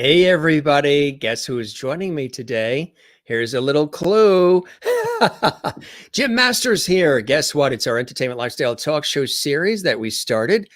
Hey, everybody. Guess who is joining me today? Here's a little clue. Jim Masters here. Guess what? It's our entertainment lifestyle talk show series that we started,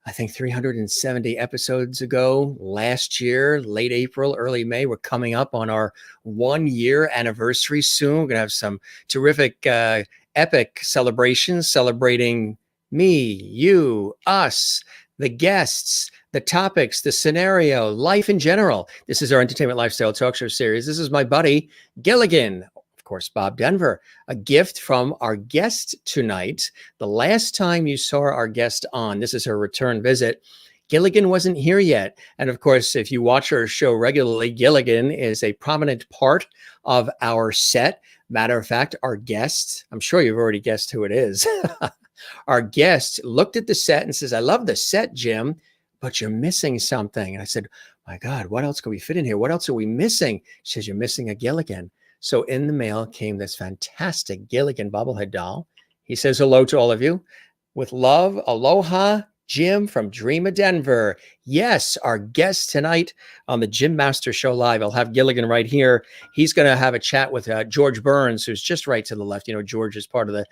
I think, 370 episodes ago last year, late April, early May. We're coming up on our 1 year anniversary soon. We're going to have some terrific, epic celebrations celebrating me, you, us, the guests, the topics, the scenario, life in general. This is our entertainment lifestyle talk show series. This is my buddy Gilligan, of course, Bob Denver, a gift from our guest tonight. The last time you saw our guest on, this is her return visit, Gilligan wasn't here yet. And of course, if you watch our show regularly, Gilligan is a prominent part of our set. Matter of fact, our guest, I'm sure you've already guessed who it is. Our guest looked at the set and says, "I love the set, Jim, but you're missing something." And I said, "My God, what else can we fit in here? What else are we missing?" She says, "You're missing a Gilligan." So in the mail came this fantastic Gilligan bobblehead doll. He says hello to all of you. With love, aloha, Jim from Dreama, Denver. Yes, our guest tonight on the Jim Master Show Live. I'll have Gilligan right here. He's going to have a chat with George Burns, who's just right to the left. You know, George is part of the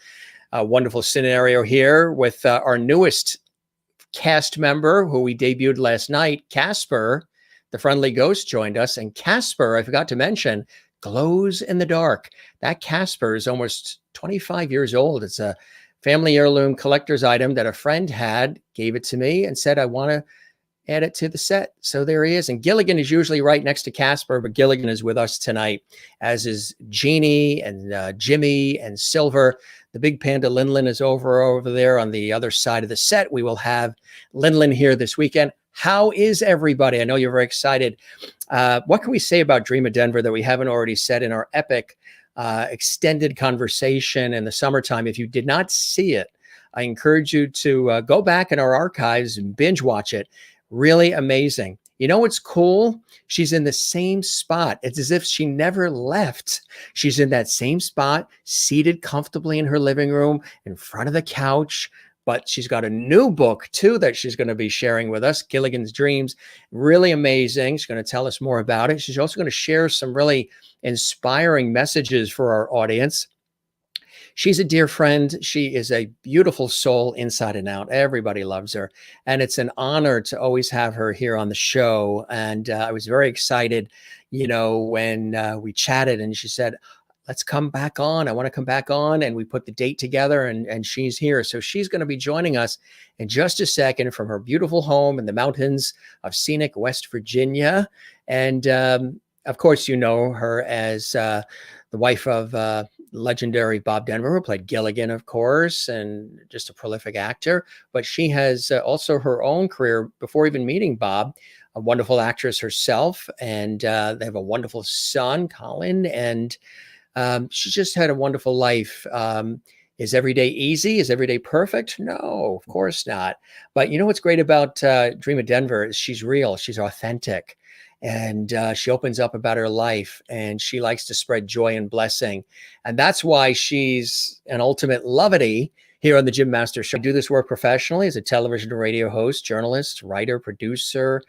wonderful scenario here with our newest cast member who we debuted last night, Casper, the friendly ghost, joined us. And Casper, I forgot to mention, glows in the dark. That Casper is almost 25 years old. It's a family heirloom collector's item that a friend had, gave it to me and said, "I want to add it to the set." So there he is. And Gilligan is usually right next to Casper, but Gilligan is with us tonight, as is Jeannie and Jimmy and Silver. The big panda Linlin is over there on the other side of the set. We will have Linlin here this weekend. How is everybody? I know you're very excited. What can we say about Dreama Denver that we haven't already said in our epic extended conversation in the summertime? If you did not see it, I encourage you to go back in our archives and binge watch it. Really amazing. You know what's cool? She's in the same spot. It's as if she never left. She's in that same spot, seated comfortably in her living room, in front of the couch. But she's got a new book, too, that she's going to be sharing with us, Gilligan's Dreams. Really amazing. She's going to tell us more about it. She's also going to share some really inspiring messages for our audience. She's a dear friend. She is a beautiful soul inside and out. Everybody loves her. And it's an honor to always have her here on the show. And I was very excited, you know, when we chatted and she said, "Let's come back on. I want to come back on." And we put the date together and she's here. So she's going to be joining us in just a second from her beautiful home in the mountains of scenic West Virginia. And of course, you know her as the wife of legendary Bob Denver, who played Gilligan, of course, and just a prolific actor. But she has also her own career before even meeting Bob, a wonderful actress herself. And they have a wonderful son, Colin, and she just had a wonderful life. Is every day easy? Is every day perfect? No, of course not. But you know what's great about Dreama Denver is she's real. She's authentic. And she opens up about her life, and she likes to spread joy and blessing. And that's why she's an ultimate lovety here on the Jim Master Show. I do this work professionally as a television and radio host, journalist, writer, producer,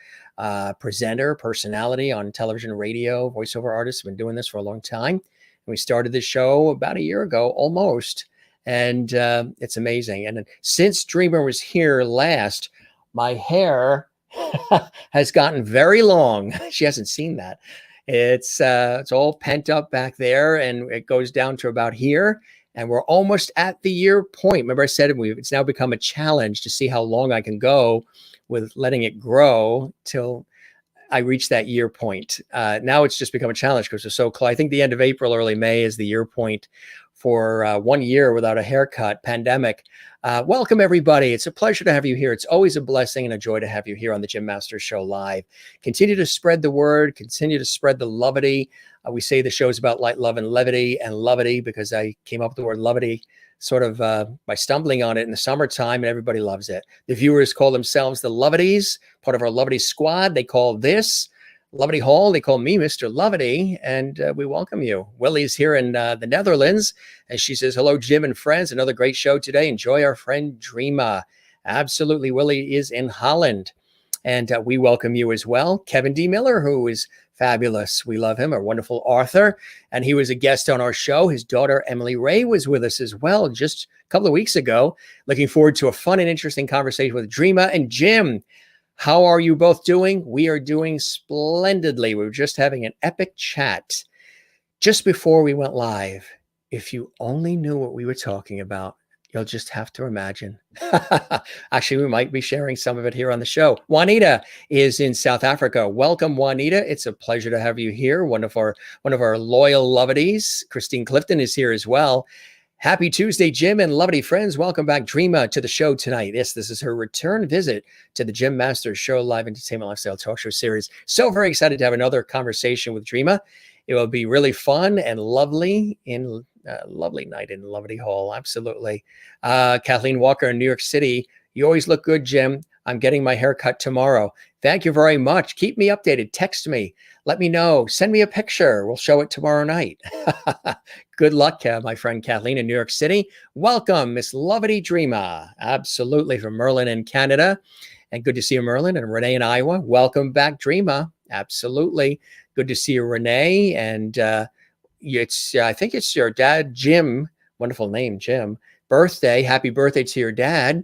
presenter, personality on television, radio, voiceover artist. I've been doing this for a long time. And we started this show about a year ago, almost. And it's amazing. And since Dreama was here last, my hair has gotten very long. She hasn't seen that. It's all pent up back there, and it goes down to about here. And we're almost at the year point. Remember I said it's now become a challenge to see how long I can go with letting it grow till I reach that year point. Now it's just become a challenge because we're so close. I think the end of April, early May is the year point for 1 year without a haircut, pandemic. Welcome, everybody. It's a pleasure to have you here. It's always a blessing and a joy to have you here on the Jim Master Show Live. Continue to spread the word. Continue to spread the levity. We say the show is about light, love, and levity because I came up with the word levity sort of by stumbling on it in the summertime, and everybody loves it. The viewers call themselves the Loveties, part of our Levity squad. They call this Levity Hall. They call me Mr. Levity, and we welcome you. Willie's here in the Netherlands, and she says, "Hello, Jim and friends. Another great show today. Enjoy our friend Dreama." Absolutely. Willie is in Holland. And we welcome you as well. Kevin D. Miller, who is fabulous. We love him, a wonderful author. And he was a guest on our show. His daughter, Emily Ray, was with us as well just a couple of weeks ago. Looking forward to a fun and interesting conversation with Dreama and Jim. How are you both doing? We are doing splendidly. We were just having an epic chat just before we went live. If you only knew what we were talking about, you'll just have to imagine. Actually, we might be sharing some of it here on the show. Juanita is in South Africa. Welcome, Juanita. It's a pleasure to have you here. One of our loyal lovedies. Christine Clifton is here as well. Happy Tuesday, Jim and lovely friends. Welcome back, Dreama, to the show tonight. Yes, this is her return visit to the Jim Masters Show live entertainment lifestyle talk show series. So very excited to have another conversation with Dreama. It will be really fun and lovely in lovely night in Lovely Hall. Absolutely. Kathleen Walker in New York City. You always look good, Jim. I'm getting my hair cut tomorrow. Thank you very much. Keep me updated. Text me. Let me know. Send me a picture. We'll show it tomorrow night. Good luck, my friend Kathleen in New York City. Welcome, Miss Lovety Dreama. Absolutely, from Merlin in Canada. And good to see you, Merlin, and Renee in Iowa. Welcome back, Dreama. Absolutely. Good to see you, Renee. And I think it's your dad, Jim. Wonderful name, Jim. Birthday. Happy birthday to your dad.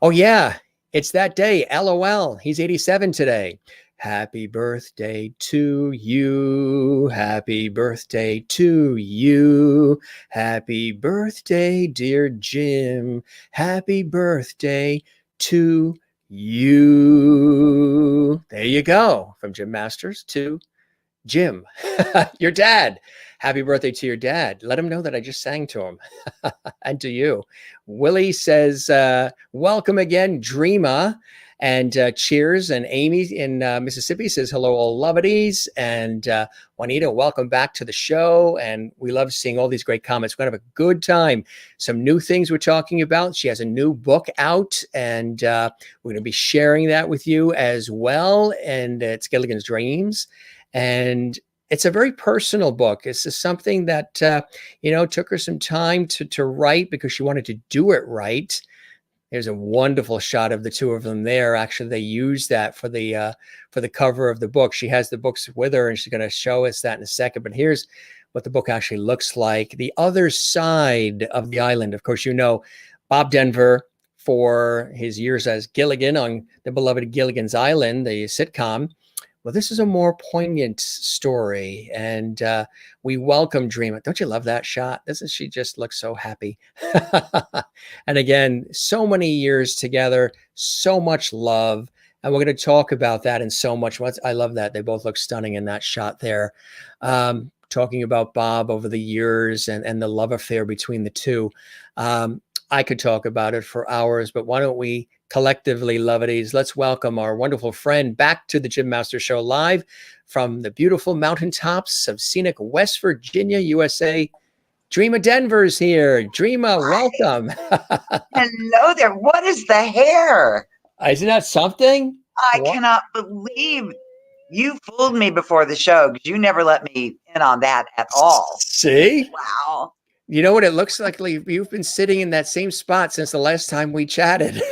Oh, yeah. It's that day. LOL. He's 87 today. Happy birthday to you. Happy birthday to you. Happy birthday, dear Jim. Happy birthday to you. There you go. From Jim Masters to Jim, your dad. Happy birthday to your dad. Let him know that I just sang to him. And to you. Willie says, welcome again, Dreama. And cheers. And Amy in Mississippi says, hello, all lovedies. And Juanita, welcome back to the show. And we love seeing all these great comments. We're going to have a good time. Some new things we're talking about. She has a new book out, and we're going to be sharing that with you as well. And it's Gilligan's Dreams. And it's a very personal book. It's just something that, took her some time to write because she wanted to do it right. There's a wonderful shot of the two of them there. Actually, they used that for the cover of the book. She has the books with her, and she's going to show us that in a second. But here's what the book actually looks like. The other side of the island. Of course, Bob Denver for his years as Gilligan on the beloved Gilligan's Island, the sitcom. Well, this is a more poignant story, and we welcome Dreama. Don't you love that shot? She just looks so happy. And again, so many years together, so much love, and we're going to talk about that and so much. I love that. They both look stunning in that shot there. Talking about Bob over the years and the love affair between the two. I could talk about it for hours, but why don't we collectively, lovedies, let's welcome our wonderful friend back to the Jim Master Show live from the beautiful mountaintops of scenic West Virginia, USA. Dreama Denver's here. Dreama, welcome. Hello there. What is the hair? Isn't that something? I cannot believe you fooled me before the show because you never let me in on that at all. See? Wow. You know what it looks like? You've been sitting in that same spot since the last time we chatted.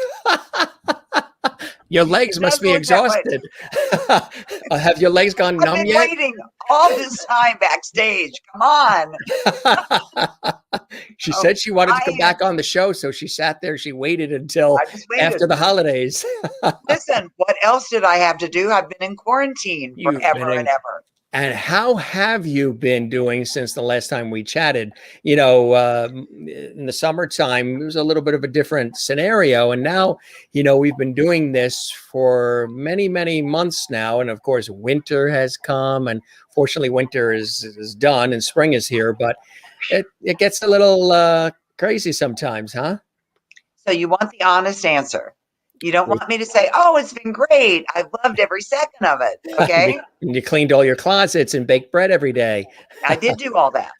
Your legs must be exhausted. Have your legs gone numb yet? I've been waiting all this time backstage. Come on. She said she wanted to come back on the show, so she sat there. She waited until after the holidays. Listen, what else did I have to do? I've been in quarantine forever and ever. And how have you been doing since the last time we chatted? In the summertime, it was a little bit of a different scenario. And now, we've been doing this for many, many months now. And of course, winter has come, and fortunately winter is done and spring is here, but it gets a little crazy sometimes, huh? So you want the honest answer. You don't want me to say, oh, it's been great. I've loved every second of it. Okay. You cleaned all your closets and baked bread every day. I did do all that.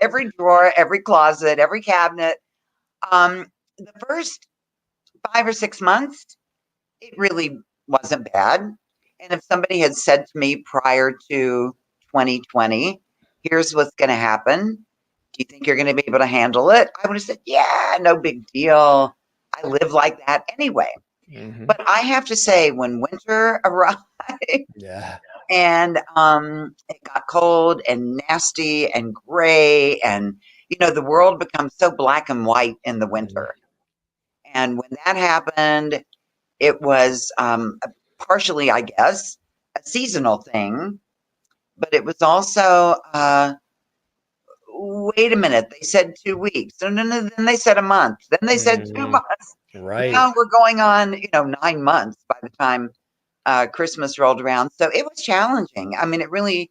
every drawer, every closet, every cabinet. The first 5 or 6 months, it really wasn't bad. And if somebody had said to me prior to 2020, here's what's going to happen. Do you think you're going to be able to handle it? I would have said, yeah, no big deal. I live like that anyway. Hmm. But I have to say, when winter arrived Yeah. and it got cold and nasty and gray, and the world becomes so black and white in the Mhm. winter. And when that happened, it was partially, I guess, a seasonal thing, but it was also, wait a minute, they said 2 weeks. No, no, no, then they said a month. Then they said two Mm, months. right. Now we're going on, 9 months by the time Christmas rolled around. So it was challenging. I mean, it really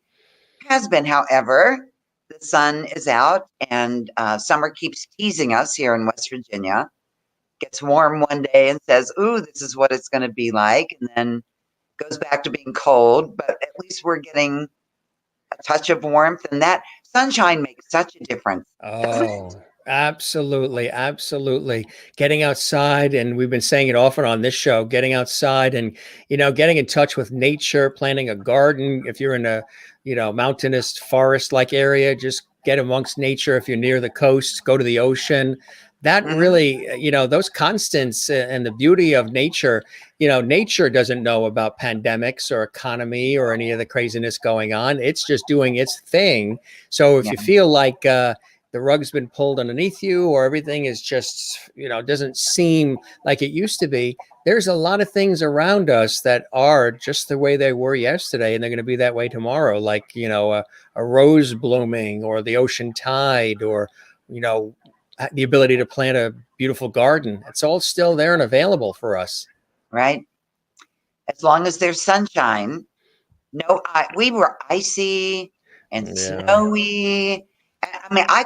has been. However, the sun is out and summer keeps teasing us here in West Virginia. Gets warm one day and says, "Ooh, this is what it's going to be like," and then goes back to being cold. But at least we're getting a touch of warmth, and that sunshine makes such a difference, doesn't it? Oh, absolutely. Absolutely. Getting outside, and we've been saying it often on this show, getting outside and, getting in touch with nature, planting a garden. If you're in a, mountainous forest like area, just get amongst nature. If you're near the coast, go to the ocean. That Hmm. really, those constants and the beauty of nature, nature doesn't know about pandemics or economy or any of the craziness going on. It's just doing its thing. So if Yeah, you feel like, the rug's been pulled underneath you or everything is just, doesn't seem like it used to be, there's a lot of things around us that are just the way they were yesterday and they're going to be that way tomorrow, like, a rose blooming or the ocean tide or, you know the ability to plant a beautiful garden. It's all still there and available for us. right. As long as there's sunshine. No, we were icy and Yeah. snowy. I mean, I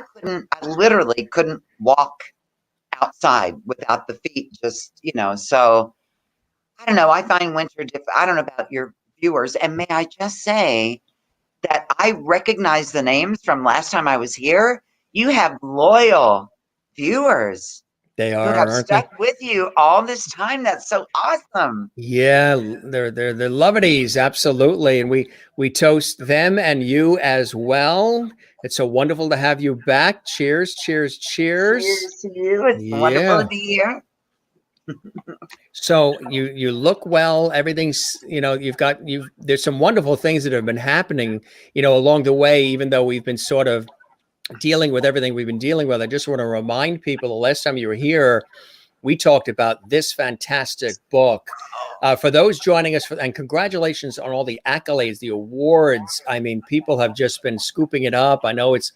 literally couldn't walk outside without the feet just, so I don't know. I find winter I don't know about your viewers. And may I just say that I recognize the names from last time I was here. You have loyal viewers They who have are, aren't stuck they? with you all this time. That's so awesome. Yeah, they're lovities, absolutely, and we toast them and you as well. It's so wonderful to have you back. Cheers, cheers, cheers. Cheers to you. It's wonderful to Yeah. be here. So you look well. Everything's, you've there's some wonderful things that have been happening, along the way. Even though we've been sort of dealing with everything we've been dealing with, I just want to remind people the last time you were here, we talked about this fantastic book. For those joining us, and congratulations on all the accolades, the awards. I mean, people have just been scooping it up. I know it's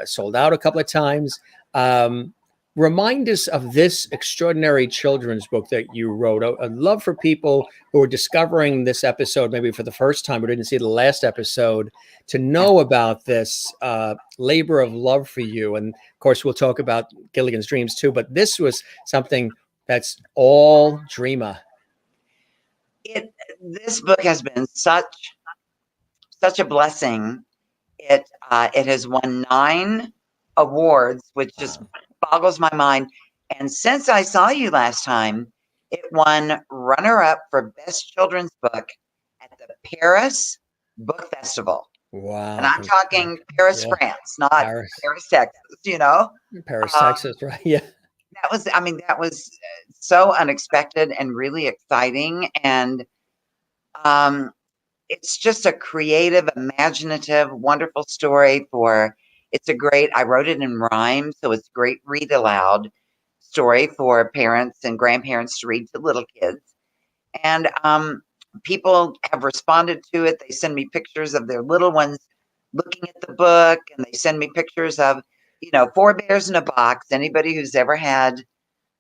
sold out a couple of times. Um, Remind us of this extraordinary children's book that you wrote. I'd love for people who are discovering this episode, maybe for the first time or didn't see the last episode, to Yeah. know about this labor of love for you. And of course, we'll talk about Gilligan's Dreams too, but this was something that's all Dreama. It This book has been such a blessing. It has won 9 awards, which just Wow. boggles my mind. And since I saw you last time, it won runner up for best children's book at the Paris Book Festival. And Wow. I'm talking Paris, Yeah. France, not Paris, Paris, Texas. Paris, Um, Texas, right? Yeah. that was so unexpected and really exciting. And um, it's just a creative, imaginative, wonderful story I wrote it in rhyme, so it's a great read aloud story for parents and grandparents to read to little kids. And people have responded to it. They send me pictures of their little ones looking at the book, and they send me pictures of, four bears in a box. Anybody who's ever had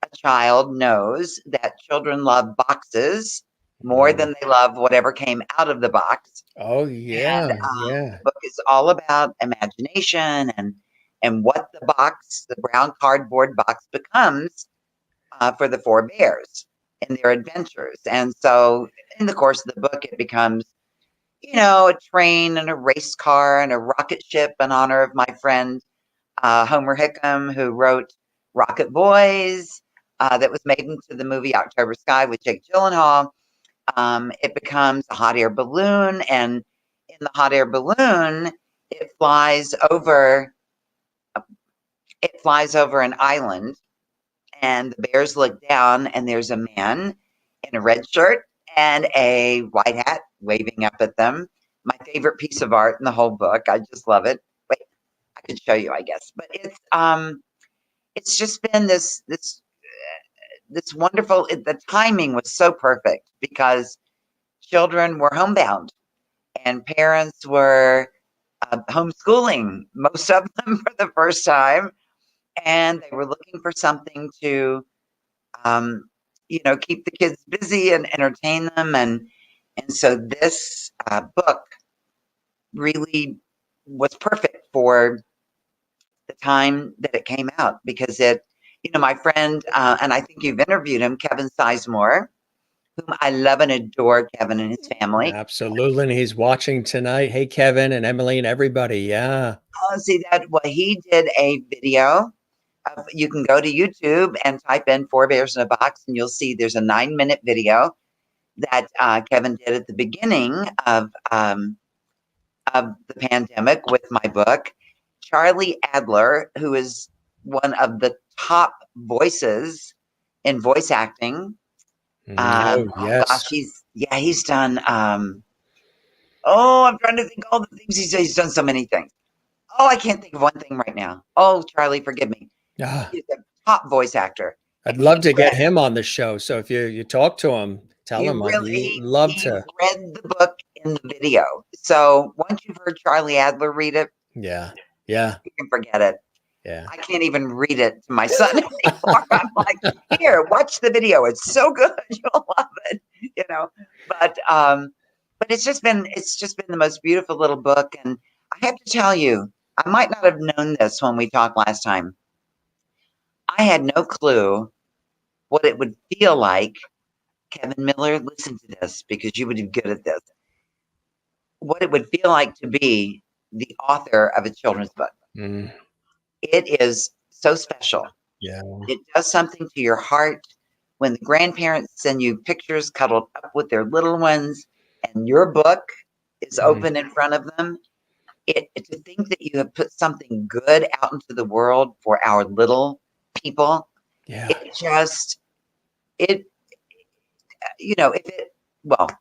a child knows that children love boxes more Mm. than they love whatever came out of the box. Oh And yeah, yeah. the book is all about imagination and what the brown cardboard box becomes for the four bears in their adventures. And so, in the course of the book, it becomes, a train and a race car and a rocket ship in honor of my friend Homer Hickam, who wrote Rocket Boys, that was made into the movie October Sky with Jake Gyllenhaal. It becomes a hot air balloon, and in the hot air balloon, it flies over. It flies over an island, and the bears look down, and there's a man, in a red shirt and a white hat, waving up at them. My favorite piece of art in the whole book. I just love it. Wait, I could show you, I guess, but it's just been this wonderful. The timing was so perfect because children were homebound and parents were homeschooling, most of them for the first time, and they were looking for something to um, keep the kids busy and entertain them. And so this book really was perfect for the time that it came out because my friend, and I think you've interviewed him, Kevin Sizemore, whom I love and adore, Kevin and his family. Absolutely. And he's watching tonight. Hey, Kevin and Emily and everybody. Yeah. Oh, see that? Well, he did a video. You can go to YouTube and type in Four Bears in a Box, and you'll see there's a 9-minute video that Kevin did at the beginning of the pandemic with my book. Charlie Adler, who is one of the top voices in voice acting. Oh, yes. Gosh, he's done. I'm trying to think all the things he's done. So many things. Oh, I can't think of one thing right now. Oh, Charlie, forgive me. He's a top voice actor. I'd love to get him on the show. So if you talk to him, tell him I'd love to. He read the book in the video. So once you've heard Charlie Adler read it, yeah, you can forget it. Yeah, I can't even read it to my son anymore. I'm like, here, watch the video. It's so good. You'll love it. But it's just been the most beautiful little book. And I have to tell you, I might not have known this when we talked last time. I had no clue what it would feel like. Kevin Miller, listen to this because you would be good at this. What it would feel like to be the author of a children's book. It is so special. Yeah. It does something to your heart when the grandparents send you pictures cuddled up with their little ones and your book is open in front of them. To think that you have put something good out into the world for our little people. Yeah.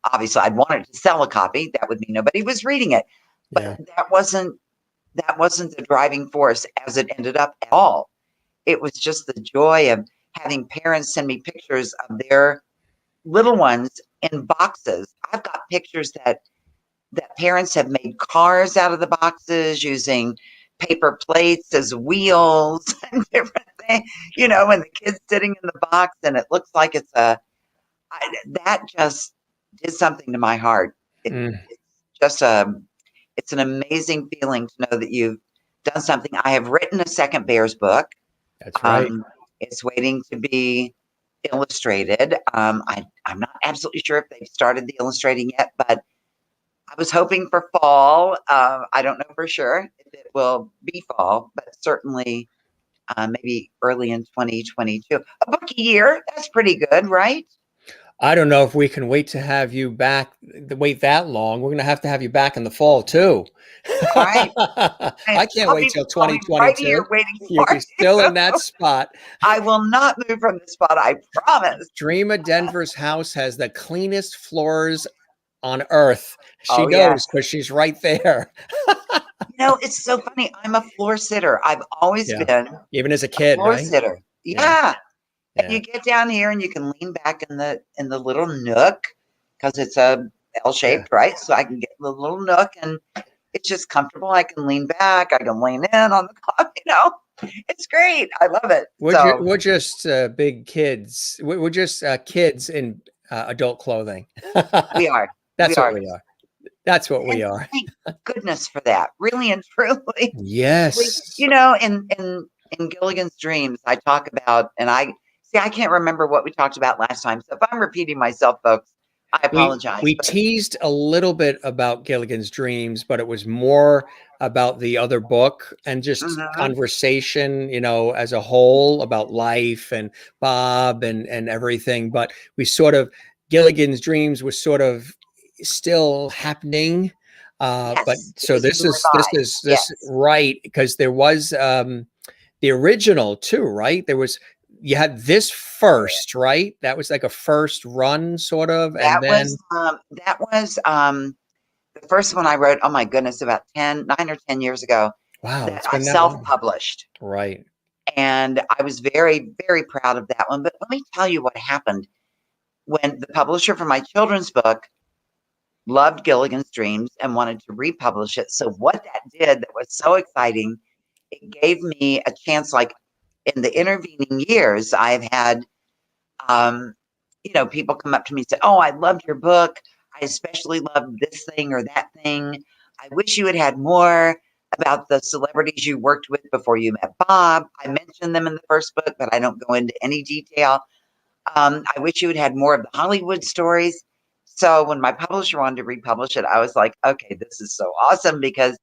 Obviously I'd wanted to sell a copy. That would mean nobody was reading it. But that wasn't the driving force as it ended up at all. It was just the joy of having parents send me pictures of their little ones in boxes. I've got pictures that parents have made cars out of the boxes using paper plates as wheels and different things, and the kid's sitting in the box and it looks like that just did something to my heart. It's an amazing feeling to know that you've done something. I have written a second Bears book. That's right. It's waiting to be illustrated. I'm not absolutely sure if they've started the illustrating yet, but I was hoping for fall. I don't know for sure if it will be fall, but certainly maybe early in 2022. A book a year, that's pretty good, right? I don't know if we can wait to have you back, wait that long. We're going to have you back in the fall too. All right. I can't wait till 2022. Right here waiting You'll be still in that spot. I will not move from the spot, I promise. Dreama Denver's house has the cleanest floors on earth. She knows because she's right there. It's so funny. I'm a floor sitter. I've always been, even as a kid, floor right? sitter. Yeah. And you get down here and you can lean back in the little nook because it's a L-shaped, right? So I can get the little nook and it's just comfortable. I can lean back. I can lean in on the clock. It's great. I love it. We're just big kids. We're just kids in adult clothing. We are. That's what we are. That's what we are. Thank goodness for that. Really and truly. Yes. In Gilligan's Dreams, I talk about, and I can't remember what we talked about last time. So if I'm repeating myself, folks, I apologize. We teased a little bit about Gilligan's Dreams, but it was more about the other book and just conversation, as a whole about life and Bob and everything. But Gilligan's Dreams was sort of still happening. But so this is right, because there was the original too, right? There was you had this first, right? That was like a first run, sort of, and That then was the first one I wrote. Oh my goodness, about 9 or 10 years ago, wow, that it's I been that long, self-published, right? and I was very, very proud of that one. But let me tell you what happened when the publisher for my children's book loved Gilligan's Dreams and wanted to republish it. So what that did that was so exciting, it gave me a chance. Like in the intervening years, I've had um, people come up to me and say, "Oh, I loved your book. I especially loved this thing or that thing. I wish you had had more about the celebrities you worked with before you met Bob. I mentioned them in the first book, but I don't go into any detail. I wish you had had more of the Hollywood stories." So when my publisher wanted to republish it, I was like, okay, this is so awesome because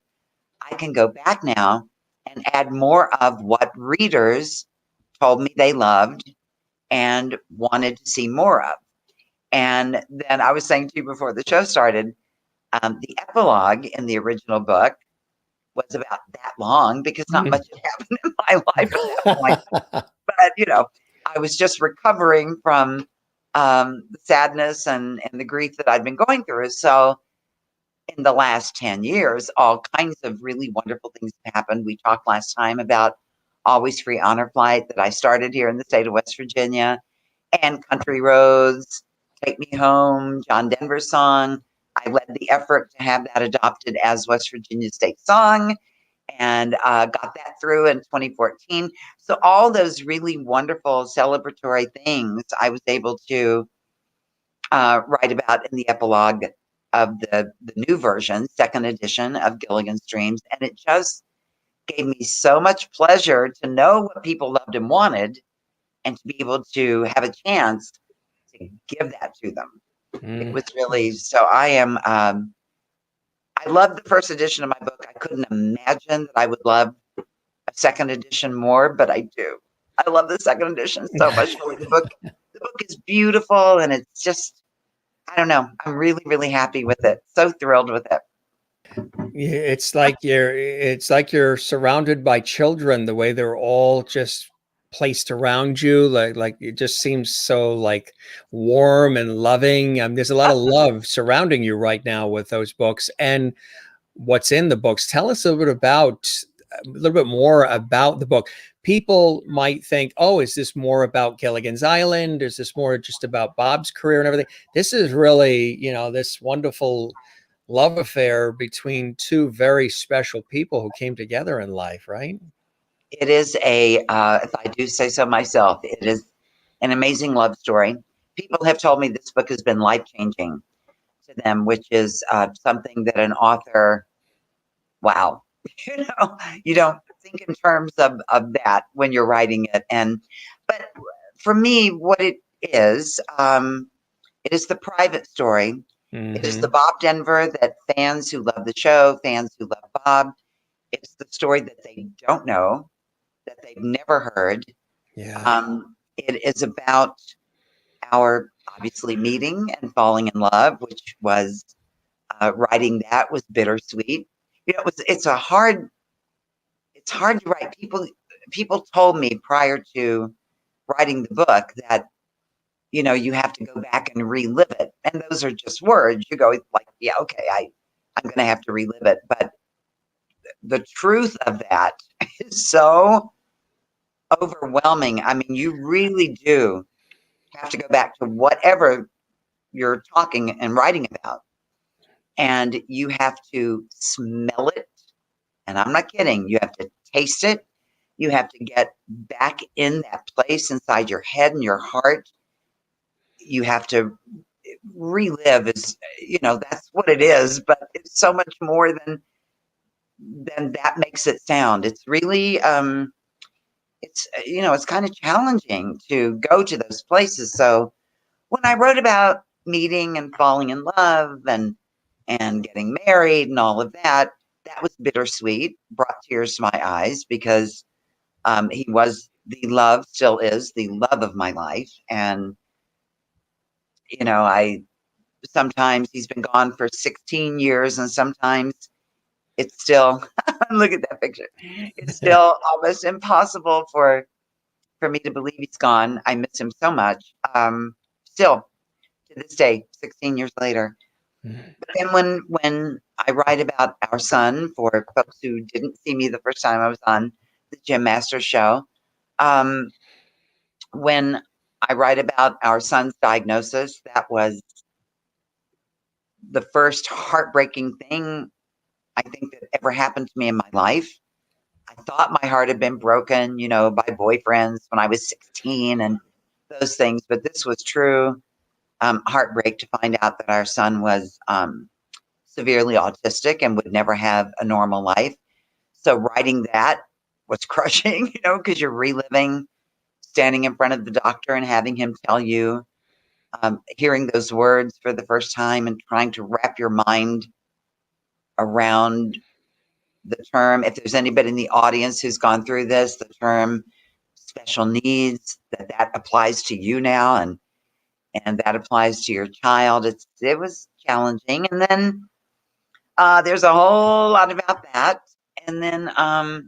I can go back now and add more of what readers told me they loved and wanted to see more of. And then I was saying to you before the show started, the epilogue in the original book was about that long because not much had happened in my life at that point. But I was just recovering from the sadness and the grief that I'd been going through. So in the last 10 years, all kinds of really wonderful things have happened. We talked last time about Always Free Honor Flight that I started here in the state of West Virginia, and Country Roads, Take Me Home, John Denver's song. I led the effort to have that adopted as West Virginia state song, and got that through in 2014. So all those really wonderful celebratory things I was able to write about in the epilogue of the new version, second edition of Gilligan's Dreams. And it just gave me so much pleasure to know what people loved and wanted and to be able to have a chance to give that to them. It Mm. was really, so I love the first edition of my book. I couldn't imagine that I would love a second edition more, but I do. I love the second edition so much more. The book is beautiful and it's just, I don't know. I'm really, really happy with it. So thrilled with it. Yeah, it's like you're surrounded by children, the way they're all just placed around you, like it just seems so like warm and loving. There's a lot of love surrounding you right now with those books and what's in the books. Tell us a little bit more about the book. People might think, oh, is this more about Gilligan's Island? Is this more just about Bob's career and everything? This is really, this wonderful love affair between two very special people who came together in life, right? It is if I do say so myself, it is an amazing love story. People have told me this book has been life changing to them, which is something that an author, wow, you don't think in terms of that when you're writing it. But for me, what it is the private story. It is the Hmm. Bob Denver that fans who love the show, fans who love Bob. It's the story that they don't know, that they've never heard. Yeah. It is about our obviously meeting and falling in love, which was writing that was bittersweet. It's hard to write. People told me prior to writing the book that you have to go back and relive it, and those are just words. You go like, yeah, okay, I'm going to have to relive it, but the truth of that is so overwhelming. I mean, you really do have to go back to whatever you're talking and writing about, and you have to smell it. And I'm not kidding. You have to taste it. You have to get back in that place inside your head and your heart. You have to relive that's what it is, but it's so much more than that makes it sound. It's really it's kind of challenging to go to those places. So when I wrote about meeting and falling in love and getting married and all of that, that was bittersweet, brought tears to my eyes because he was the love, still is the love of my life. And I sometimes he's been gone for 16 years, and sometimes it's still look at that picture. It's still almost impossible for for me to believe he's gone. I miss him so much. Still to this day, 16 years later. But then when I write about our son, for folks who didn't see me the first time I was on the Jim Masters show, when I write about our son's diagnosis, that was the first heartbreaking thing I think that ever happened to me in my life. I thought my heart had been broken, you know, by boyfriends when I was 16 and those things, but this was true heartbreak to find out that our son was severely autistic and would never have a normal life. So writing that was crushing, you know, because you're reliving standing in front of the doctor and having him tell you, hearing those words for the first time and trying to wrap your mind around the term. If there's anybody in the audience who's gone through this, the term special needs, that applies to you now, and that applies to your child. It was challenging. And then there's a whole lot about that. And then Bob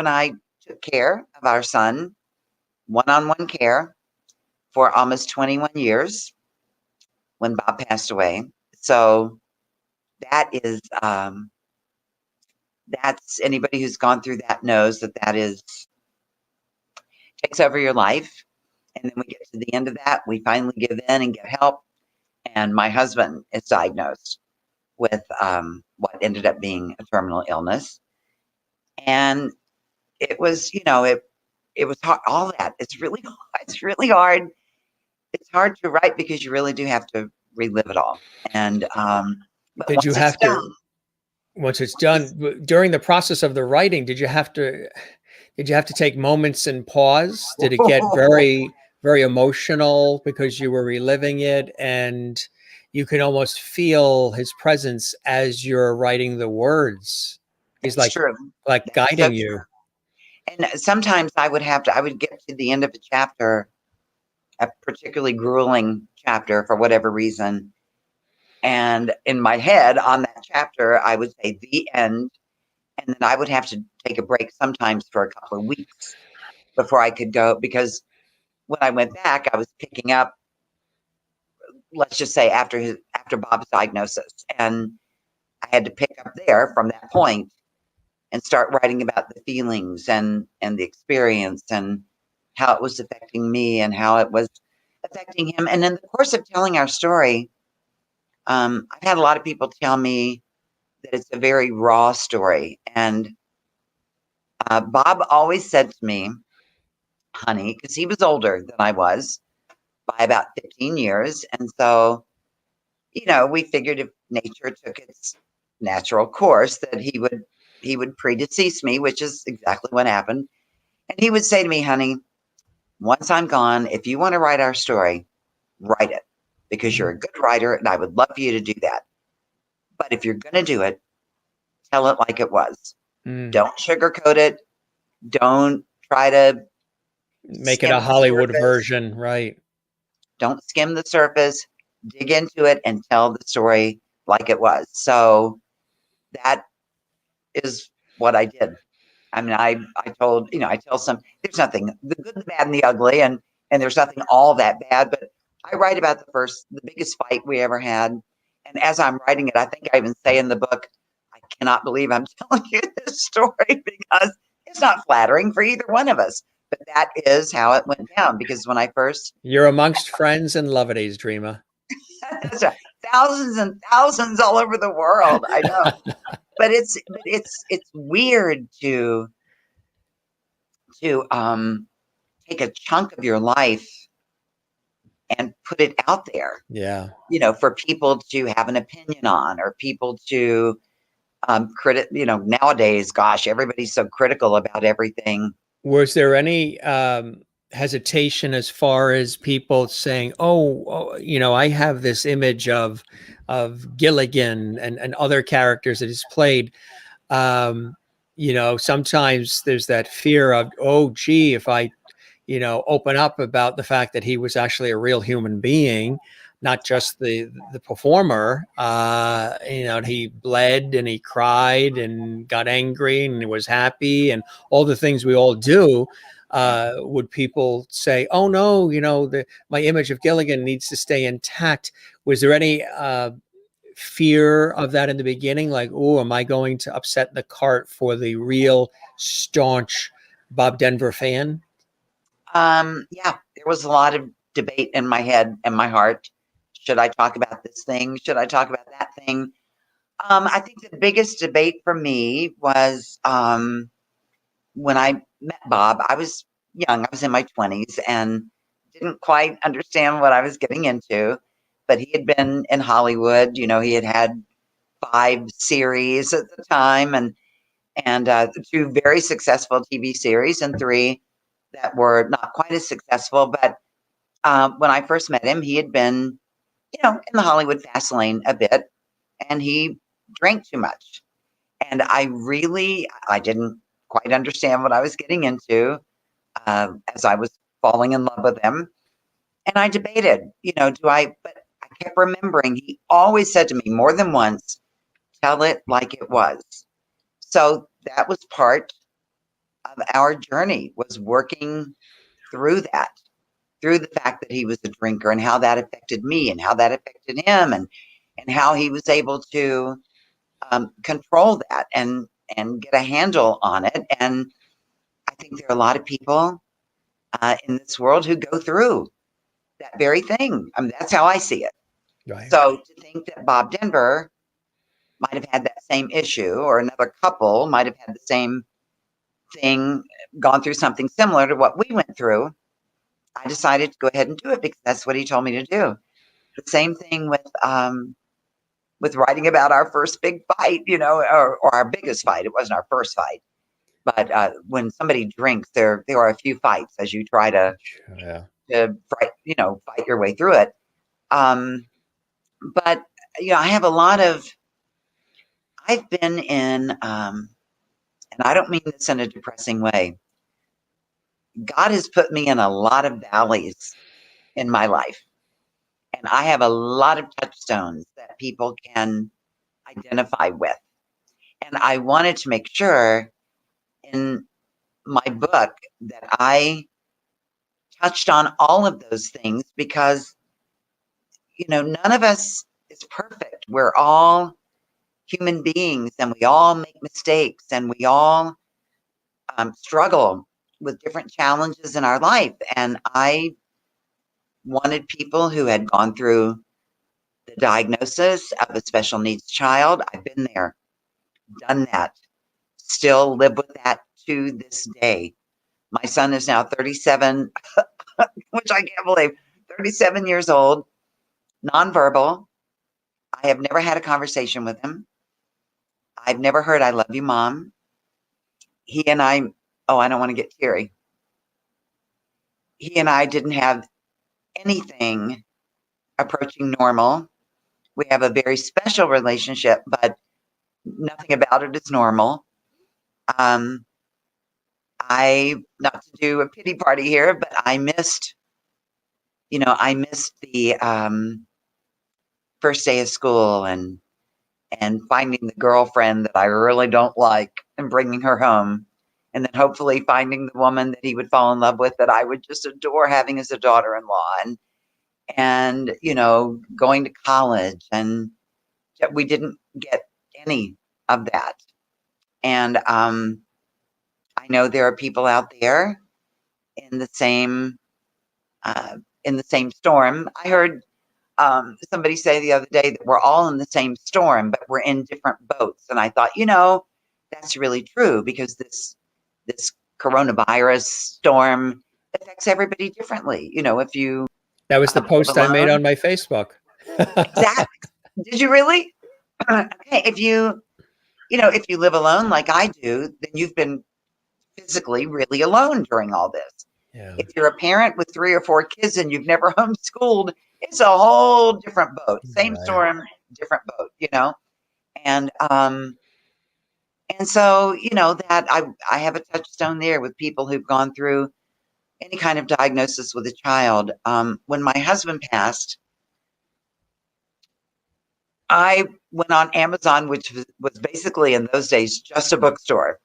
and I took care of our son, one-on-one care, for almost 21 years when Bob passed away. So that is that's anybody who's gone through that knows that is takes over your life. And then we get to the end of that, we finally give in and get help. And my husband is diagnosed with what ended up being a terminal illness. And it was, you know, it was hard, all that. It's really hard. It's hard to write because you really do have to relive it all. And but Did you have done, to, once it's done, during the process of the writing, did you have to take moments and pause? Did it get very, very emotional because you were reliving it and you can almost feel his presence as you're writing the words? He's That's true. like That's so guiding you. true. And sometimes I would get to the end of a chapter, a particularly grueling chapter for whatever reason. And in my head on that chapter, I would say the end. And then I would have to take a break sometimes for a couple of weeks before I could go, because when I went back, I was picking up, let's just say after Bob's diagnosis. And I had to pick up there from that point and start writing about the feelings and the experience and how it was affecting me and how it was affecting him. And in the course of telling our story, I've had a lot of people tell me that it's a very raw story. And Bob always said to me, honey, because he was older than I was by about 15 years. And so, you know, we figured if nature took its natural course that he would predecease me, which is exactly what happened. And he would say to me, honey, once I'm gone, if you want to write our story, write it, because you're a good writer and I would love for you to do that. But if you're going to do it, tell it like it was. Don't sugarcoat it. Don't try to make it a Hollywood version, right? Don't skim the surface. Dig into it and tell the story like it was. So that is what I did. I mean, I told, you know, I tell there's nothing, the good, the bad, and the ugly, and there's nothing all that bad, but I write about the biggest fight we ever had. And as I'm writing it, I think I even say in the book, I cannot believe I'm telling you this story, because it's not flattering for either one of us. But that is how it went down, because when I first... You're amongst friends and lovedies, Dreama. Thousands and thousands all over the world. I know. But it's weird to take a chunk of your life and put it out there. Yeah. You know, for people to have an opinion on, or people to you know, nowadays, gosh, everybody's so critical about everything. Was there any hesitation as far as people saying, oh, you know, I have this image of Gilligan and other characters that he's played. You know, sometimes there's that fear of, oh, gee, if I, you know, open up about the fact that he was actually a real human being, not just the performer. He bled and he cried and got angry and was happy and all the things we all do. Would people say, "Oh no, my image of Gilligan needs to stay intact"? Was there any fear of that in the beginning? Like, oh, am I going to upset the cart for the real staunch Bob Denver fan? Yeah, there was a lot of debate in my head and my heart. Should I talk about this thing? Should I talk about that thing? I think the biggest debate for me was when I met Bob. I was young, I was in my 20s and didn't quite understand what I was getting into. But he had been in Hollywood, he had 5 series at the time, and 2 very successful TV series and 3 that were not quite as successful. But when I first met him, he had been, in the Hollywood fast lane a bit, and he drank too much. And I didn't quite understand what I was getting into as I was falling in love with him. And I debated, but I kept remembering he always said to me more than once, tell it like it was. So that was part of our journey, was working through that, through the fact that he was a drinker and how that affected me and how that affected him, and how he was able to control that and get a handle on it. And I think there are a lot of people in this world who go through that very thing. I mean, that's how I see it. Right. So to think that Bob Denver might have had that same issue, or another couple might have had the same thing, gone through something similar to what we went through, I decided to go ahead and do it because that's what he told me to do. The same thing with writing about our first big fight, or our biggest fight. It wasn't our first fight, but when somebody drinks, there are a few fights as you try to Yeah. fight your way through it. Um, but I have a lot of. I've been in, and I don't mean this in a depressing way. God has put me in a lot of valleys in my life, and I have a lot of touchstones that people can identify with. And I wanted to make sure in my book that I touched on all of those things because, none of us is perfect. We're all human beings and we all make mistakes and we all struggle with different challenges in our life. And I wanted people who had gone through the diagnosis of a special needs child. I've been there, done that, still live with that to this day. My son is now 37, which I can't believe, 37 years old, nonverbal. I have never had a conversation with him. I've never heard, I love you, mom. He and I don't want to get teary. He and I didn't have anything approaching normal. We have a very special relationship, but nothing about it is normal. Um, not to do a pity party here, but I missed the first day of school and finding the girlfriend that I really don't like and bringing her home. And then hopefully finding the woman that he would fall in love with that I would just adore having as a daughter-in-law, and going to college, and we didn't get any of that. And I know there are people out there in the same storm. I heard somebody say the other day that we're all in the same storm, but we're in different boats. And I thought, that's really true because this coronavirus storm affects everybody differently. If you That was the live post I made alone, on my Facebook. exactly. Did you really? Okay, if you live alone like I do, then you've been physically really alone during all this. Yeah. If you're a parent with 3 or 4 kids and you've never homeschooled, it's a whole different boat. Same Right. storm, different boat. And so that I have a touchstone there with people who've gone through any kind of diagnosis with a child. When my husband passed, I went on Amazon, which was basically in those days just a bookstore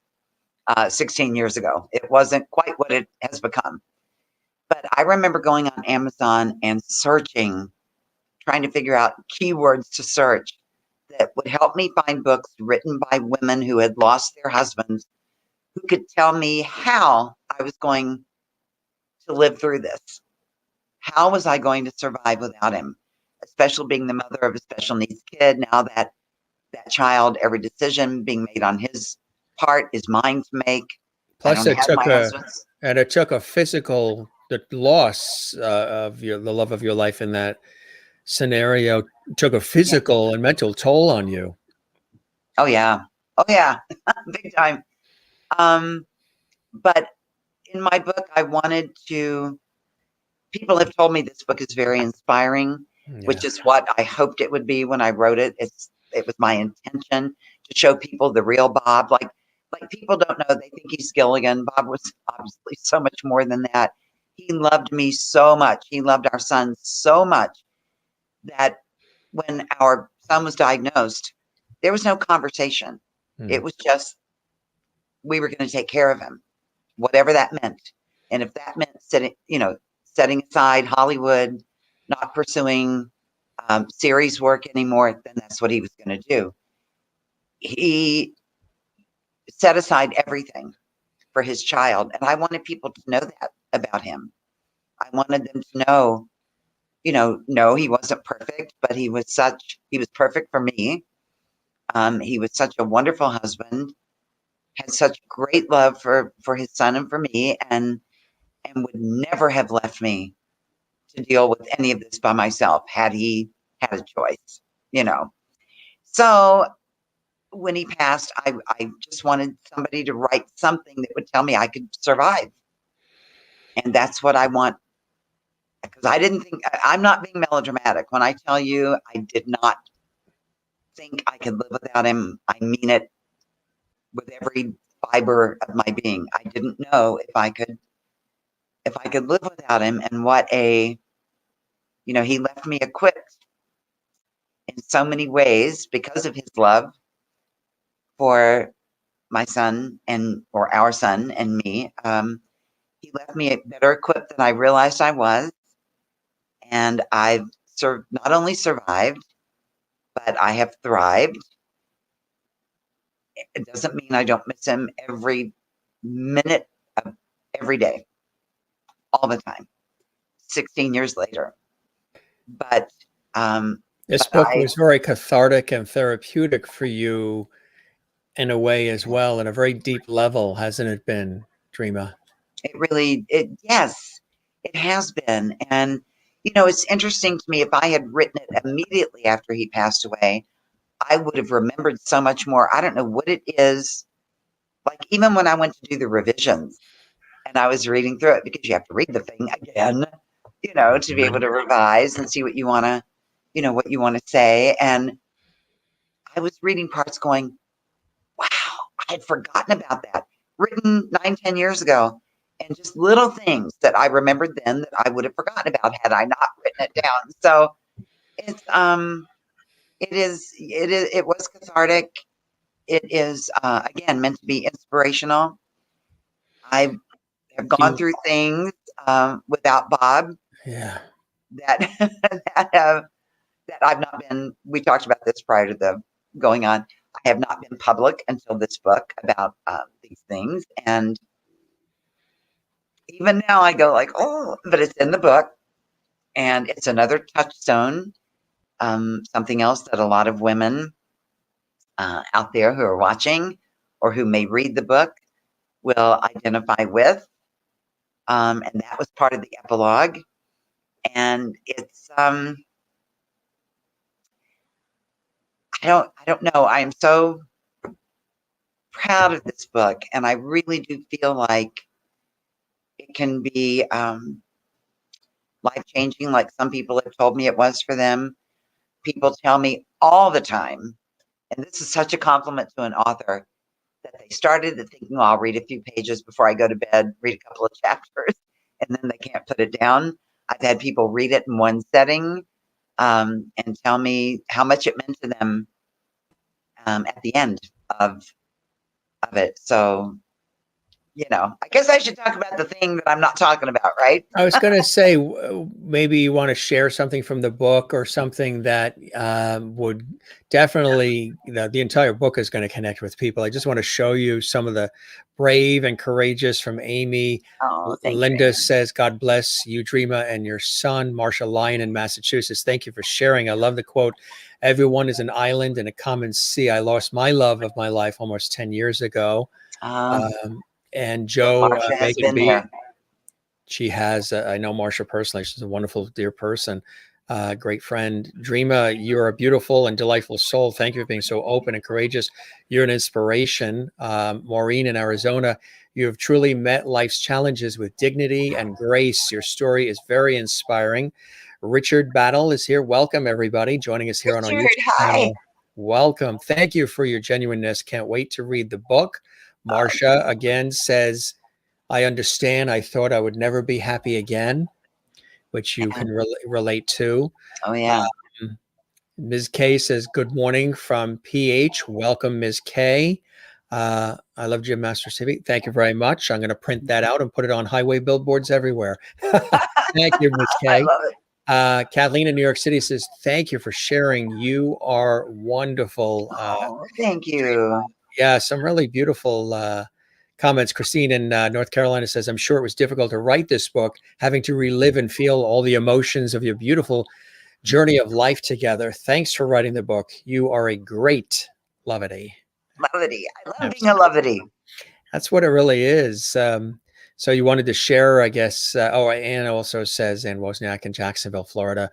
16 years ago. It wasn't quite what it has become. But I remember going on Amazon and searching, trying to figure out keywords to search that would help me find books written by women who had lost their husbands, who could tell me how I was going to live through this. How was I going to survive without him? Especially being the mother of a special needs kid. Now that child, every decision being made on his part is mine to make. I Plus, don't have my husband's. it took a physical the loss of the love of your life in that scenario took a Yeah. physical and mental toll on you. Oh yeah. Oh yeah. Big time. Um, but in my book, I wanted to, people have told me this book is very inspiring, Yeah. which is what I hoped it would be when I wrote it. It was my intention to show people the real Bob. Like people don't know, they think he's Gilligan. Bob was obviously so much more than that. He loved me so much. He loved our son so much that when our son was diagnosed, there was no conversation. Hmm. It was just we were going to take care of him, whatever that meant. And if that meant setting aside Hollywood, not pursuing series work anymore, then that's what he was going to do. He set aside everything for his child, and I wanted people to know that about him. I wanted them to know, no, he wasn't perfect, but he was perfect for me. He was such a wonderful husband, had such great love for his son and for me, and would never have left me to deal with any of this by myself had he had a choice, you know. So when he passed, I just wanted somebody to write something that would tell me I could survive. And that's what I want. Because I didn't think, I'm not being melodramatic. When I tell you I did not think I could live without him, I mean it with every fiber of my being. I didn't know if I could live without him, and he left me equipped in so many ways because of his love for my son or our son and me. He left me better equipped than I realized I was. And I've not only survived, but I have thrived. It doesn't mean I don't miss him every minute of every day, all the time, 16 years later. But, This but book was very cathartic and therapeutic for you in a way as well, at a very deep level, hasn't it been, Dreama? yes, it has been. And, it's interesting to me, if I had written it immediately after he passed away, I would have remembered so much more. I don't know what it is. Like, even when I went to do the revisions and I was reading through it, because you have to read the thing again, to be able to revise and see what you want to say. And I was reading parts going, wow, I had forgotten about that. Written 9, 10 years ago. And just little things that I remembered then that I would have forgotten about had I not written it down. So it's it was cathartic. It is again meant to be inspirational. I have Do gone you, through things without Bob yeah. that that I've not been. We talked about this prior to the going on. I have not been public until this book about these things, and even now I go like, oh, but it's in the book, and it's another touchstone. Something else that a lot of women out there who are watching or who may read the book will identify with. And that was part of the epilogue. And it's I don't know. I am so proud of this book, and I really do feel like it can be life changing, like some people have told me it was for them. People tell me all the time, and this is such a compliment to an author, that they started it thinking, well, I'll read a few pages before I go to bed, read a couple of chapters, and then they can't put it down. I've had people read it in one setting. and tell me how much it meant to them at the end of it. So, I guess I should talk about the thing that I'm not talking about, right? I was going to say, maybe you want to share something from the book or something that would definitely, the entire book is going to connect with people. I just want to show you some of the brave and courageous from Amy. Oh, thank you, Linda Amy. says, God bless you, Dreama, and your son, Marsha Lyon in Massachusetts. Thank you for sharing. I love the quote, everyone is an island and a common sea. I lost my love of my life almost 10 years ago. Um, Um, and well, Joe, Marsha has Megan been B. there. She has, I know Marsha personally. She's a wonderful, dear person, great friend. Dreama, you're a beautiful and delightful soul. Thank you for being so open and courageous. You're an inspiration. Maureen in Arizona, you have truly met life's challenges with dignity and grace. Your story is very inspiring. Richard Battle is here. Welcome, everybody, joining us here on our Richard, YouTube hi. channel. Welcome. Thank you for your genuineness. Can't wait to read the book. Marsha again says, I understand. I thought I would never be happy again, which you Yeah. can relate to. Oh, yeah. Ms. K says, good morning from PH. Welcome, Ms. K. I love Jim Masters TV. Thank you very much. I'm going to print that out and put it on highway billboards everywhere. Thank you, Ms. I K. love it. Kathleen in New York City says, thank you for sharing. You are wonderful. Oh, thank you. Yeah, some really beautiful comments. Christine in North Carolina says, I'm sure it was difficult to write this book, having to relive and feel all the emotions of your beautiful journey of life together. Thanks for writing the book. You are a great Lovity. Lovity. I love being a Absolutely. lovity. That's what it really is. So you wanted to share, I guess. Anne also says, Ann Wozniak in Jacksonville, Florida.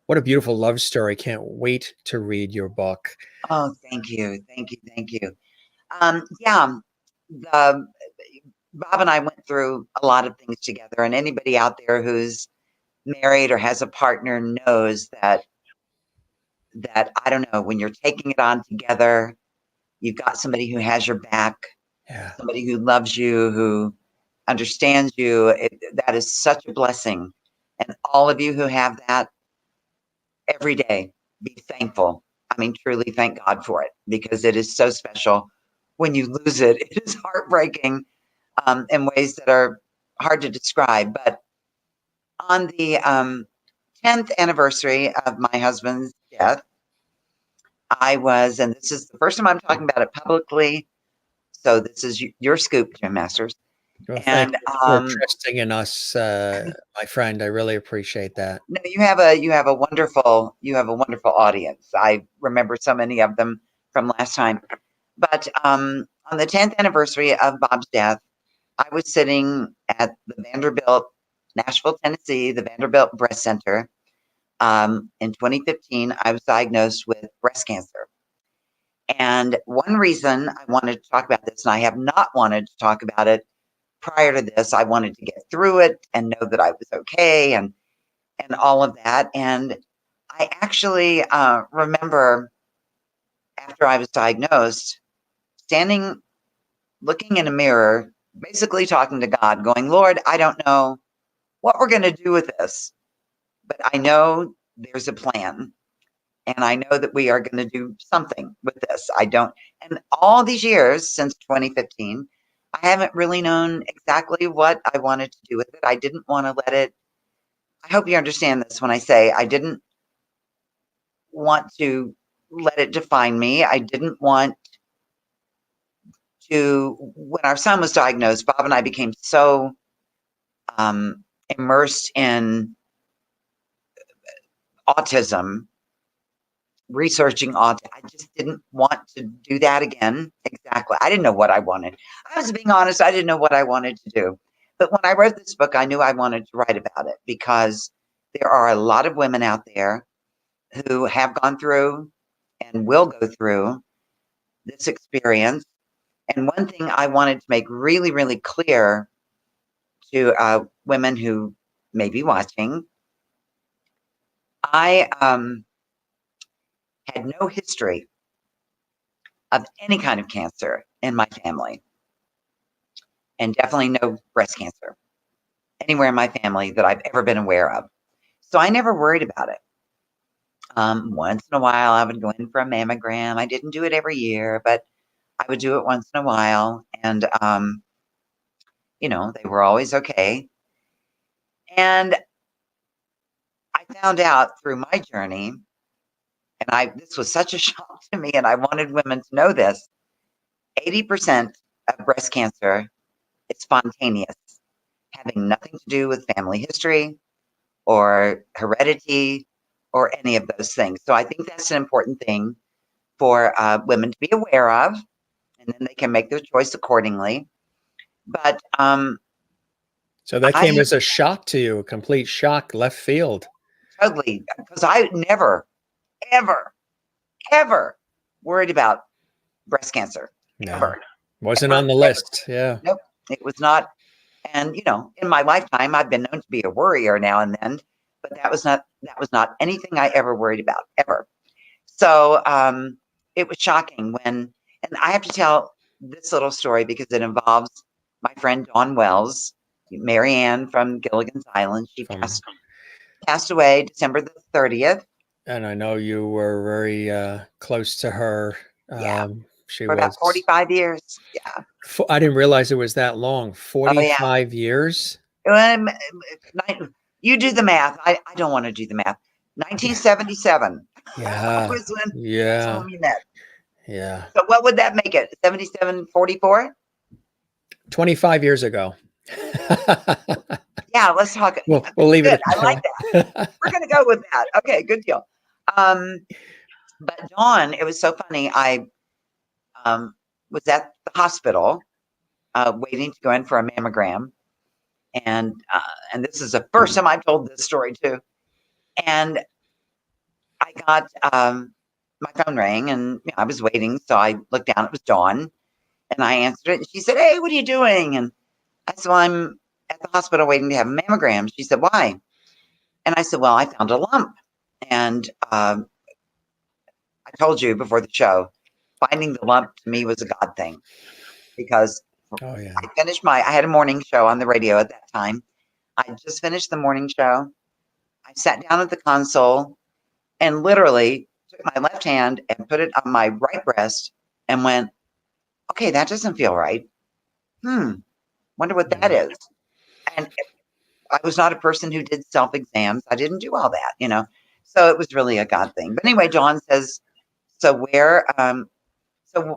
What a beautiful love story. Can't wait to read your book. Oh, thank you. Thank you. Thank you. Yeah, the Bob and I went through a lot of things together, and anybody out there who's married or has a partner knows that I don't know, when you're taking it on together, you've got somebody who has your back, Yeah. somebody who loves you, who understands you. That is such a blessing. And all of you who have that every day, be thankful. I mean, truly thank God for it, because it is so special. When you lose it, it is heartbreaking in ways that are hard to describe. But on the 10th anniversary of my husband's death, I was, and this is the first time I'm talking about it publicly. So this is your scoop, Jim Masters. Well, thank And you for trusting in us, my friend. I really appreciate that. no, you have a wonderful audience. I remember so many of them from last time. But on the 10th anniversary of Bob's death, I was sitting at the Vanderbilt, Nashville, Tennessee, the Vanderbilt Breast Center. In 2015, I was diagnosed with breast cancer. And one reason I wanted to talk about this, and I have not wanted to talk about it prior to this, I wanted to get through it and know that I was okay and all of that. And I actually remember after I was diagnosed, standing, looking in a mirror, basically talking to God, going, Lord, I don't know what we're going to do with this, but I know there's a plan. And I know that we are going to do something with this. I don't, and all these years since 2015, I haven't really known exactly what I wanted to do with it. I didn't want to let it, I hope you understand this when I say I didn't want to let it define me. I didn't want to, when our son was diagnosed, Bob and I became so immersed in autism, researching autism. I just didn't want to do that again. Exactly. I didn't know what I wanted. I was being honest. I didn't know what I wanted to do. But when I wrote this book, I knew I wanted to write about it because there are a lot of women out there who have gone through and will go through this experience. And one thing I wanted to make really, really clear to women who may be watching, I had no history of any kind of cancer in my family, and definitely no breast cancer anywhere in my family that I've ever been aware of. So I never worried about it. Once in a while, I would go in for a mammogram. I didn't do it every year, but I would do it once in a while. And, they were always okay. And I found out through my journey, and this was such a shock to me, and I wanted women to know this. 80% of breast cancer is spontaneous, having nothing to do with family history or heredity or any of those things. So I think that's an important thing for women to be aware of, and then they can make their choice accordingly. But So that came I as a shock to you, a complete shock, left field. totally, because I never, ever, ever worried about breast cancer. No, Ever. wasn't Ever, on the ever. list. Yeah. Nope, it was not. And in my lifetime, I've been known to be a worrier now and then, but that was not anything I ever worried about, ever. So it was shocking and I have to tell this little story because it involves my friend Dawn Wells, Mary Ann from Gilligan's Island. She From passed away December the 30th. And I know you were very close to her. Yeah, She for about was, 45 years. Yeah. I didn't realize it was that long. Oh, yeah. 45 years? You do the math. I don't want to do the math. 1977 Yeah. was when Yeah. we met. Yeah. So what would that make it? 77, 44? 25 years ago. Yeah, let's talk. We'll leave it Good. at I like that. We're going to go with that. Okay, good deal. But Dawn, it was so funny. I was at the hospital waiting to go in for a mammogram, and this is the first time I've told this story too. And I got my phone rang, and I was waiting, so I looked down. It was Dawn, and I answered it. And she said, "Hey, what are you doing?" And I said, "Well, I'm at the hospital waiting to have a mammogram." She said, "Why?" And I said, "Well, I found a lump." And I told you before the show, finding the lump to me was a God thing because Oh, yeah. I had a morning show on the radio at that time. I just finished the morning show. I sat down at the console and literally took my left hand and put it on my right breast and went, okay, that doesn't feel right. Wonder what that is. And I was not a person who did self exams. I didn't do all that. So it was really a God thing. But anyway, Dawn says, so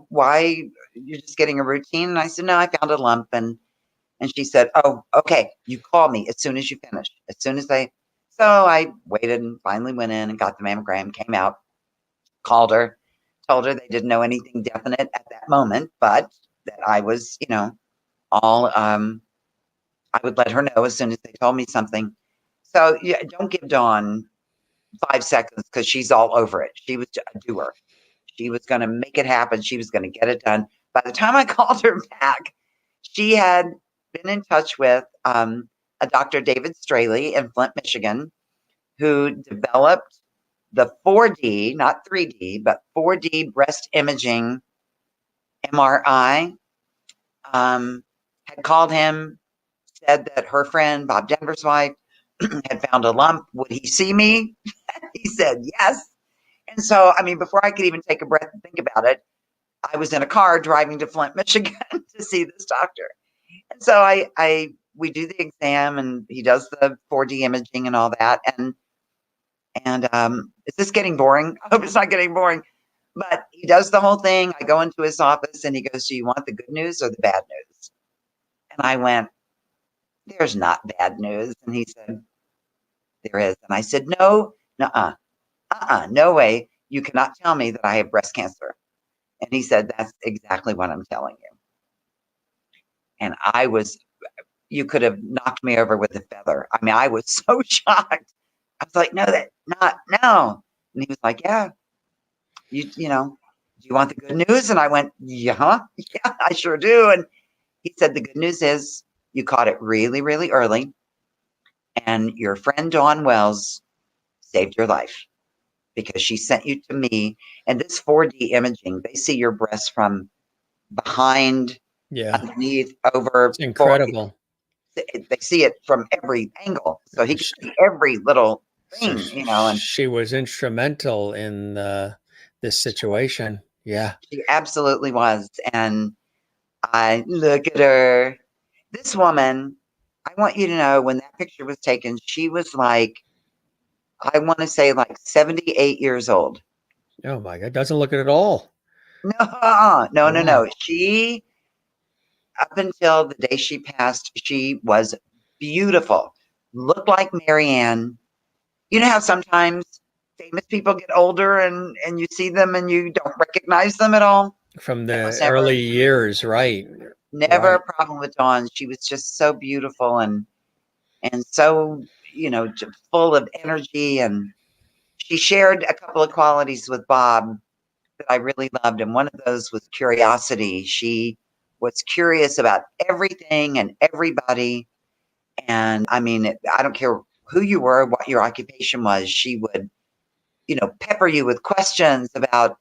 why you're just getting a routine? And I said, no, I found a lump. And she said, oh, okay, you call me as soon as you finish. So I waited and finally went in and got the mammogram, came out, called her, told her they didn't know anything definite at that moment, but that I was, all, I would let her know as soon as they told me something. So yeah, don't give Dawn 5 seconds because she's all over it. She was a doer. She was going to make it happen. She was going to get it done. By the time I called her back, she had been in touch with a Dr. David Straley in Flint, Michigan, who developed the 4D, not 3D, but 4D breast imaging MRI. Had called him, said that her friend, Bob Denver's wife, had found a lump. Would he see me? He said yes. And so, before I could even take a breath and think about it, I was in a car driving to Flint, Michigan to see this doctor. And so we do the exam and he does the 4D imaging and all that. And is this getting boring? I hope it's not getting boring. But he does the whole thing. I go into his office and he goes, do you want the good news or the bad news? And I went, there's not bad news. And he said, there is. And I said, no, no way. You cannot tell me that I have breast cancer. And he said, that's exactly what I'm telling you. And you could have knocked me over with a feather. I was so shocked. I was like, no. And he was like, yeah, do you want the good news? And I went, yeah, I sure do. And he said, the good news is you caught it really, really early. And your friend Dawn Wells saved your life because she sent you to me. And this 4D imaging, they see your breast from behind, underneath, over. It's incredible. They see it from every angle. So he can see every little So ring, you know, and she was instrumental in this situation. Yeah. she absolutely was. And I look at her. This woman, I want you to know when that picture was taken, she was like, I want to say like 78 years old. Oh my God. Doesn't look it at all. No, no, no, Wow. no. She, up until the day she passed, she was beautiful. Looked like Marianne. You know how sometimes famous people get older and you see them and you don't recognize them at all? From That was the never early years, right? never a Right. problem with Dawn. She was just so beautiful and so, you know, full of energy, and she shared a couple of qualities with Bob that I really loved, and one of those was curiosity. She was curious about everything and everybody, and I mean, I don't care who you were, what your occupation was, she would, you know, pepper you with questions about,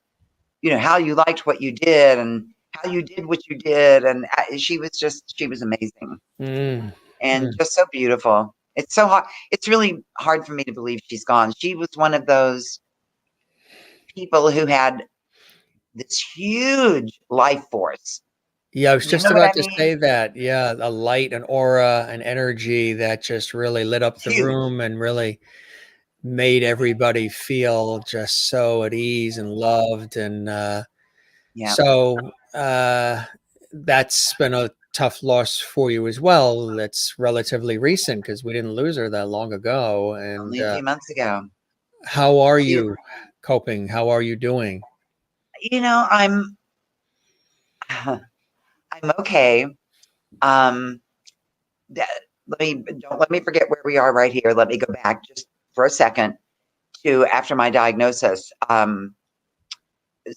you know, how you liked what you did and how you did what you did, and she was amazing Mm, and mm. just so beautiful. It's so hard. It's really hard for me to believe she's gone. She was one of those people who had this huge life force. Yeah, I was You just know what about I to mean? say that. Yeah, a light, an aura, an energy that just really lit up the Huge. room and really made everybody feel just so at ease and loved. And Yeah. so that's been a tough loss for you as well. That's relatively recent because we didn't lose her that long ago. And Only a few months ago. how are She, you coping? How are you doing? you know, I'm okay. Um, that, let me forget where we are right here. Let me go back just for a second to after my diagnosis.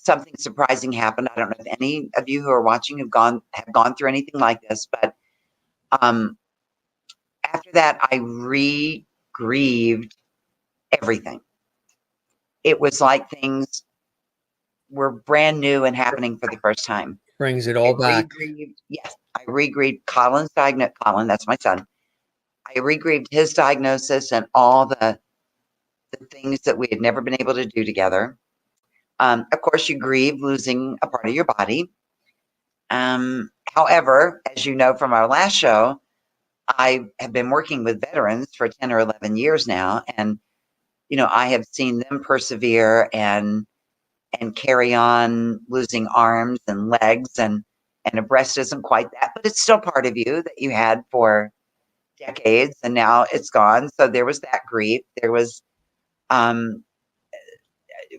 Something surprising happened. I don't know if any of you who are watching have gone through anything like this, but um, after that, I re-grieved everything. It was like things were brand new and happening for the first time. Brings it I all back. re-grieved, yes, I re-grieved Colin's diagnosis. Colin, that's my son. I re-grieved his diagnosis and all the things that we had never been able to do together. Of course, you grieve losing a part of your body. However, as you know from our last show, I have been working with veterans for 10 or 11 years now, and you know, I have seen them persevere and carry on losing arms and legs and a breast isn't quite that, but it's still part of you that you had for decades and now it's gone. So there was that grief. There was um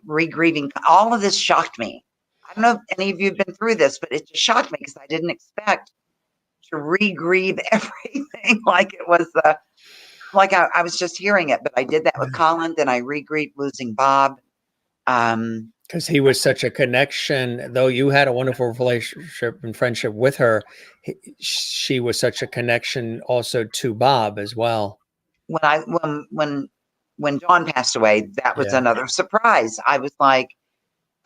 re-grieving. All of this shocked me. I don't know if any of you have been through this, but it just shocked me because I didn't expect to re-grieve everything like it was like I was just hearing it, but I did that with Colin, then I re-grieved losing Bob. Um Because he was such a connection, though you had a wonderful relationship and friendship with her, she was such a connection also to Bob as well. when I when John passed away, that was Yeah. another surprise. I was like,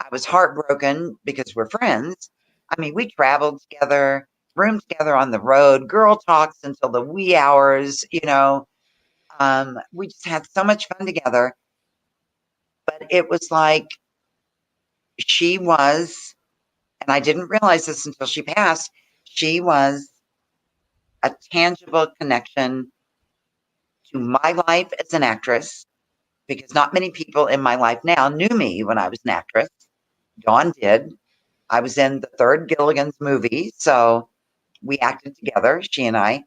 I was heartbroken because we're friends. I mean, we traveled together, roomed together on the road, girl talks until the wee hours, you know. We just had so much fun together. But it was like she was, and I didn't realize this until she passed, she was a tangible connection to my life as an actress because not many people in my life now knew me when I was an actress. Dawn did. I was in the third Gilligan's movie, so we acted together, she and I,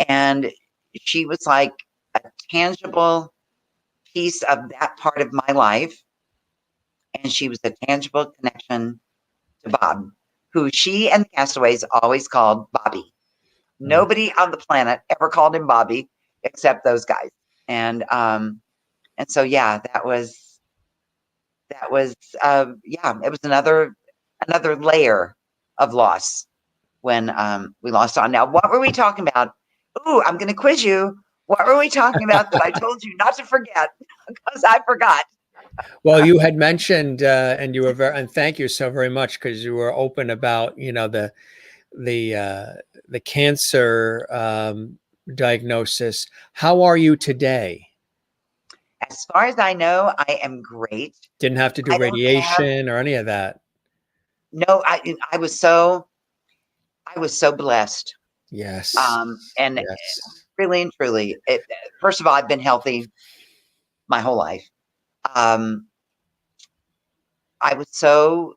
and she was like a tangible piece of that part of my life, and she was a tangible connection to Bob, who she and the castaways always called Bobby. Mm. Nobody on the planet ever called him Bobby except those guys. And so yeah, that was yeah, it was another layer of loss when we lost on. Now, what were we talking about? Ooh, I'm going to quiz you. What were we talking about that I told you not to forget because I forgot? Well, you had mentioned, and you were very, and thank you so very much because you were open about, the uh, the cancer diagnosis. How are you today? as far as I know, I am great. Didn't have to do I don't have radiation or any of that. no. I was so blessed. Yes. And Yes. really and truly, first of all, I've been healthy my whole life. Um, I was so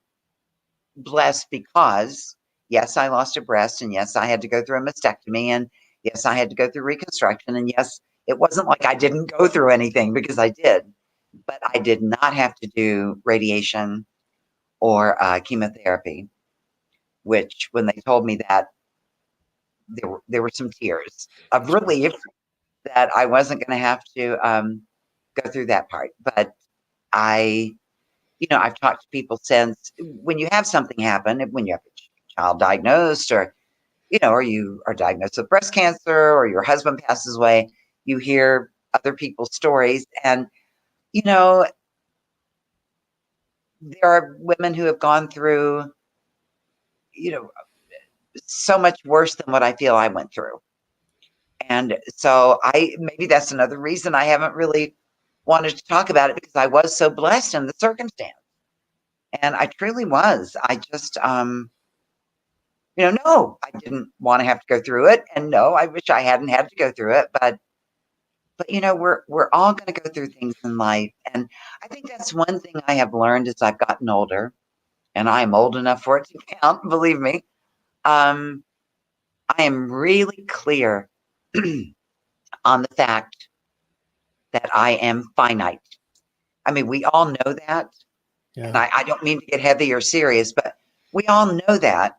blessed because, yes, I lost a breast, and yes, I had to go through a mastectomy, and yes, I had to go through reconstruction, and yes, it wasn't like I didn't go through anything because I did, but I did not have to do radiation or chemotherapy. Which, when they told me that, there were some tears of relief that I wasn't going to have to go through that part. But I, I've talked to people since when you have something happen, when you have a child diagnosed, or or you are diagnosed with breast cancer, or your husband passes away, you hear other people's stories, and you know there are women who have gone through, you know, so much worse than what I feel I went through. And so maybe that's another reason I haven't really wanted to talk about it, because I was so blessed in the circumstance. And I truly was. I just, no, I didn't want to have to go through it. And no, I wish I hadn't had to go through it. But we're all going to go through things in life. And I think that's one thing I have learned as I've gotten older, and I am old enough for it to count, believe me. Um, I am really clear on the fact that I am finite. I mean, we all know that. And Yeah. I don't mean to get heavy or serious, but we all know that.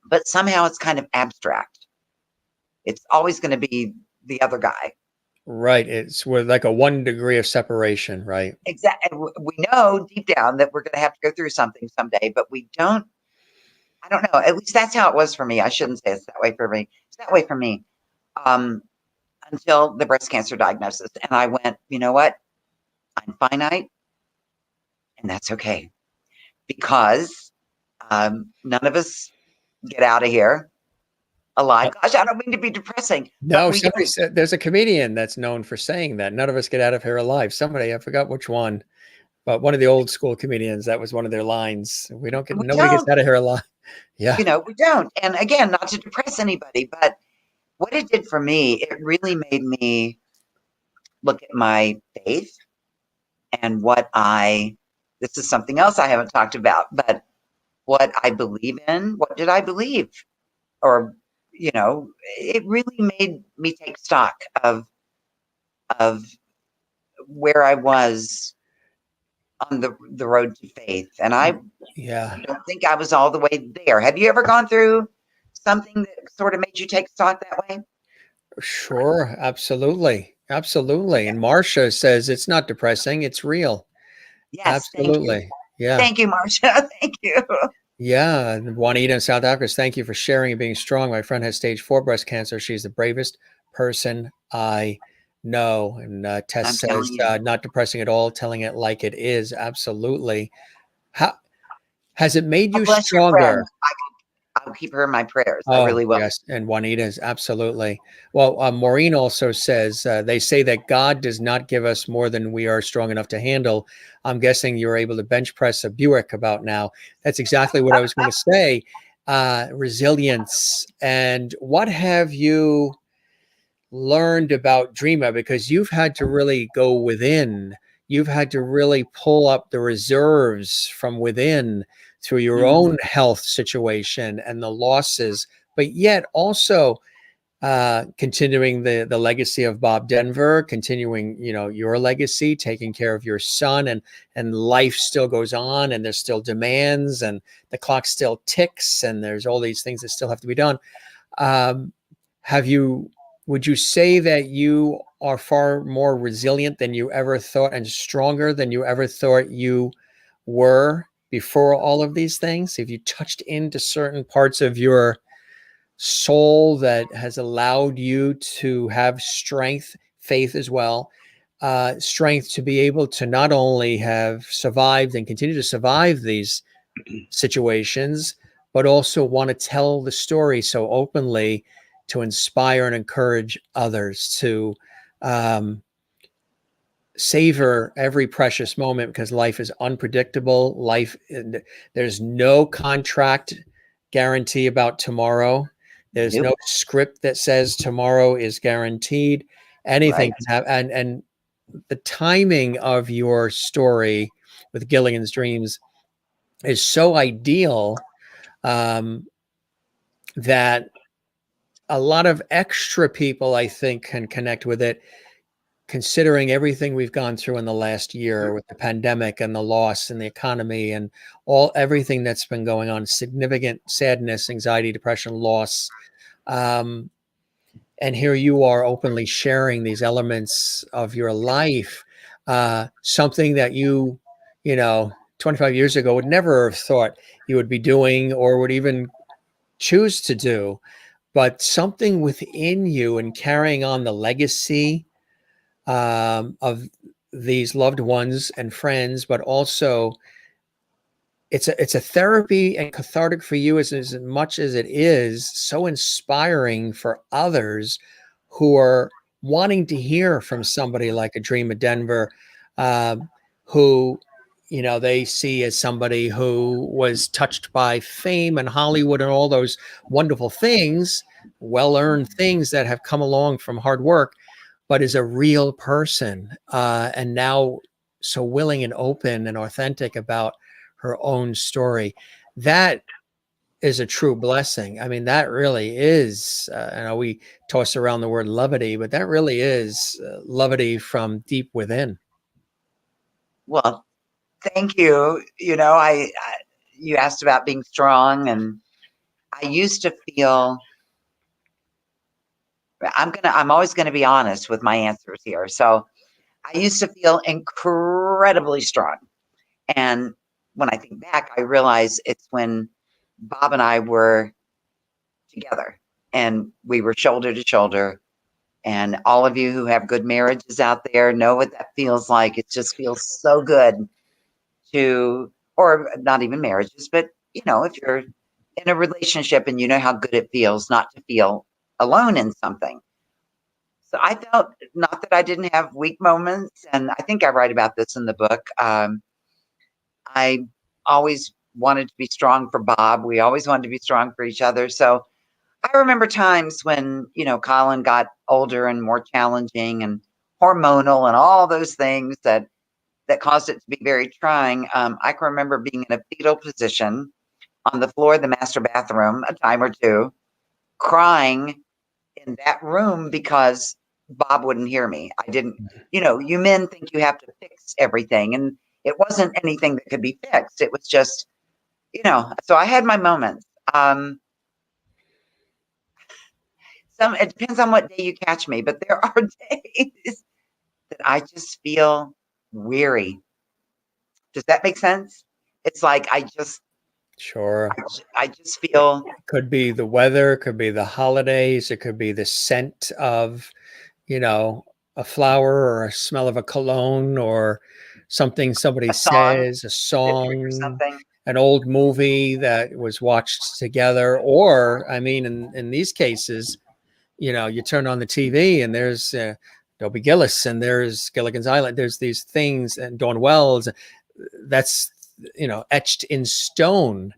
But somehow it's kind of abstract. It's always going to be the other guy. Right. It's with like a 1 degree of separation, right? Exactly. We know deep down that we're going to have to go through something someday, but we don't. I don't know. At least that's how it was for me. I shouldn't say it's that way for me. It's that way for me, um, until the breast cancer diagnosis. And I went, you know what? I'm finite, and that's okay, because none of us get out of here alive. Gosh, I don't mean to be depressing, but No, we somebody don't. said there's a comedian that's known for saying that none of us get out of here alive. Somebody, I forgot which one, but one of the old school comedians, that was one of their lines. We Nobody gets don't. out of here alive. Yeah. We don't. And again, not to depress anybody, but what it did for me, it really made me look at my faith and this is something else I haven't talked about, but what I believe in. What did I believe? Or, it really made me take stock of where I was on the road to faith. And I Yeah. don't think I was all the way there. Have you ever gone through something that sort of made you take stock that way? Sure. Absolutely. Absolutely. And Marcia says it's not depressing, it's real. Yes, thank you. Absolutely. Yeah. Thank you, Marcia. Thank you. Yeah. And Juanita in South Africa, thank you for sharing and being strong. My friend has stage 4 breast cancer. She's the bravest person I know. And Tess I'm telling says, you. not depressing at all, telling it like it is. Absolutely. How has it made God you bless your friend. stronger? I'll keep her in my prayers. I Oh, really will. yes. And Juanita's absolutely. Well, Maureen also says they say that God does not give us more than we are strong enough to handle. I'm guessing you're able to bench press a Buick about now. That's exactly what I was going to say. Resilience. And what have you learned about Dreama? Because you've had to really go within. You've had to really pull up the reserves from within through your Mhm. own health situation and the losses, but yet also continuing the legacy of Bob Denver, continuing your legacy, taking care of your son, and life still goes on, and there's still demands, and the clock still ticks, and there's all these things that still have to be done. Um, have you? Would you say that you are far more resilient than you ever thought, and stronger than you ever thought you were before all of these things? Have you touched into certain parts of your soul that has allowed you to have strength, faith as well, strength to be able to not only have survived and continue to survive these situations, but also want to tell the story so openly to inspire and encourage others to um, savor every precious moment because life is unpredictable. There's no contract guarantee about tomorrow. There's Nope. no script that says tomorrow is guaranteed. Anything Right. can happen. And the timing of your story with Gilligan's Dreams is so ideal, that a lot of extra people, I think, can connect with it, considering everything we've gone through in the last year with the pandemic and the loss in the economy and everything that's been going on, significant sadness, anxiety, depression, loss. Um, and here you are openly sharing these elements of your life, something that you know, 25 years ago would never have thought you would be doing or would even choose to do. But something within you and carrying on the legacy of these loved ones and friends, but also it's a therapy and cathartic for you as much as it is so inspiring for others who are wanting to hear from somebody like a Dreama Denver, who they see as somebody who was touched by fame and Hollywood and all those wonderful things, well-earned things that have come along from hard work, but is a real person, and now so willing and open and authentic about her own story. That is a true blessing. I mean, that really is, I know we toss around the word levity, but that really is levity from deep within. Well, thank you. You asked about being strong, and I used to feel I'm always gonna be honest with my answers here. So I used to feel incredibly strong. And when I think back, I realize it's when Bob and I were together and we were shoulder to shoulder. And all of you who have good marriages out there know what that feels like. It just feels so good to, or not even marriages, but if you're in a relationship and you know how good it feels not to feel alone in something. So I felt, not that I didn't have weak moments, and I think I write about this in the book. I always wanted to be strong for Bob. We always wanted to be strong for each other. So I remember times when, Colin got older and more challenging and hormonal and all those things that caused it to be very trying. I can remember being in a fetal position on the floor of the master bathroom a time or two, crying in that room because Bob wouldn't hear me. I didn't, you men think you have to fix everything, and it wasn't anything that could be fixed. It was just, so I had my moments. It depends on what day you catch me, but there are days that I just feel weary. Does that make sense? It's like Sure. I just feel Could be the weather, could be the holidays, it could be the scent of, a flower or a smell of a cologne or something somebody a song says, a that triggers song, something. an old movie that was watched together. Or, I mean, in these cases, you turn on the TV and there's Dobie Gillis and there's Gilligan's Island. There's these things and Dawn Wells. That's, etched in stone.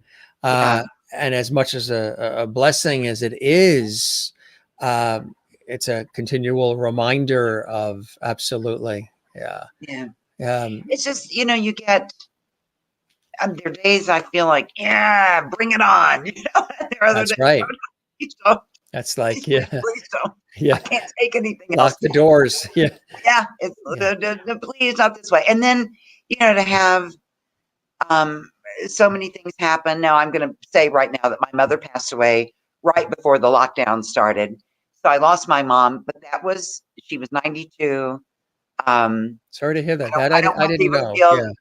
Yeah, And as much as a blessing as it is, uh, it's a continual reminder of absolutely. Yeah. yeah. Um, It's just, you get, there are days I feel like, yeah, bring it on. There are other that's days, right. "Oh, no, please don't, That's please, like, please, yeah, please don't. I yeah. can't take anything else. Lock the doors. Yeah. Yeah, it's Yeah. please not this way. And then, to have um, so many things happen. Now, I'm going to say right now that my mother passed away right before the lockdown started. So I lost my mom, but she was 92. Sorry to hear I that. don't, That I don't I want didn't people to know. feel Yeah. that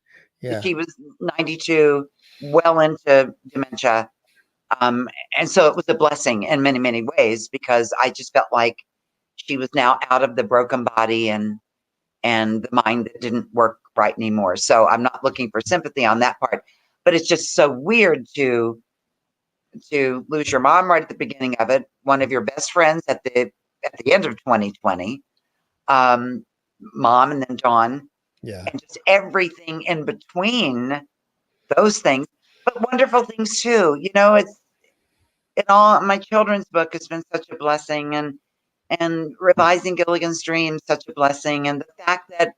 Yeah. she was 92, well into dementia. Um, and so it was a blessing in many, many ways because I just felt like she was now out of the broken body and the mind that didn't work right anymore. So I'm not looking for sympathy on that part, but it's just so weird to lose your mom right at the beginning of it, one of your best friends at the end of 2020. Um, mom and then Dawn, Yeah. and just everything in between those things, but wonderful things too. You know, it's it all. My children's book has been such a blessing, and revising Gilligan's Dream such a blessing, and the fact that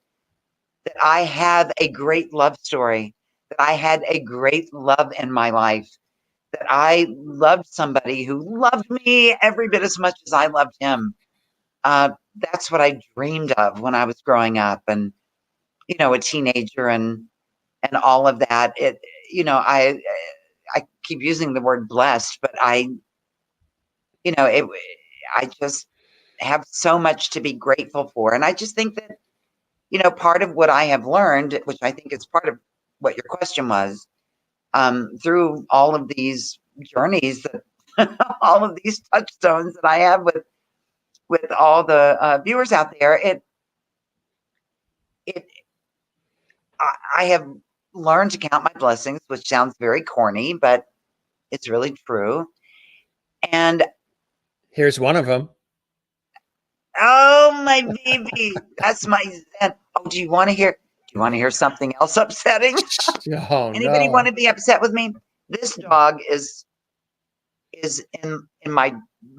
I have a great love story, that I had a great love in my life, that I loved somebody who loved me every bit as much as I loved him. That's what I dreamed of when I was growing up, and you know, a teenager, and all of that. It, you know, I keep using the word blessed, but you know, I just have so much to be grateful for, and I just think that, you know, part of what I have learned, which I think is part of what your question was, through all of these journeys that all of these touchstones that I have with all the viewers out there, it I have learned to count my blessings, which sounds very corny, but it's really true. And Here's one of them. oh, my baby, that's my Zen. Oh, do you want to hear? Do you want to hear something else upsetting? Oh Anybody want no. to be upset with me? This dog is in my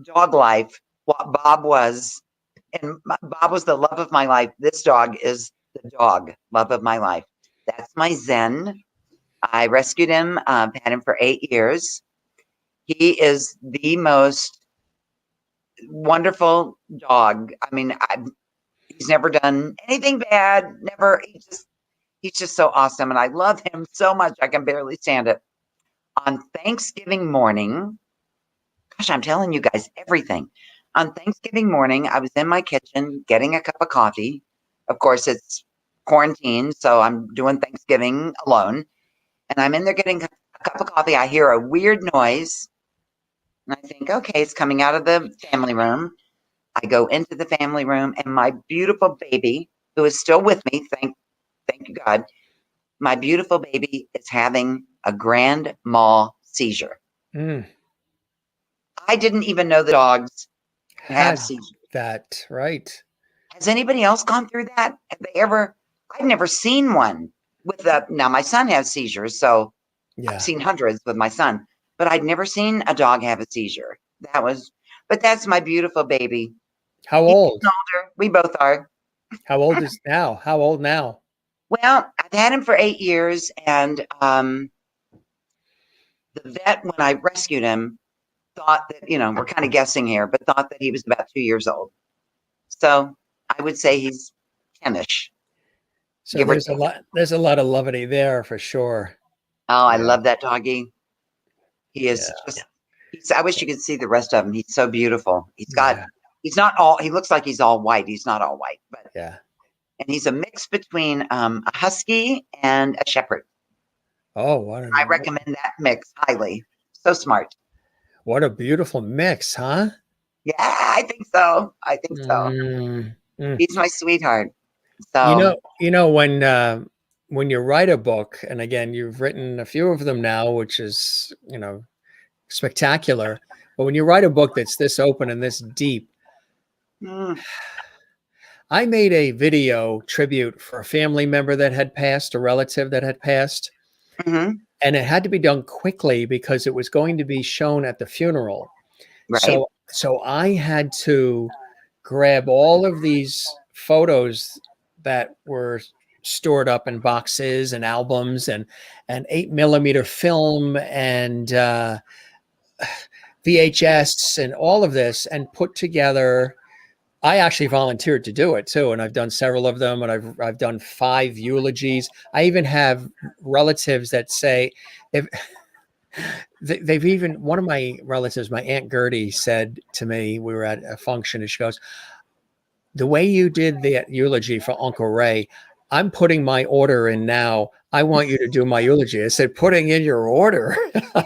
dog life what Bob was, and Bob was the love of my life. This dog is the dog love of my life. That's my Zen. I rescued him, had him for 8 years. He is the most wonderful dog. I mean, he's never done anything bad. Never. He's just so awesome, and I love him so much. I can barely stand it. On Thanksgiving morning, gosh, I'm telling you guys everything. On Thanksgiving morning, I was in my kitchen getting a cup of coffee. Of course, it's quarantine, so I'm doing Thanksgiving alone. And I'm in there getting a cup of coffee. I hear a weird noise. And I think, okay, it's coming out of the family room. I go into the family room, and my beautiful baby, who is still with me, thank you God, my beautiful baby is having a grand mal seizure. Mm. I didn't even know the dogs have Had seizures. that right. Has anybody else gone through that? Have they ever? I've never seen one with a. Now my son has seizures, so I've Yeah. seen hundreds with my son, but I'd never seen a dog have a seizure. That was, but that's my beautiful baby. How He's old? getting older. We both are. How old is now? How old now? Well, I've had him for 8 years, and the vet, when I rescued him, thought that, you know, we're kind of guessing here, but thought that he was about 2 years old. So I would say he's 10ish, So give or take. there's a lot of levity there for sure. Oh, I Yeah. love that doggy. He is Yeah. just, I wish you could see the rest of him. He's so beautiful. Yeah. He's not all, he looks like he's all white. He's not all white, but, Yeah. and he's a mix between a husky and a shepherd. Oh, I recommend that mix highly. So smart. what a beautiful mix, huh? Yeah, I think so. I think so. Mm, mm. He's my sweetheart. So, You know when you write a book, and again, you've written a few of them now, which is, you know, spectacular. But when you write a book that's this open and this deep, mm, I made a video tribute for a family member that had passed, a relative that had passed, hmm and it had to be done quickly because it was going to be shown at the funeral. right. So I had to grab all of these photos that were stored up in boxes and albums and 8 millimeter film and VHS and all of this and put together. I actually volunteered to do it too, and I've done several of them, and I've done 5 eulogies. I even have relatives that say if they've even one of my relatives, my Aunt Gertie, said to me, we were at a function, and she goes, "The way you did the eulogy for Uncle Ray, I'm putting my order in now. I want you to do my eulogy." I said, "Putting in your order?"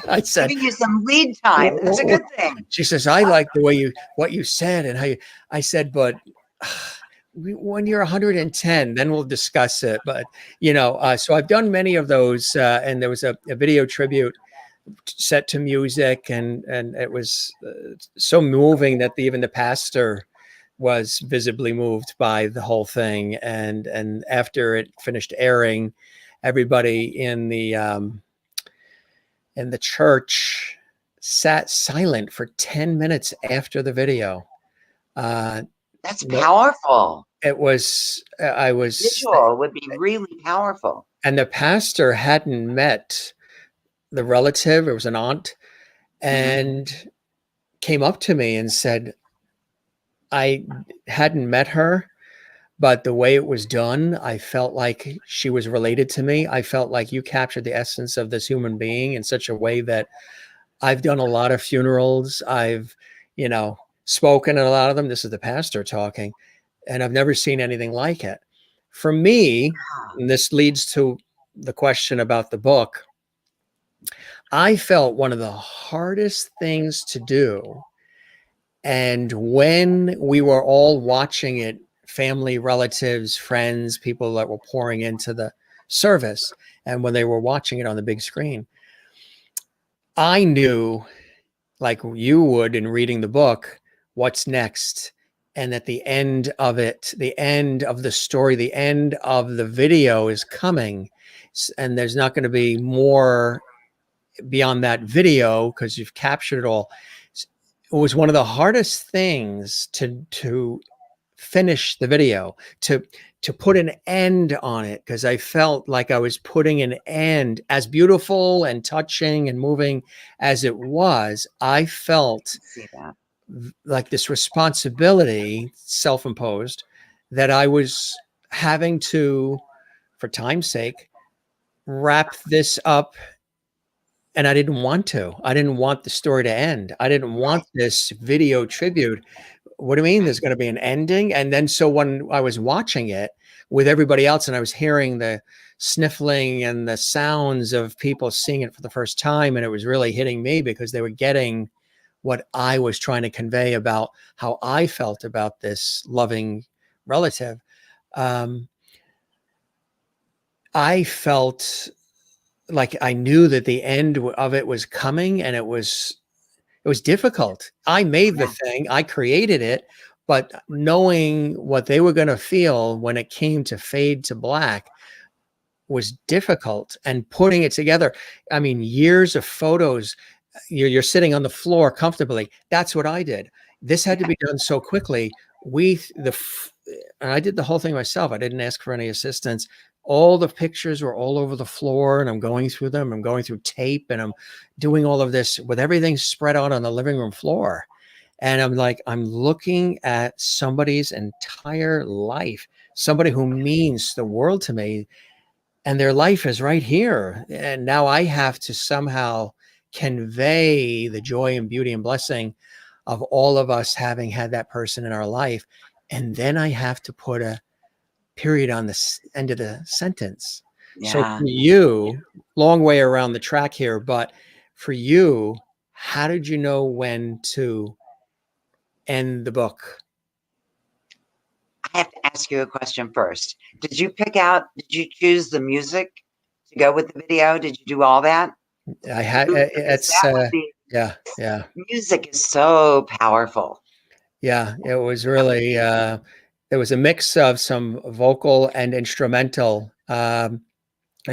I said, Giving you some lead time. That's a good thing. she says, "I like the way what you said and how you." I said, "But when you're 110, then we'll discuss it." But you know, so I've done many of those, and there was a video tribute set to music, and it was so moving that even the pastor was visibly moved by the whole thing. And after it finished airing, everybody in the church sat silent for 10 minutes after the video. That's No, powerful. it was, I was, Visual would be really powerful. and the pastor hadn't met the relative. It was an aunt, and came up to me and said, I hadn't met her, but the way it was done, I felt like she was related to me. I felt like you captured the essence of this human being in such a way that I've done a lot of funerals. I've, you know, spoken at a lot of them. This is the pastor talking, and I've never seen anything like it. For me, and this leads to the question about the book, I felt one of the hardest things to do. And when we were all watching it, family, relatives, friends, people that were pouring into the service, and when they were watching it on the big screen, I knew, like you would in reading the book, what's next. And at the end of it, the end of the story, the end of the video is coming. And there's not going to be more beyond that video because you've captured it all. It was one of the hardest things to finish the video, to put an end on it, because I felt like I was putting an end. As beautiful and touching and moving as it was, I felt See that. like this responsibility, self-imposed, that I was having to, for time's sake, wrap this up. And I didn't want to. I didn't want the story to end. I didn't want this video tribute. What do you mean there's going to be an ending? And then so when I was watching it with everybody else and I was hearing the sniffling and the sounds of people seeing it for the first time, and it was really hitting me because they were getting what I was trying to convey about how I felt about this loving relative. I felt like I knew that the end of it was coming, and it was difficult. I made the thing, I created it, but knowing what they were going to feel when it came to fade to black was difficult, and putting it together. I mean, years of photos, you're sitting on the floor comfortably. That's what I did. This had to be done so quickly. And I did the whole thing myself. I didn't ask for any assistance. All the pictures were all over the floor, and I'm going through them. I'm going through tape, and I'm doing all of this with everything spread out on the living room floor. And I'm like, I'm looking at somebody's entire life, somebody who means the world to me, and their life is right here. And now I have to somehow convey the joy and beauty and blessing of all of us having had that person in our life. And then I have to put a period on the end of the sentence. So Yeah. for you, long way around the track here, but for you, how did you know when to end the book? I have to ask you a question first. Did you choose the music to go with the video? Did you do all that? I had Because it's that would be, yeah. music is so powerful. Yeah, it was really there was a mix of some vocal and instrumental, and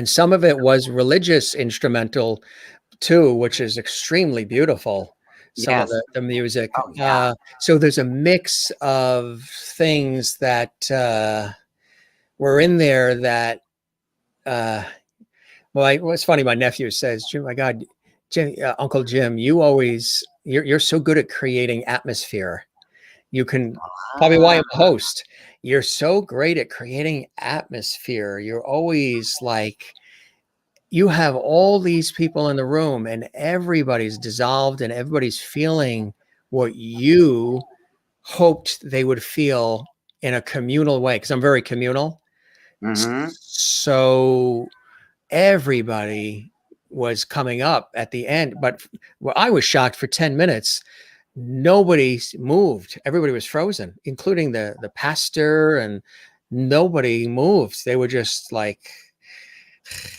some of it was religious instrumental too, which is extremely beautiful. Some of Yes. the music. Oh, yeah. So there's a mix of things that were in there that. Well, it's funny. My nephew says, "Jim, my God, Jim, Uncle Jim, you're so good at creating atmosphere." You can probably why I'm a Ah, host. You're so great at creating atmosphere. You're always like, you have all these people in the room and everybody's dissolved and everybody's feeling what you hoped they would feel in a communal way. Cause I'm very communal. mhm. So everybody was coming up at the end, but well, I was shocked for 10 minutes. Nobody moved. Everybody was frozen, including the pastor, and nobody moved. They were just like,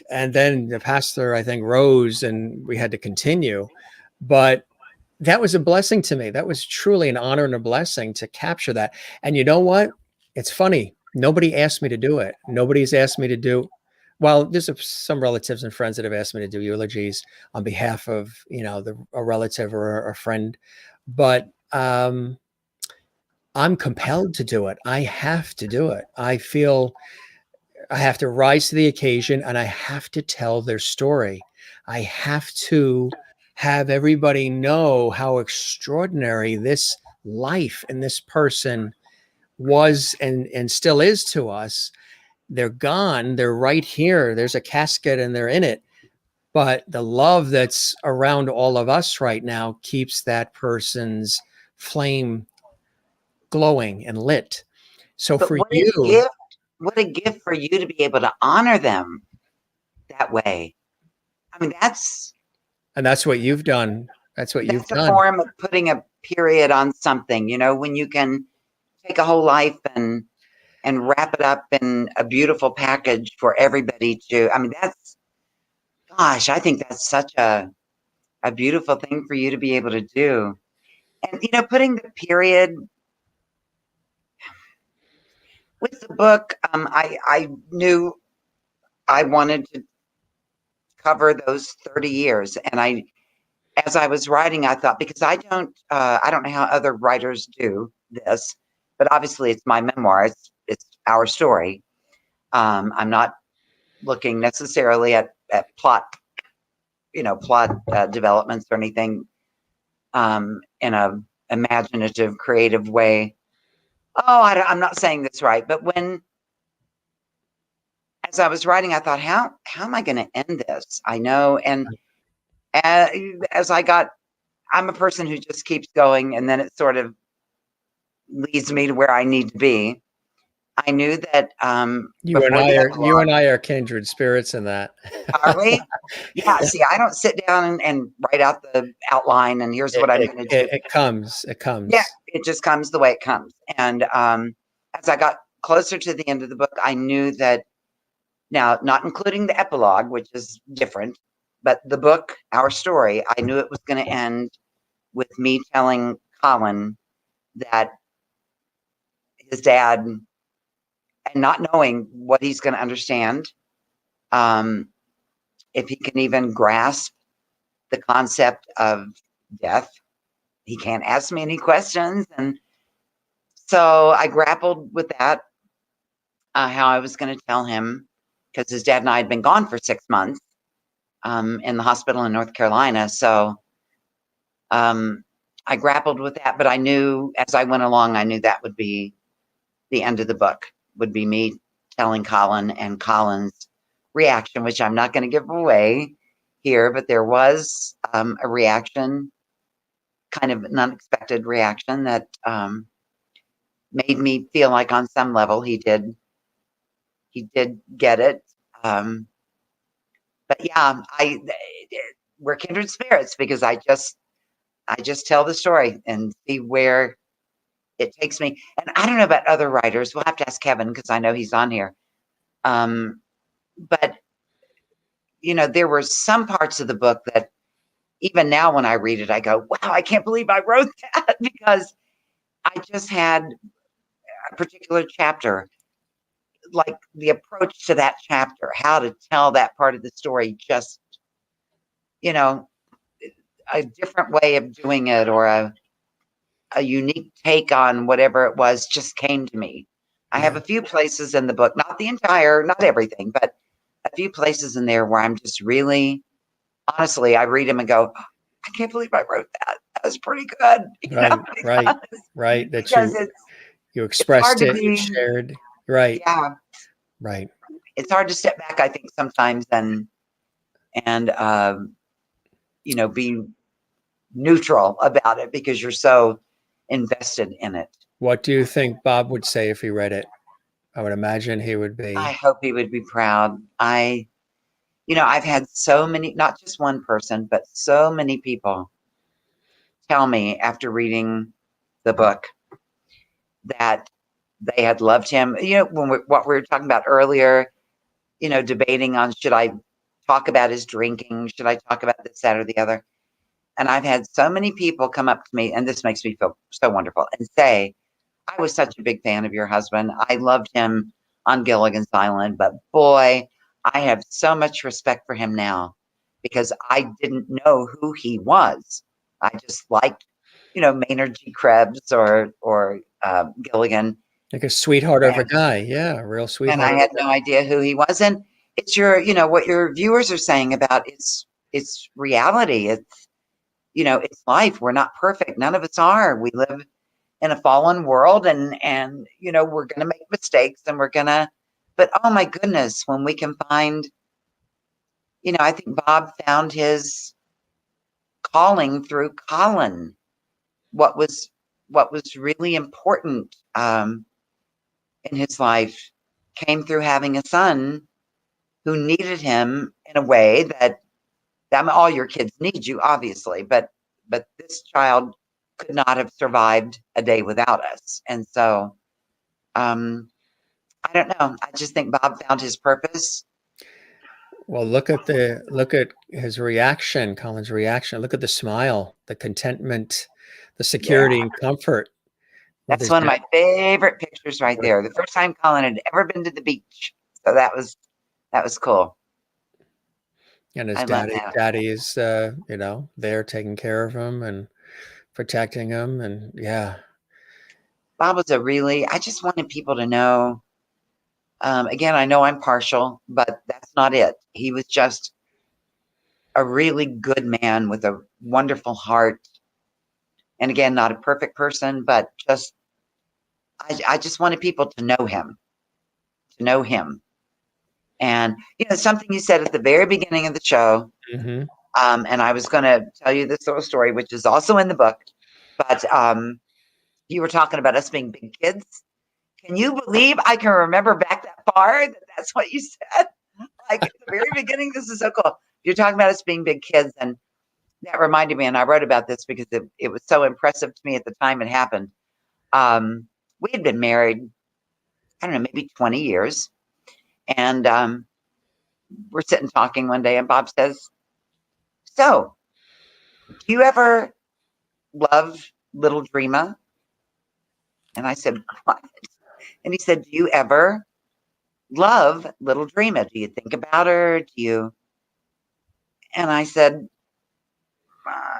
and then the pastor, I think, rose and we had to continue. But that was a blessing to me. That was truly an honor and a blessing to capture that. And you know what? It's funny. Nobody asked me to do it. Nobody's asked me to do. Well, there's some relatives and friends that have asked me to do eulogies on behalf of, a relative or a friend, but I'm compelled to do it. I have to do it. I feel I have to rise to the occasion and I have to tell their story. I have to have everybody know how extraordinary this life and this person was and still is to us. They're gone. They're right here. There's a casket and they're in it. But the love that's around all of us right now keeps that person's flame glowing and lit. So But for you, what a gift for you to be able to honor them that way. I mean, and that's what you've done. That's what you've that's a done. form of putting a period on something, when you can take a whole life and wrap it up in a beautiful package for everybody to, I mean, gosh, I think that's such a beautiful thing for you to be able to do. And, putting the period with the book, I knew I wanted to cover those 30 years. And as I was writing, I thought, because I don't know how other writers do this, but obviously it's my memoir. It's our story. I'm not looking necessarily at plot, developments or anything in a imaginative, creative way. Oh, I'm not saying this right, but as I was writing, I thought, how am I going to end this? I know, and as I'm a person who just keeps going, and then it sort of leads me to where I need to be. I knew that before the You epilogue, and I are kindred spirits in that. are we? Yeah. See, I don't sit down and write out the outline, and here's what I'm going to do. It comes. It comes. Yeah, it just comes the way it comes. And as I got closer to the end of the book, I knew that now, not including the epilogue, which is different, but the book, our story, I knew it was going to end with me telling Colin that his dad, and not knowing what he's going to understand, um, if he can even grasp the concept of death. He can't ask me any questions. And so I grappled with that, how I was going to tell him, because his dad and I had been gone for 6 months in the hospital in North Carolina. So I grappled with that, but I knew as I went along, I knew that would be the end of the book, would be me telling Colin and Colin's reaction, which I'm not going to give away here, but there was a reaction, kind of an unexpected reaction that made me feel like on some level he did get it. But yeah, we're kindred spirits because I just tell the story and see where it takes me. And I don't know about other writers. We'll have to ask Kevin because I know he's on here. But there were some parts of the book that even now when I read it, I go, wow, I can't believe I wrote that because I just had a particular chapter, like the approach to that chapter, how to tell that part of the story, just, a different way of doing it or a unique take on whatever it was just came to me. I have a few places in the book, not the entire, not everything, but a few places in there where I'm just really, honestly, I read them and go, I can't believe I wrote that. That was pretty good. Right. That Because you it's hard expressed to it, you be, shared. Right. yeah, Right. it's hard to step back, I think, sometimes and be neutral about it because you're so invested in it. What do you think Bob would say if he read it? I would imagine he would I be. hope he would be proud. I've had so many, not just one person, but so many people tell me after reading the book that they had loved him. What we were talking about earlier, debating on should I talk about his drinking? Should I talk about this, that, or the other? And I've had so many people come up to me, and this makes me feel so wonderful, and say, I was such a big fan of your husband. I loved him on Gilligan's Island, but boy, I have so much respect for him now because I didn't know who he was. I just liked, Maynard G. Krebs or Gilligan, Like a sweetheart of a and, guy. Yeah, a real and sweetheart I of had a no guy. idea who he was. And it's what your viewers are saying about it's reality. It's life. We're not perfect. None of us are. We live in a fallen world, and we're going to make mistakes, and but oh my goodness, when we can find, I think Bob found his calling through Colin. What was really important in his life came through having a son who needed him in a way that all your kids need you, obviously, but this child could not have survived a day without us. And so um I don't know. I just think Bob found his purpose. Well, look at his reaction, Colin's reaction. Look at the smile, the contentment, the Yeah, security and comfort with that's his one of dad my favorite pictures right there. The first time Colin had ever been to the beach. So that was cool. and his I love that. daddy is there taking care of him and protecting him. And yeah, Bob was I just wanted people to know, again, I know I'm partial, but that's not it. He was just a really good man with a wonderful heart. And again, not a perfect person, but I just wanted people to know him, to know him. And, something you said at the very beginning of the show, hmm and I was going to tell you this little story, which is also in the book, but you were talking about us being big kids. Can you believe I can remember back that far? That's what you said. Like at the very beginning, this is so cool. You're talking about us being big kids, and that reminded me. And I wrote about this because it was so impressive to me at the time it happened. We had been married, I don't know, maybe 20 years, and we're sitting talking one day, and Bob says, "So, do you ever love little Dreama?" And I said, "What?" And he said, "Do you ever love little Dreama? Do you think about her? Do you?" And I said, uh,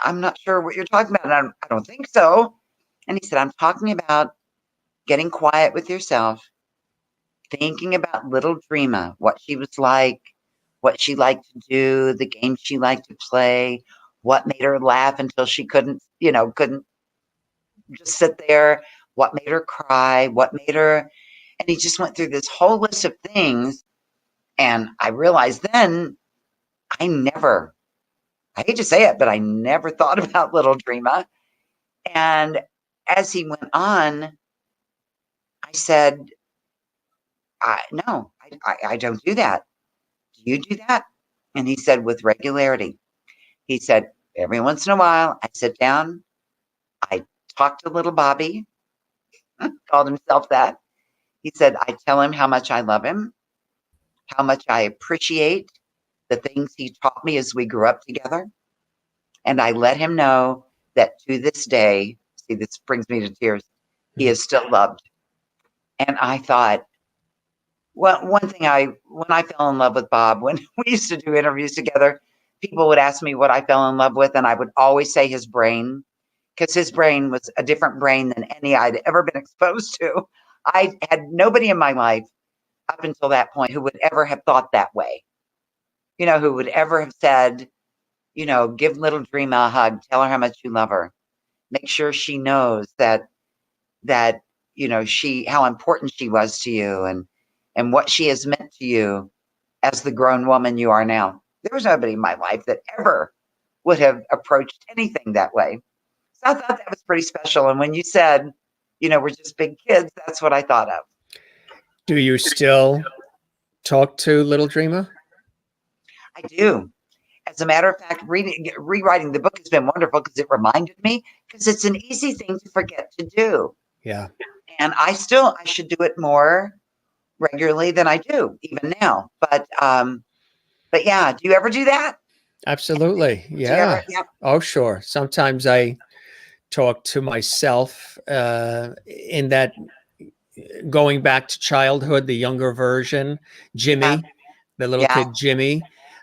"I'm not sure what you're talking about. I don't think so." And he said, "I'm talking about getting quiet with yourself, thinking about little Dreama, what she was like, what she liked to do, the games she liked to play, what made her laugh until she couldn't just sit there, what made her cry, what made her." And he just went through this whole list of things. And I realized then I never, I hate to say it, but I never thought about little Dreama. And as he went on, I said, no, I don't do that. Do you do that? And he said, with regularity. He said, every once in a while, I sit down, I talk to little Bobby, called himself that. He said, I tell him how much I love him, how much I appreciate the things he taught me as we grew up together. And I let him know that to this day, see, this brings me to tears, he is still loved. And I thought, well, one thing when I fell in love with Bob, when we used to do interviews together, people would ask me what I fell in love with, and I would always say his brain, because his brain was a different brain than any I'd ever been exposed to. I had nobody in my life up until that point who would ever have thought that way, who would ever have said, give little Dreama a hug, tell her how much you love her, make sure she knows that she how important she was to you, and what she has meant to you as the grown woman you are now. There was nobody in my life that ever would have approached anything that way. So I thought that was pretty special. And when you said, we're just big kids, that's what I thought of. Do you still talk to little Dreama? I do. As a matter of fact, rewriting the book has been wonderful because it reminded me, because it's an easy thing to forget to do. Yeah. And I should do it more regularly than I do even now. But yeah, do you ever do that? Absolutely. Did you ever? Yeah. Yep. Oh, sure. Sometimes I talk to myself in that going back to childhood, the younger version, Yeah. Jimmy, the little Yeah. kid Jimmy.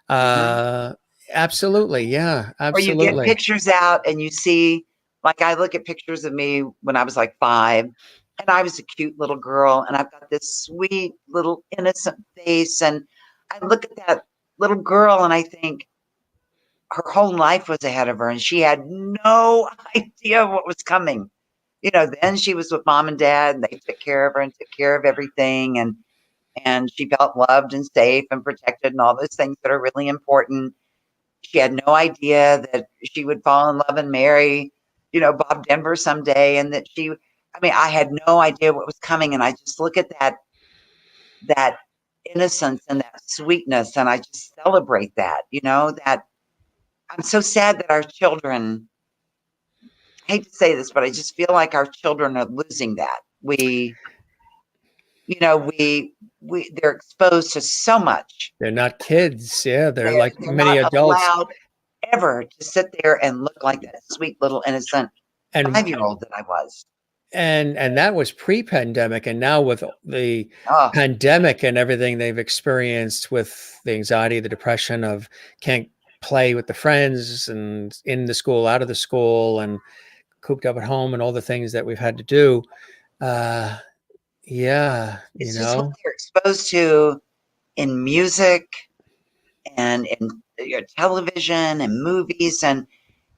Hmm. Uh, absolutely. Yeah. Or you get Absolutely. pictures out and you see, like, I look at pictures of me when I was like 5, and I was a cute little girl, and I've got this sweet little innocent face. And I look at that little girl and I think her whole life was ahead of her, and she had no idea what was coming. Then she was with mom and dad, and they took care of her and took care of everything. And she felt loved and safe and protected and all those things that are really important. She had no idea that she would fall in love and marry, Bob Denver someday, and that I mean, I had no idea what was coming. And I just look at that innocence and that sweetness, and I just celebrate that I'm so sad that our children, I hate to say this, but I just feel like our children are losing that. You know, they're exposed to so much. They're not kids. Yeah. They're They're like they're many not adults. allowed ever to sit there and look like that sweet little innocent And 5-year-old that I was. and that was pre-pandemic, and now with the Oh, pandemic and everything they've experienced with the anxiety, the depression of can't play with the friends and in the school, out of the school, and cooped up at home, and all the things that we've had to do. uh yeah, it's just what they're exposed to in music and in television and movies. And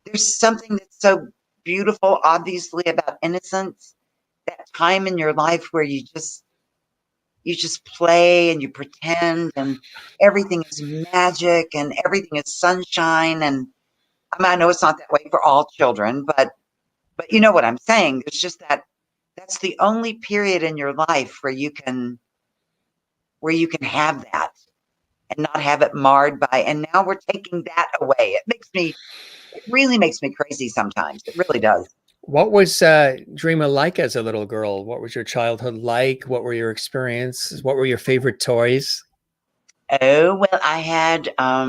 there's something that's so beautiful, obviously, about innocence. That time in your life where you just play and you pretend, and everything is magic and everything is sunshine. And I mean, I know it's not that way for all children, but you know what I'm saying. There's just that's the only period in your life where you can have that and not have it marred by. And now we're taking that away. It really makes me crazy sometimes. It really does. What was Dreama like as a little girl? What was your childhood like? What were your experiences? What were your favorite toys? Oh, well, I had I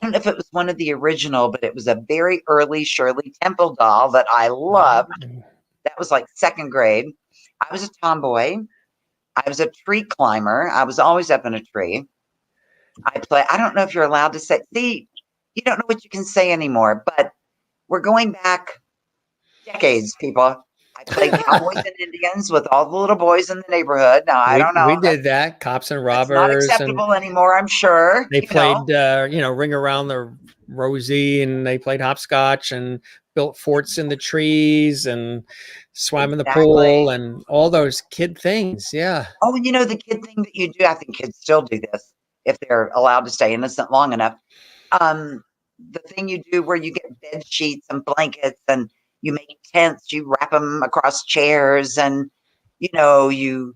don't know if it was one of the original, but it was a very early Shirley Temple doll that I loved. Mm. That was like second grade. I was a tomboy. I was a tree climber. I was always up in a tree. I don't know if you're allowed to say, see, you don't know what you can say anymore, but we're going back decades, people. I played cowboys and Indians with all the little boys in the neighborhood. Now, I don't We know. did that, cops and That's not robbers, and acceptable anymore, I'm sure. they played, ring around the Rosie, and they played hopscotch and built forts in the trees and swam in the pool Exactly. and all those kid things. Yeah. Oh, and the kid thing that you do, I think kids still do this if they're allowed to stay innocent long enough. Um, the thing you do where you get bed sheets and blankets and you make tents, you wrap them across chairs, and you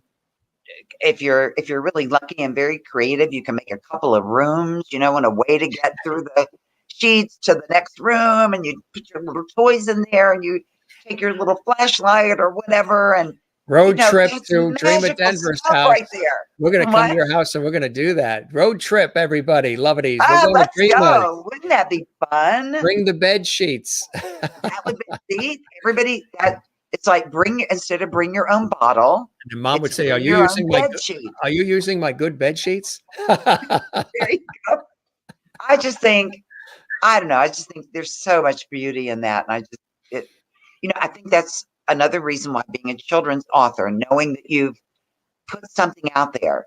if you're really lucky and very creative, you can make a couple of rooms, and a way to get through the sheets to the next room, and you put your little toys in there, and you take your little flashlight or whatever, and Road trip that's to Dreama magical Denver's stuff house. right there. We're going to come to What? your house and we're going to do that. Road trip, everybody. Lovelies. We're Ah, going to let's Dreama. go. Wouldn't that be fun? Bring the bed sheets. That would be, see, everybody, that it's like instead of bring your own bottle, And mom would it's say, bring your own bed sheet. Are you using my good bed sheets? There you go. I just think, I don't know. I just think there's so much beauty in that. And I think that's another reason why being a children's author, knowing that you've put something out there,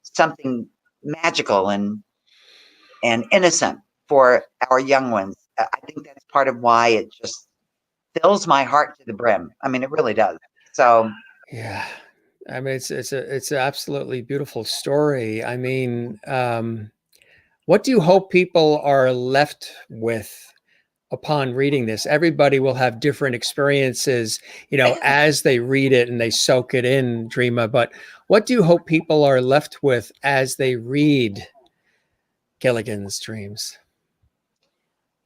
something magical and innocent for our young ones. I think that's part of why it just fills my heart to the brim. I mean, it really does. So, Yeah. I mean, it's an absolutely beautiful story. I mean, what do you hope people are left with upon reading this? Everybody will have different experiences, as they read it and they soak it in, Dreama. But what do you hope people are left with as they read Gilligan's Dreams?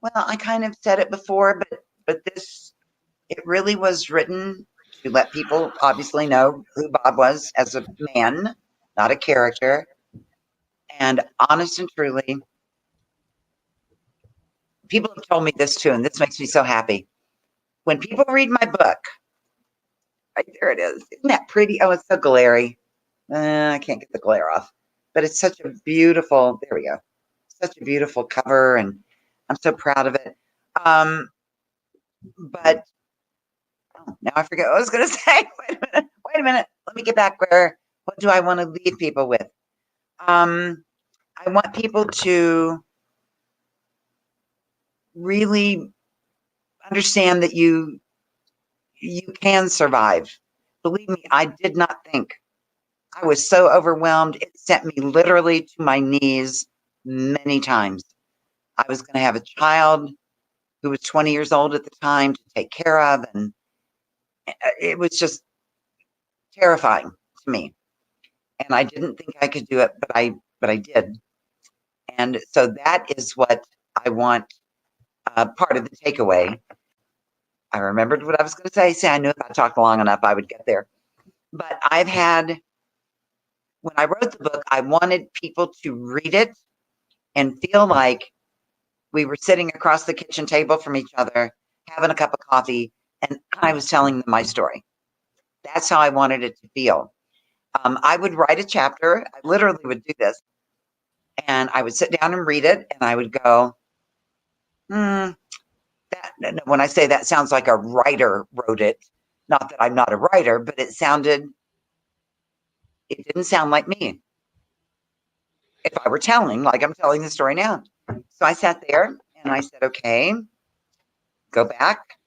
well, I kind of said it before, but it really was written to let people obviously know who Bob was as a man, not a character. And honest and truly, people have told me this too, and this makes me so happy. When people read my book, right there it is. Isn't that pretty? Oh, it's so glary. I can't get the glare off, but it's such a beautiful, there we go. Such a beautiful cover, and I'm so proud of it. But now I forget what I was going to say. Wait a minute. Let me get back where, what do I want to leave people with? I want people to really understand that you can survive. Believe me, I did not think. I was so overwhelmed. It sent me literally to my knees many times. I was going to have a child who was 20 years old at the time to take care of, and it was just terrifying to me. And I didn't think I could do it, but I did. And so that is what I want. Part of the takeaway. I remembered what I was going to say. See, I knew if I talked long enough, I would get there. But I've had, when I wrote the book, I wanted people to read it and feel like we were sitting across the kitchen table from each other, having a cup of coffee, and I was telling them my story. That's how I wanted it to feel. I would write a chapter. I literally would do this. And I would sit down and read it, and I would go, that, when I say that sounds like a writer wrote it, not that I'm not a writer, but it didn't sound like me. If I were telling, like I'm telling the story now. So I sat there and I said, okay, go back,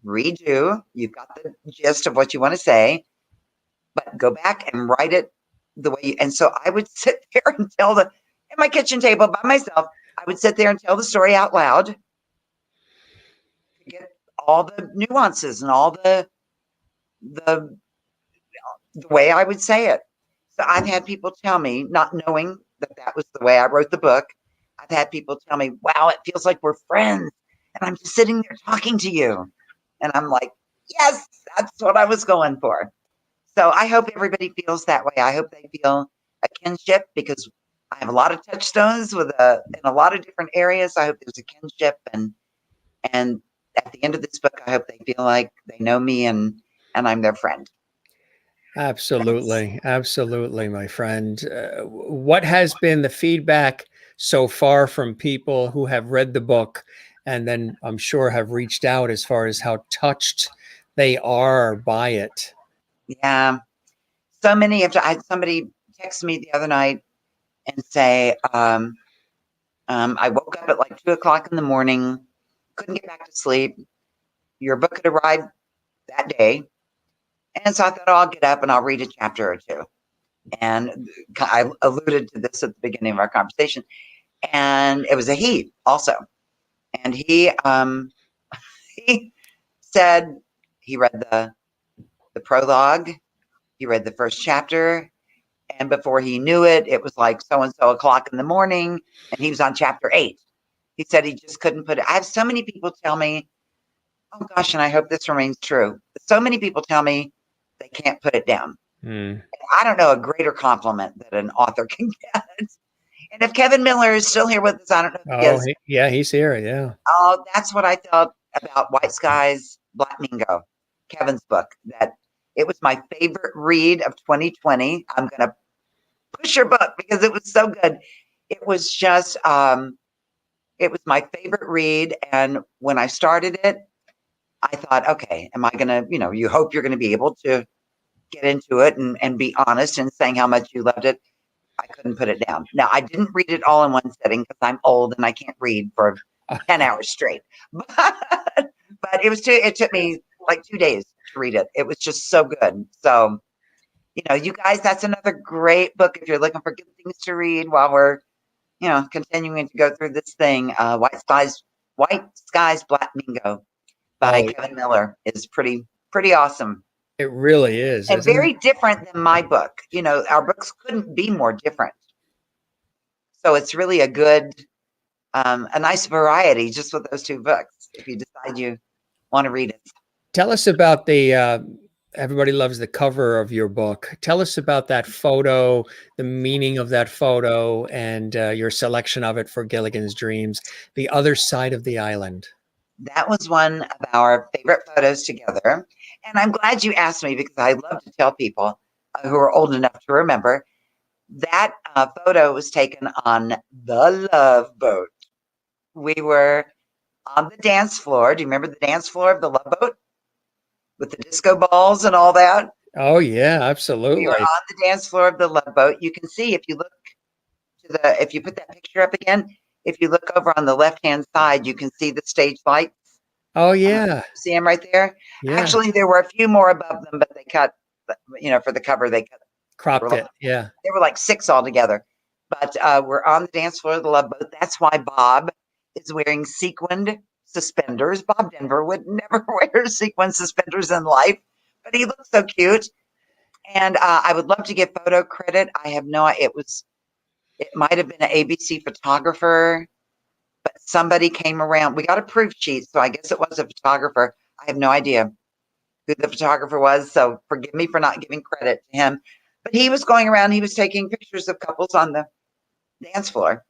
redo. You've got the gist of what you want to say, but go back and write it the way you, and so I would sit there and tell at my kitchen table by myself, I would sit there and tell the story out loud to get all the nuances and all the way I would say it. So I've had people tell me, not knowing that was the way I wrote the book, I've had people tell me, wow, it feels like we're friends. And I'm just sitting there talking to you. And I'm like, yes, that's what I was going for. So I hope everybody feels that way. I hope they feel a kinship, because I have a lot of touchstones in a lot of different areas. I hope there's a kinship, and at the end of this book, I hope they feel like they know me and I'm their friend. Absolutely. Absolutely, my friend. What has been the feedback so far from people who have read the book and then I'm sure have reached out as far as how touched they are by it? Yeah. So many I had somebody text me the other night and say, I woke up at like 2:00 in the morning, couldn't get back to sleep. Your book had arrived that day. And so I thought, oh, I'll get up and I'll read a chapter or two. And I alluded to this at the beginning of our conversation. And it was a he also. And he said he read the prologue, he read the first chapter, and before he knew it, it was like so and so o'clock in the morning, and he was on chapter 8. He said he just couldn't put it. I have so many people tell me, oh gosh, and I hope this remains true. So many people tell me they can't put it down. I don't know a greater compliment that an author can get. And if Kevin Miller is still here with us, I don't know if he is. Yeah, he's here. Yeah. Oh, that's what I felt about White Skies, Black Mingo, Kevin's book. That it was my favorite read of 2020. I'm going to push your book because it was so good. It was just, it was my favorite read. And when I started it, I thought, okay, am I going to, you hope you're going to be able to get into it and be honest in saying how much you loved it. I couldn't put it down. Now, I didn't read it all in one sitting because I'm old and I can't read for 10 hours straight. But it took me like 2 days to read it. It was just so good. So, you guys, that's another great book if you're looking for good things to read while we're, continuing to go through this thing. White Skies, Black Mingo by Kevin Miller is pretty awesome. It really is. And very different than my book. Our books couldn't be more different. So it's really a nice variety just with those two books, if you decide you want to read it. Tell us about the everybody loves the cover of your book. Tell us about that photo, the meaning of that photo, and your selection of it for Gilligan's Dreams, The Other Side of the Island. That was one of our favorite photos together. And I'm glad you asked me because I love to tell people who are old enough to remember that photo was taken on the Love Boat. We were on the dance floor. Do you remember the dance floor of the Love Boat with the disco balls and all that? Oh yeah, We were absolutely. on the dance floor of the Love Boat. You can see if you look if you put that picture up again, if you look over on the left-hand side, you can see the stage lights. Oh yeah, See them right there? yeah. Actually, there were a few more above them, but they cut, for the cover, there were Cropped like, it. Yeah. there were like 6 altogether. But we're on the dance floor of the Love Boat. That's why Bob is wearing sequined suspenders. Bob Denver would never wear sequin suspenders in life, but he looks so cute. And I would love to give photo credit. I have no idea. It might have been an ABC photographer, but somebody came around. We got a proof sheet, so I guess it was a photographer. I have no idea who the photographer was, so forgive me for not giving credit to him. But he was going around, he was taking pictures of couples on the dance floor.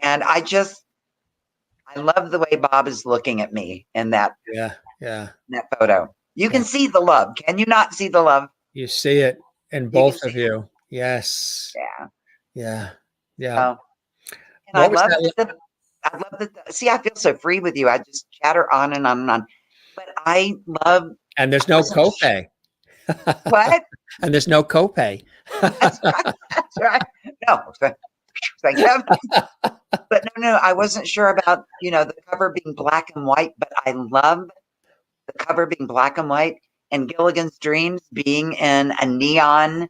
And I love the way Bob is looking at me in Yeah. Yeah. that photo. You Yeah. can see the love. Can you not see the love? You see it in You can both see of it. you. Yes. Yeah. Yeah. Yeah. So, and What was that? I love that. See, I feel so free with you. I just chatter on and on and on. But And I there's no wasn't copay. what? And there's no copay. That's right. That's right. No, thank heaven. But no, I wasn't sure about, the cover being black and white, but I love the cover being black and white and Gilligan's Dreams being in a neon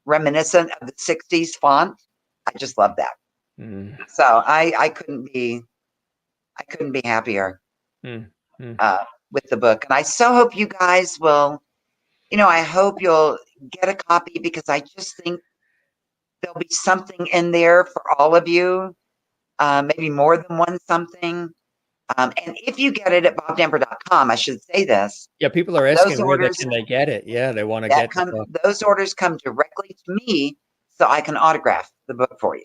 reminiscent of the 60s font. I just love that. Mm, So I couldn't be happier mm, mm. with the book. And I so hope you guys will, I hope you'll get a copy because I just think there'll be something in there for all of you, maybe more than one something. And if you get it at bobdenver.com, I should say this, Yeah, people are those asking orders can they get it? Yeah, they want to get the book. those orders come directly to me so I can autograph the book for you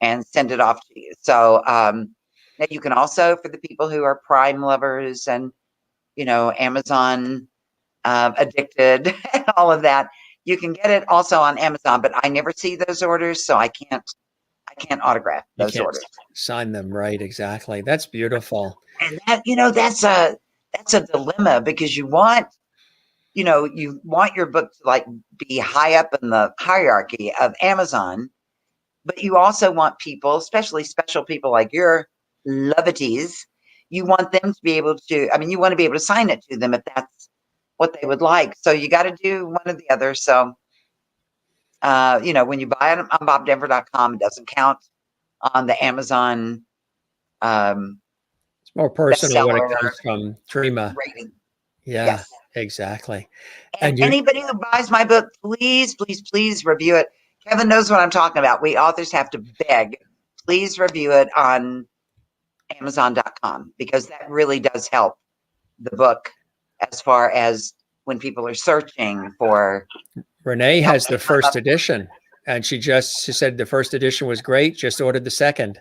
and send it off to you. So now you can also, for the people who are Prime lovers and, Amazon addicted and all of that, you can get it also on Amazon, but I never see those orders, so I can't autograph You those can't orders. sign them right, exactly. That's beautiful. And that's a dilemma because you want your book to like be high up in the hierarchy of Amazon, but you also want people, especially special people like your lovities, you want them to be able to, I mean, you want to be able to sign it to them if that's what they would like. So you got to do one or the other. So, when you buy it on bobdenver.com, it doesn't count on the Amazon It's more personal when it bestseller comes from Dreama. rating. Yeah, Yes. exactly. And And you anybody who buys my book, please, please, please review it. Kevin knows what I'm talking about. We authors have to beg. Please review it on Amazon.com because that really does help the book as far as when people are searching for Renee help has to the come first up. edition, and she said the first edition was great, just ordered the second.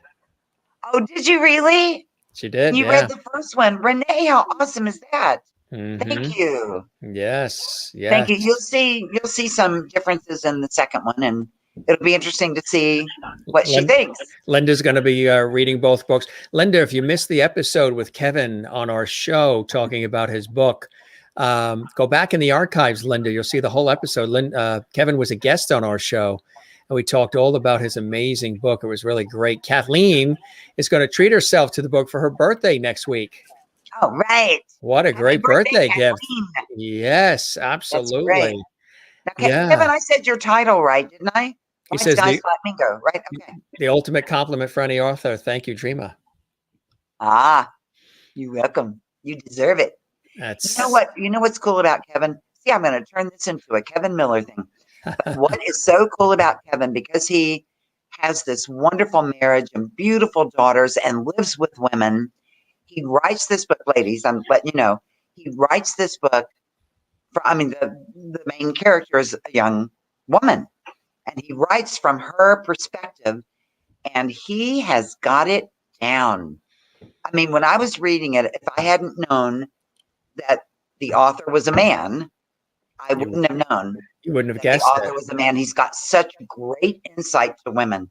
Oh, did you really? She And did, you yeah. read the first one. Renee, how awesome is that? Hmm. Thank you. Yes, Thank you. yes. You'll see some differences in the second one, and it'll be interesting to see what she Len- thinks. Linda's going to be reading both books. Linda, if you missed the episode with Kevin on our show talking about his book, go back in the archives, Linda. You'll see the whole episode. Kevin was a guest on our show, and we talked all about his amazing book. It was really great. Kathleen is going to treat herself to the book for her birthday next week. Oh, right. What a Happy great birthday gift. Kathleen. Yes, That's great. absolutely. Now, Yeah. Kevin, I said your title right, didn't I? He Wise says guys flamingo, right? Okay. the ultimate compliment for any author. Thank you, Dreama. Ah, you're welcome. You deserve it. You know That's what? You know what's cool about Kevin? See, I'm going to turn this into a Kevin Miller thing. But what is so cool about Kevin, because he has this wonderful marriage and beautiful daughters and lives with women, he writes this book, ladies, I'm letting you know, he writes this book I mean, the main character is a young woman, and he writes from her perspective, and he has got it down. I mean, when I was reading it, if I hadn't known that the author was a man, I You, wouldn't have known you wouldn't have that the guessed author it. was a man. He's got such great insight to women.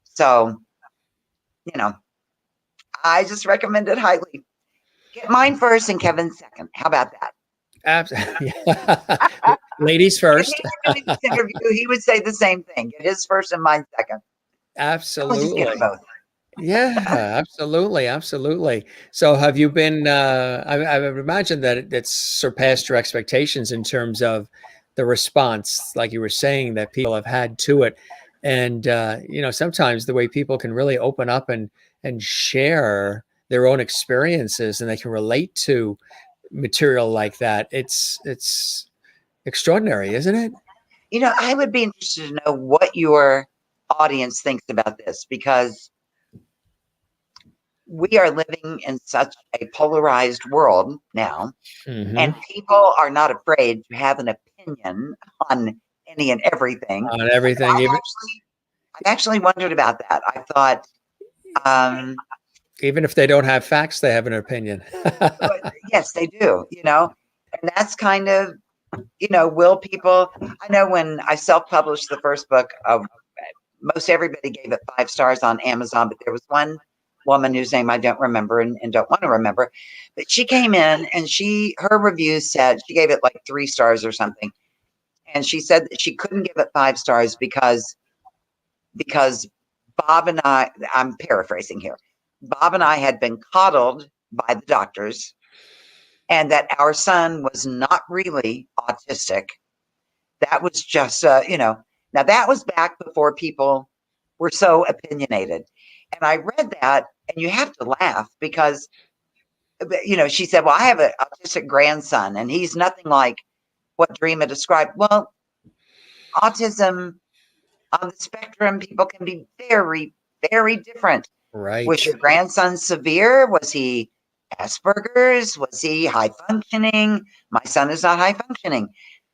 So, you know, I just recommend it highly. Get mine first and Kevin's second. How about that? Absolutely. Ladies If first. he were doing this interview, he would say the same thing. Get his first and mine second. I was just get them Absolutely. both. Yeah, absolutely, absolutely. So have you been, I would imagine that it's surpassed your expectations in terms of the response, like you were saying, that people have had to it. And, sometimes the way people can really open up and share their own experiences and they can relate to material like that. It's extraordinary, isn't it? I would be interested to know what your audience thinks about this, because we are living in such a polarized world now, Hmm. and people are not afraid to have an opinion on any and everything. On everything, I've actually wondered about that. I thought, um, even if they don't have facts, they have an opinion. but yes, they do, and that's kind of, will people, I know when I self-published the first book, most everybody gave it 5 stars on Amazon, but there was one woman whose name I don't remember and don't want to remember, but she came in and her review said she gave it like 3 stars or something. And she said that she couldn't give it 5 stars because Bob and I'm paraphrasing here, Bob and I had been coddled by the doctors, and that our son was not really autistic. That was just, now that was back before people were so opinionated. And I read that, and you have to laugh because, she said, well, I have an autistic grandson, and he's nothing like what Dreama described. Well, autism on the spectrum, people can be very, very different. Was Right. your grandson severe? Was he Asperger's? Was he high functioning? My son is not high functioning.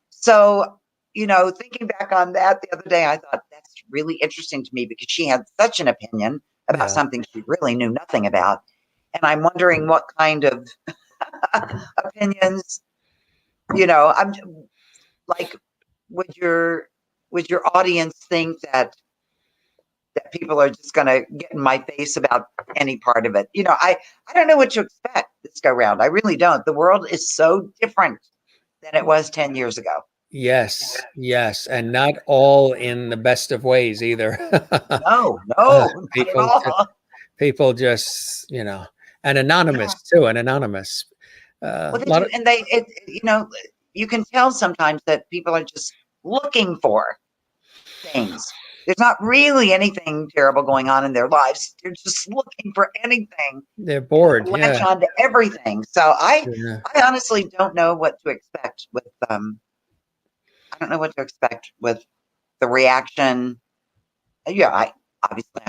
So, thinking back on that the other day, I thought that's really interesting to me because she had such an opinion about Yeah. something she really knew nothing about. And I'm wondering what kind of opinions, I'm like, would your audience think that people are just going to get in my face about any part of it? I don't know what to expect this go round. I really don't. The world is so different than it was 10 years ago. Yes, yes, and not all in the best of ways either. No, no, not at People, all. people just, and anonymous too, and anonymous. Well, A they lot do, of, and you can tell sometimes that people are just looking for things. There's not really anything terrible going on in their lives. They're just looking for anything, they're and bored. they latch Yeah, on to everything. So yeah, I honestly don't know what to expect with I don't know what to expect with the reaction. Yeah, I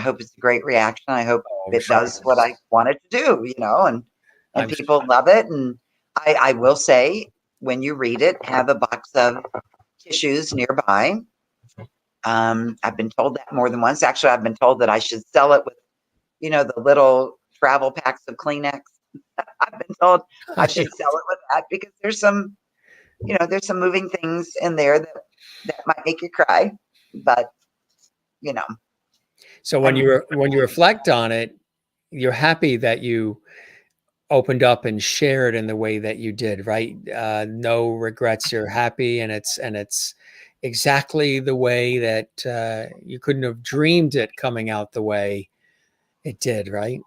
hope it's a great reaction. I hope oh, it sure. does what I want it to do, and I'm people love it. And I will say, when you read it, have a box of tissues nearby. I've been told that more than once. Actually, I've been told that I should sell it with, the little travel packs of Kleenex. I've been told I should sell it with that because there's some moving things in there that might make you cry. But, you know, So I'm when you reflect on it, you're happy that you opened up and shared in the way that you did, right? No regrets. You're happy, and it's exactly the way that you couldn't have dreamed it coming out the way it did, right?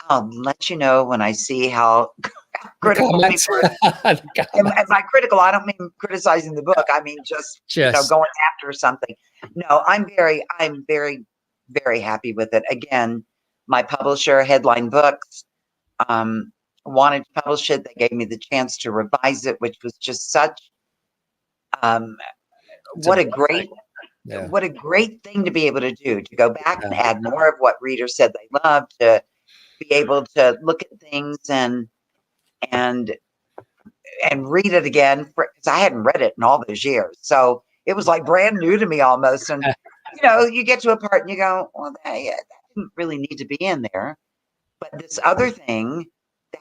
I'll let you know when I see how The critical comments, people are. the And comments, by critical, I don't mean criticizing the book. I mean just just going after something. No, I'm very, very happy with it. Again, my publisher, Headline Books, um, wanted to publish it. They gave me the chance to revise it, which was just such um, it's a what a blessing. great Yeah, thing to be able to do, to go back and yeah, add more of what readers said they loved, to be able to look at things and and read it again because I hadn't read it in all those years. So it was like brand new to me almost. And, you get to a part and you go, well, that didn't really need to be in there. But this other thing,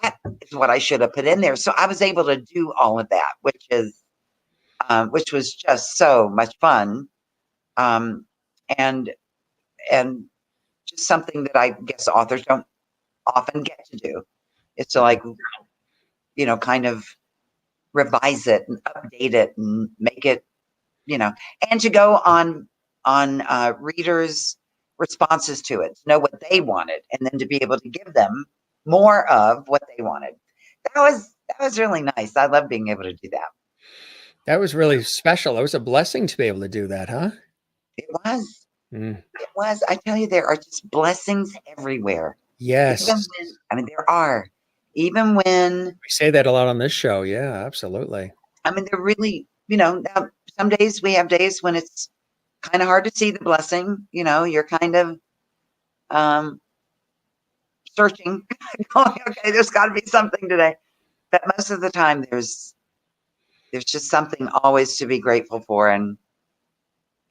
that is what I should have put in there. So I was able to do all of that, which was just so much fun. And, and just something that I guess authors don't often get to do. It's to like, kind of revise it and update it and make it, and to go on readers' responses to it, to know what they wanted, and then to be able to give them more of what they wanted. That was really nice. I love being able to do that. That was really special. It was a blessing to be able to do that, huh? It was. Mm. It was. I tell you, there are just blessings everywhere. Yes. There are. Even when We say that a lot on this show. Yeah, absolutely. they're really, now some days we have days when it's kind of hard to see the blessing. You're kind of searching, going, okay, there's got to be something today. But most of the time, there's just something always to be grateful for, and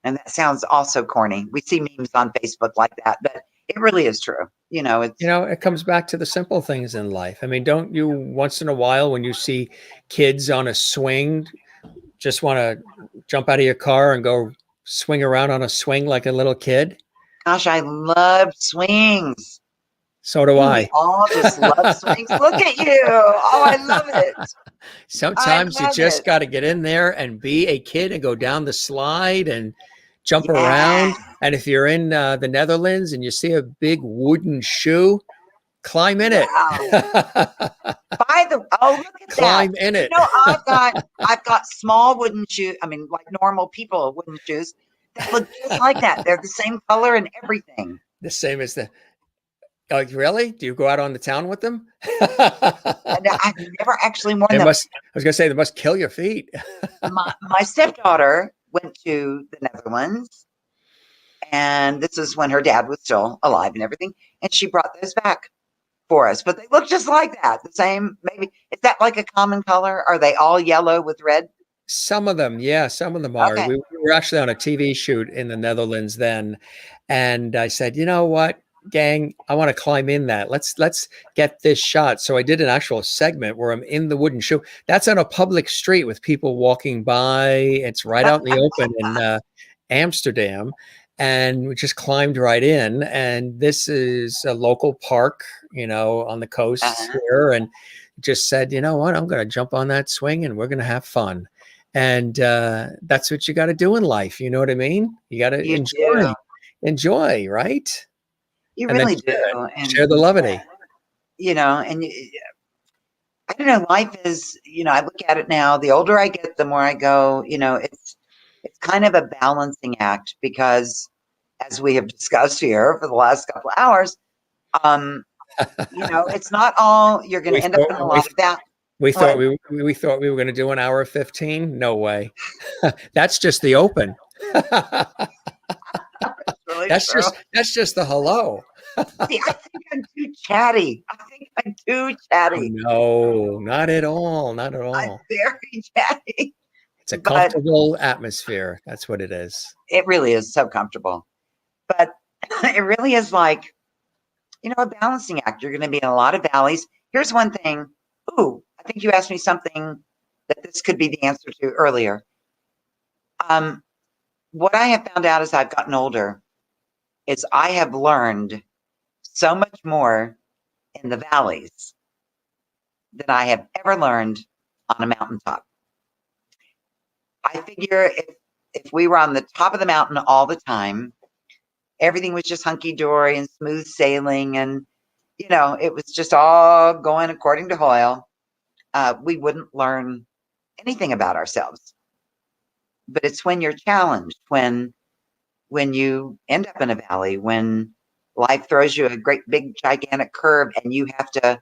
that sounds also corny. We see memes on Facebook like that, but it really is true. It comes back to the simple things in life. I mean, don't you once in a while when you see kids on a swing, just want to jump out of your car and go swing around on a swing like a little kid? Gosh, I love swings. So do I. We all just love swings. Look at you. Oh, I love it. Sometimes you just got to get in there and be a kid and go down the slide and jump around. And if you're in the Netherlands and you see a big wooden shoe, climb in it. Look at climb that. in it. I've got small wooden shoes. I mean, like normal people wooden shoes that look just like that. They're the same color and everything. The same as the. Like, really? Do you go out on the town with them? And I've never actually worn them. I was going to say, they must kill your feet. My stepdaughter went to the Netherlands, and this is when her dad was still alive and everything, and she brought those back for us. But they look just like that. The same, maybe. Is that like a common color? Are they all yellow with red? Some of them, yeah, some of them are. Okay. We were actually on a TV shoot in the Netherlands then, and I said, you know what, gang, I want to climb in that. Let's get this shot. So I did an actual segment where I'm in the wooden shoe. That's on a public street with people walking by. It's right out in the open in Amsterdam. And we just climbed right in. And this is a local park, on the coast here. And just said, you know what, I'm going to jump on that swing and we're going to have fun. And that's what you got to do in life. You know what I mean? You got to enjoy, right? You really do. And share the levity. And I don't know, life is, I look at it now, the older I get, the more I go, it's kind of a balancing act because, as we have discussed here for the last couple of hours, it's not all, you're going to end up in a lot of that. We thought we were going to do an hour of 15. No way. That's just the open. Really that's just the hello. See, I think I'm too chatty. No, not at all. Not at all. I'm very chatty. It's a comfortable atmosphere. That's what it is. It really is so comfortable. But it really is like, a balancing act. You're going to be in a lot of valleys. Here's one thing. Ooh, I think you asked me something that this could be the answer to earlier. What I have found out as I've gotten older is I have learned so much more in the valleys than I have ever learned on a mountaintop. I figure if we were on the top of the mountain all the time, everything was just hunky-dory and smooth sailing and, it was just all going according to Hoyle, we wouldn't learn anything about ourselves. But it's when you're challenged, when you end up in a valley, when life throws you a great big gigantic curve and you have to,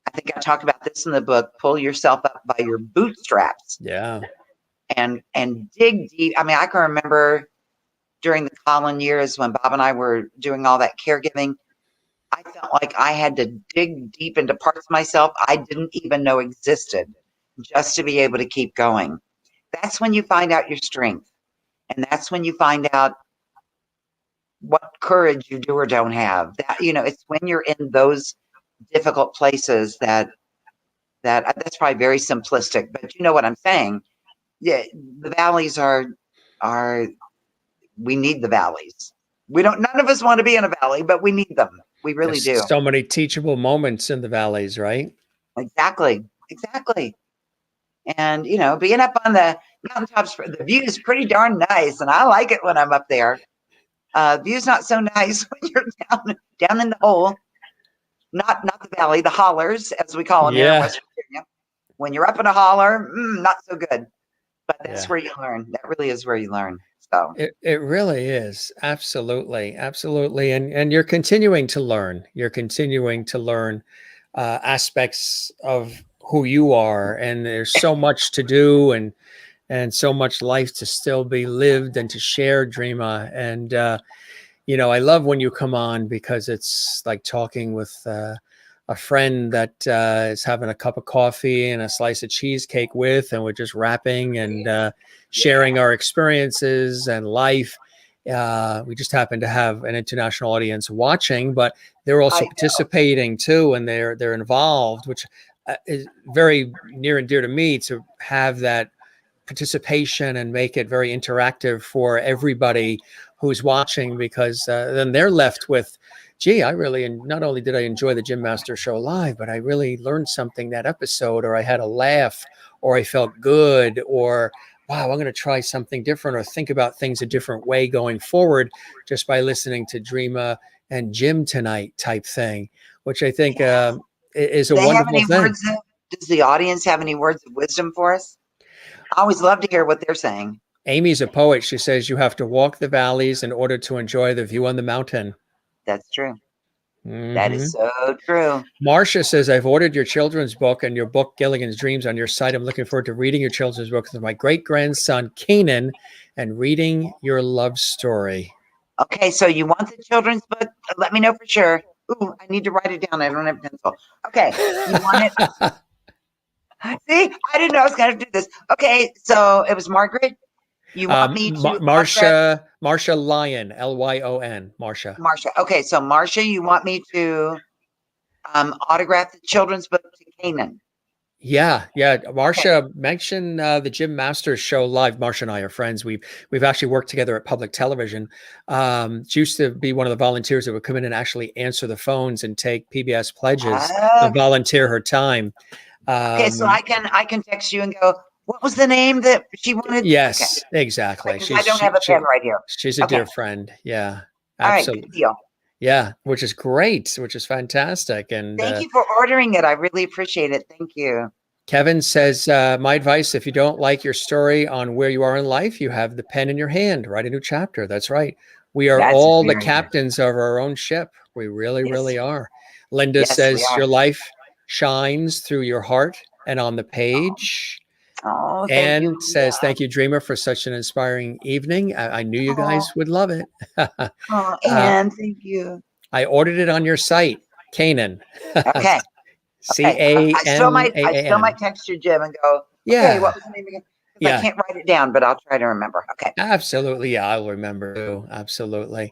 I think I talk about this in the book, pull yourself up by your bootstraps. Yeah. And dig deep. I mean, I can remember during the Colin years when Bob and I were doing all that caregiving, I felt like I had to dig deep into parts of myself I didn't even know existed. just to be able to keep going. That's when you find out your strength. And that's when you find out what courage you do or don't have. That, it's when you're in those difficult places that's probably very simplistic, but you know what I'm saying. Yeah, the valleys are we need the valleys. None of us want to be in a valley, but we need them. We really There's do. so many teachable moments in the valleys, right? Exactly. Exactly. And being up on the mountaintops, the view is pretty darn nice, and I like it when I'm up there. View's not so nice when you're down in the hole, not the valley, the hollers, as we call them here in Yeah. West Virginia. When you're up in a holler, not so good. But that's Yeah. where you learn. That really is where you learn. So It really is. Absolutely. Absolutely. And you're continuing to learn. You're continuing to learn aspects of who you are. And there's so much to do and so much life to still be lived and to share, Dreama. And I love when you come on because it's like talking with a friend that is having a cup of coffee and a slice of cheesecake with, and we're just rapping and sharing our experiences and life. We just happen to have an international audience watching, but they're also participating too, and they're involved, which is very near and dear to me to have that participation and make it very interactive for everybody who's watching, because then they're left with, gee, I really, and not only did I enjoy the Jim Master Show live, but I really learned something that episode, or I had a laugh, or I felt good, or wow, I'm going to try something different, or think about things a different way going forward just by listening to Dreama and Jim tonight type thing, which I think is a do they have wonderful any thing. does the audience have any words of wisdom for us? I always love to hear what they're saying. Amy's a poet. She says you have to walk the valleys in order to enjoy the view on the mountain. That's true. That Mm-hmm. is so true. Marcia says, I've ordered your children's book and your book, Gilligan's Dreams, on your site. I'm looking forward to reading your children's book with my great-grandson, Kanan, and reading your love story. Okay, so you want the children's book? Let me know for sure. Ooh, I need to write it down. I don't have a pencil. Okay, you want it? See, I didn't know I was going to do this. Okay, so it was Margaret. You want me to Marcia Lyon, Lyon, Marcia. Marcia. Okay, so Marcia, you want me to autograph the children's book to Kanan? Yeah. Marcia mentioned the Jim Masters Show live. Marcia and I are friends. We've actually worked together at public television. She used to be one of the volunteers that would come in and actually answer the phones and take PBS pledges and volunteer her time. Okay, so I can text you and go, what was the name that she wanted? Yes, okay. Exactly. I don't have a pen right here. She's a dear friend. Yeah, absolutely. All right, good deal. Yeah, which is great, which is fantastic. And thank you for ordering it. I really appreciate it. Thank you. Kevin says, my advice, if you don't like your story on where you are in life, you have the pen in your hand, write a new chapter. That's right. We are all the captains of our own ship. We really, really are. Linda says, your life shines through your heart and on the page. Oh, and you, says, thank you, Dreama, for such an inspiring evening. I knew you guys would love it. And thank you. I ordered it on your site, Kanan. Okay. C-A-N-A-N. I still might text you, Jim, and go, okay, what was the name again? I can't write it down, but I'll try to remember. Okay. Absolutely. Yeah, I'll remember too. Absolutely.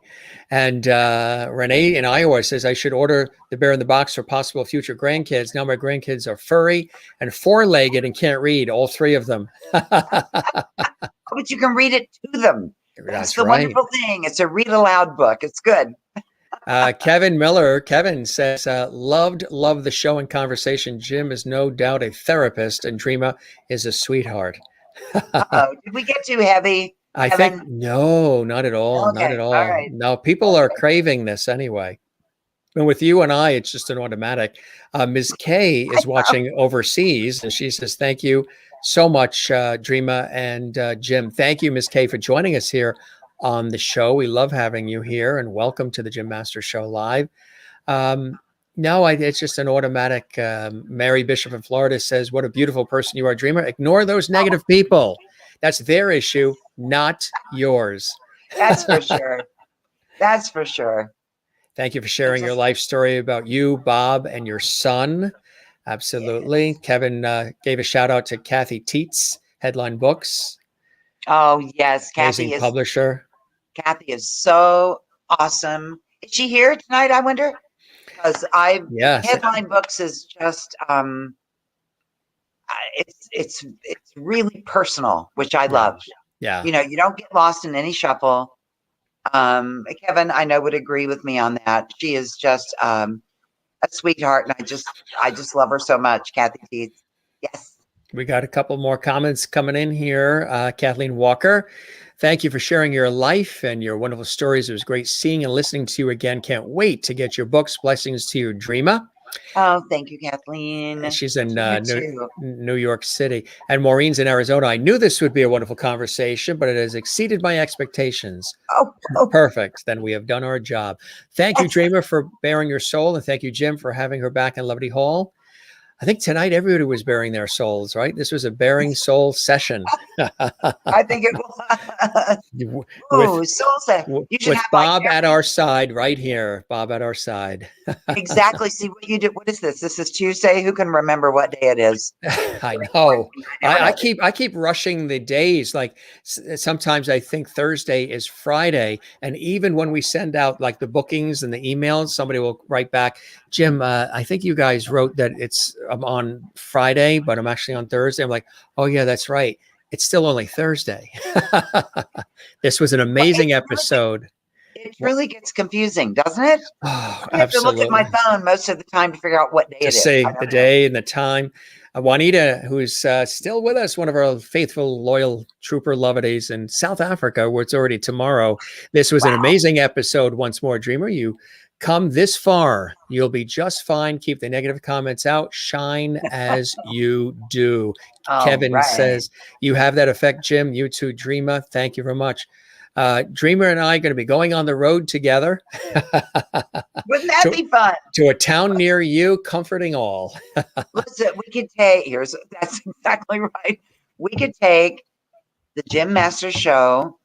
And Renee in Iowa says, I should order the Bear in the Box for possible future grandkids. Now my grandkids are furry and four-legged and can't read, all three of them. But you can read it to them. That's the right. wonderful thing. It's a read aloud book. It's good. Kevin says, love the show and conversation. Jim is no doubt a therapist and Dreama is a sweetheart. Did we get too heavy? I think no, not at all. Okay. Not at all. All right. No, people are craving this anyway. And with you and I, it's just an automatic. Ms. K is watching overseas and she says, thank you so much, Dreama and Jim. Thank you, Ms. K, for joining us here on the show. We love having you here and welcome to the Jim Master Show live. No, it's just an automatic. Mary Bishop in Florida says, what a beautiful person you are, Dreama. Ignore those negative people. That's their issue, not yours. That's for sure. That's for sure. Thank you for sharing your life story about you, Bob, and your son. Absolutely. Kevin gave a shout out to Kathy Teets, Headline Books, Oh yes, amazing publisher. Kathy is so awesome. Is she here tonight? I wonder, because Yes. Headline Books is just it's really personal, which I Yeah. love. Yeah. You know, you don't get lost in any shuffle. Kevin, I know, would agree with me on that. She is just a sweetheart, and I just love her so much, Kathy Teets. Yes. We got a couple more comments coming in here. Kathleen Walker, thank you for sharing your life and your wonderful stories. It was great seeing and listening to you again. Can't wait to get your books. Blessings to you, Dreama. Oh, thank you, Kathleen. She's in You too. New York City. And Maureen's in Arizona. I knew this would be a wonderful conversation, but it has exceeded my expectations. Oh, Perfect. Then we have done our job. Thank you, yes. Dreamer, for bearing your soul. And thank you, Jim, for having her back in Levity Hall. I think tonight everybody was bearing their souls, right? This was a bearing soul session. I think it was. with, Soul set. You should with have Bob at our side right here. Bob at our side. Exactly. See what you did. What is this? This is Tuesday. Who can remember what day it is? I know. I keep rushing the days. Like sometimes I think Thursday is Friday, and even when we send out like the bookings and the emails, somebody will write back, Jim, I think you guys wrote that I'm on Friday, but I'm actually on Thursday. I'm like, oh yeah, that's right. It's still only Thursday. This was an amazing episode. It truly gets confusing, doesn't it? Oh, I have to look at my phone most of the time to figure out what day it is. To say the day and the time. Juanita, who's still with us, one of our faithful, loyal trooper Lovities in South Africa, where it's already tomorrow. This was an amazing episode. Once more, Dreamer, you come this far, you'll be just fine. Keep the negative comments out. Shine as you do. Kevin says, you have that effect, Jim. You too, Dreama. Thank you very much. Dreamer and I are going to be going on the road together. Wouldn't that be fun? To a town near you, comforting all. Listen, we could take, that's exactly right. We could take the Jim Master Show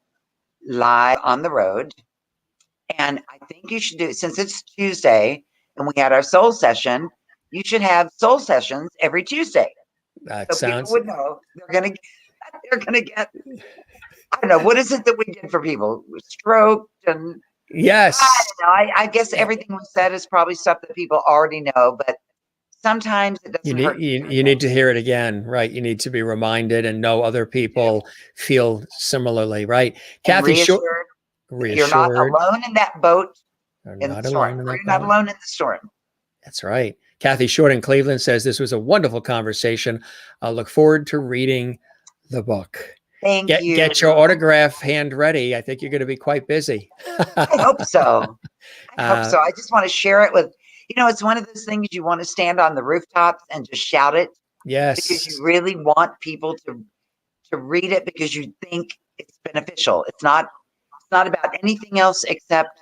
live on the road. And I think you should do, since it's Tuesday and we had our soul session, you should have soul sessions every Tuesday. That so sounds. People would know they're gonna get. I don't know, what is it that we did for people? Stroked and yes. I don't know. I guess everything we said is probably stuff that people already know, but sometimes it doesn't hurt. You need to hear it again, right? You need to be reminded and know other people feel similarly, right? Kathy, reassured. You're not alone in that boat. In the storm. You're not alone in the storm. That's right. Kathy Short in Cleveland says this was a wonderful conversation. I'll look forward to reading the book. Thank you. Get your autograph hand ready. I think you're going to be quite busy. I hope so. I just want to share it with, it's one of those things you want to stand on the rooftops and just shout it. Yes. Because you really want people to read it because you think it's beneficial. It's not about anything else except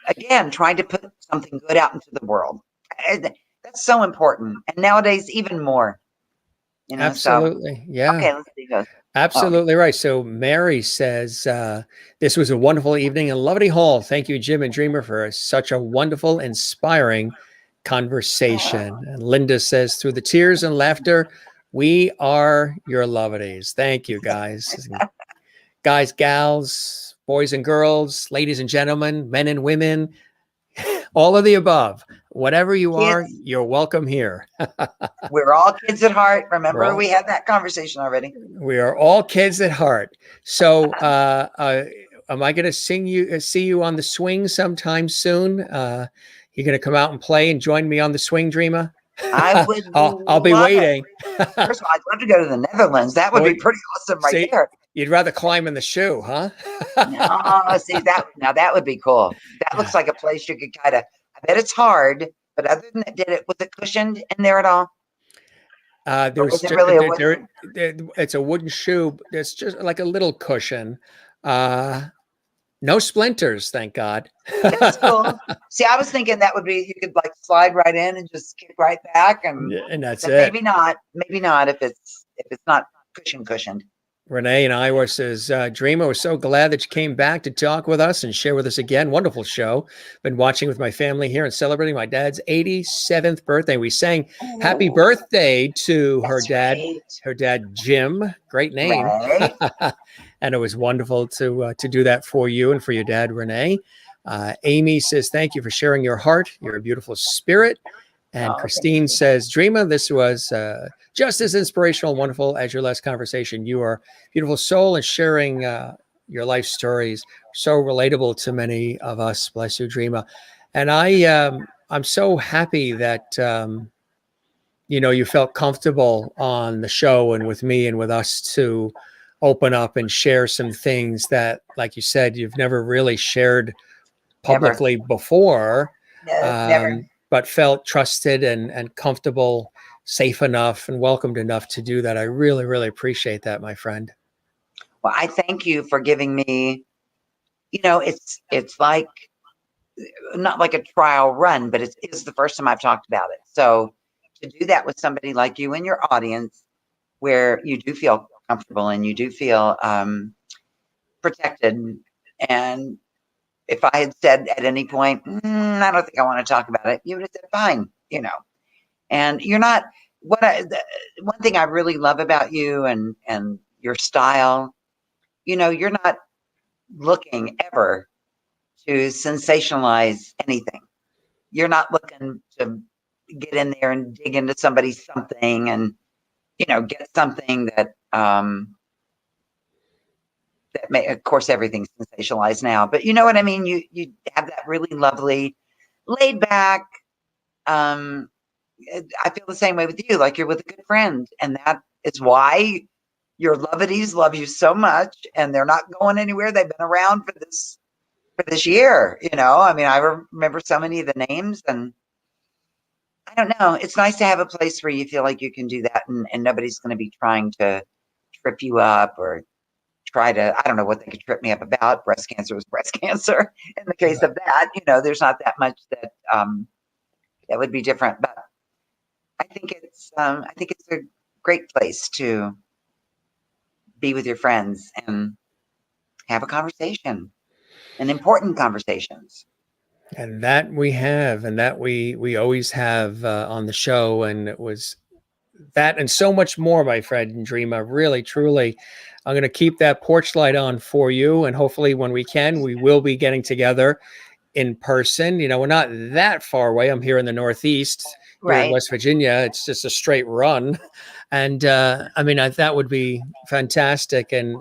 again, trying to put something good out into the world. That's so important. And nowadays, even more. Absolutely. Yeah. Okay, let's see this. Absolutely right. So Mary says, this was a wonderful evening in Levity Hall. Thank you, Jim and Dreamer, for such a wonderful, inspiring conversation. And Linda says, through the tears and laughter, we are your Lovities. Thank you, guys. Guys, gals, boys and girls, ladies and gentlemen, men and women, all of the above. Whatever you are, you're welcome here. We're all kids at heart. Remember, we had that conversation already. We are all kids at heart. So am I going to see you on the swing sometime soon? You're going to come out and play and join me on the swing, Dreama? I would. I'll be waiting. First of all, I'd love to go to the Netherlands. That would be pretty awesome right there. You'd rather climb in the shoe, huh? No, see that would be cool. That looks like a place you could kind of. I bet it's hard, but other than that, was it cushioned in there at all? It's a wooden shoe. It's just like a little cushion. No splinters, thank God. That's cool. See, I was thinking that would be, you could like slide right in and just kick right back, and that's it. Maybe not if it's not cushioned. Renee in Iowa says, Dreama, we're so glad that you came back to talk with us and share with us again. Wonderful show. Been watching with my family here and celebrating my dad's 87th birthday. We sang happy Oh, birthday to that's right. her dad, Jim. Great name. Right. And it was wonderful to do that for you and for your dad, Renee. Amy says, thank you for sharing your heart. You're a beautiful spirit. And Oh, thank Christine you. says, Dreama, this was just as inspirational and wonderful as your last conversation. You are a beautiful soul and sharing your life stories, so relatable to many of us. Bless you, Dreama. And I'm so happy that you felt comfortable on the show and with me and with us to open up and share some things that, like you said, you've never really shared Never. publicly before, No, never. but felt trusted and comfortable, safe enough and welcomed enough to do that. I really, really appreciate that, my friend. Well, I thank you for giving me, it's like not like a trial run, but it's the first time I've talked about it. So to do that with somebody like you in your audience, where you do feel comfortable and you do feel protected. And if I had said at any point, I don't think I want to talk about it, you would have said, fine, And you're not one thing I really love about you and your style, you're not looking ever to sensationalize anything. You're not looking to get in there and dig into somebody's something and get something that that may, of course, everything's sensationalized now, but you know what I mean. You have that really lovely, laid back. I feel the same way with you. Like you're with a good friend, and that is why your loveties love you so much, and they're not going anywhere. They've been around for this year. I mean, I remember so many of the names, and I don't know. It's nice to have a place where you feel like you can do that, and nobody's going to be trying to trip you up or try to, I don't know what they could trip me up about. Breast cancer is breast cancer. In the case of that, there's not that much that that would be different. But I think it's a great place to be with your friends and have a conversation and important conversations. And that we have, and that we always have on the show. And it was that and so much more, my friend Dreama. Really, truly, I'm going to keep that porch light on for you. And hopefully when we can, we will be getting together in person. We're not that far away. I'm here in the Northeast, here in Right. West Virginia. It's just a straight run. And I mean, that would be fantastic. And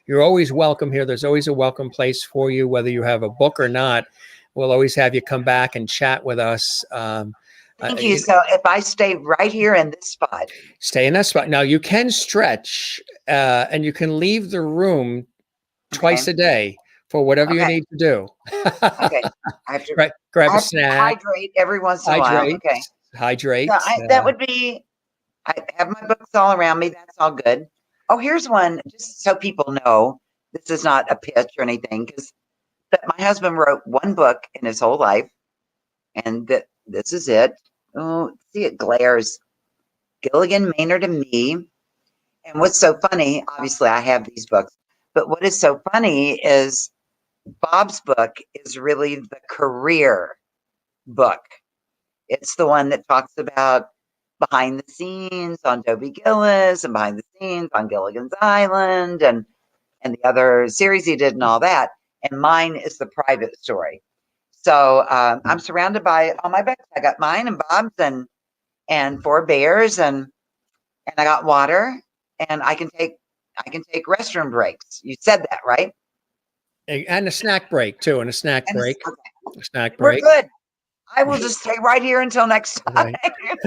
you're always welcome here. There's always a welcome place for you, whether you have a book or not. We'll always have you come back and chat with us. Thank you. So if I stay right here in this spot, Stay in that spot. Now you can stretch and you can leave the room twice okay, a day for whatever you okay, need to do. okay. I have to, Right, grab I a have to snack, hydrate every once in a while. hydrate, Okay. So hydrate. that would be, I have my books all around me. That's all good. Oh, here's one, just so people know, this is not a pitch or anything, but my husband wrote one book in his whole life, and this is it. Oh, see, it glares. Gilligan, Maynard, and Me. And what's so funny, obviously, I have these books, but what is so funny is Bob's book is really the career book. It's the one that talks about behind the scenes on Dobie Gillis and behind the scenes on Gilligan's Island and the other series he did and all that. And mine is the private story. So I'm surrounded by all my books. I got mine and Bob's and four bears and I got water and I can take restroom breaks. You said that, right? And a snack break too, and a snack And break, okay, a snack we're break. good. I will just stay right here until next time.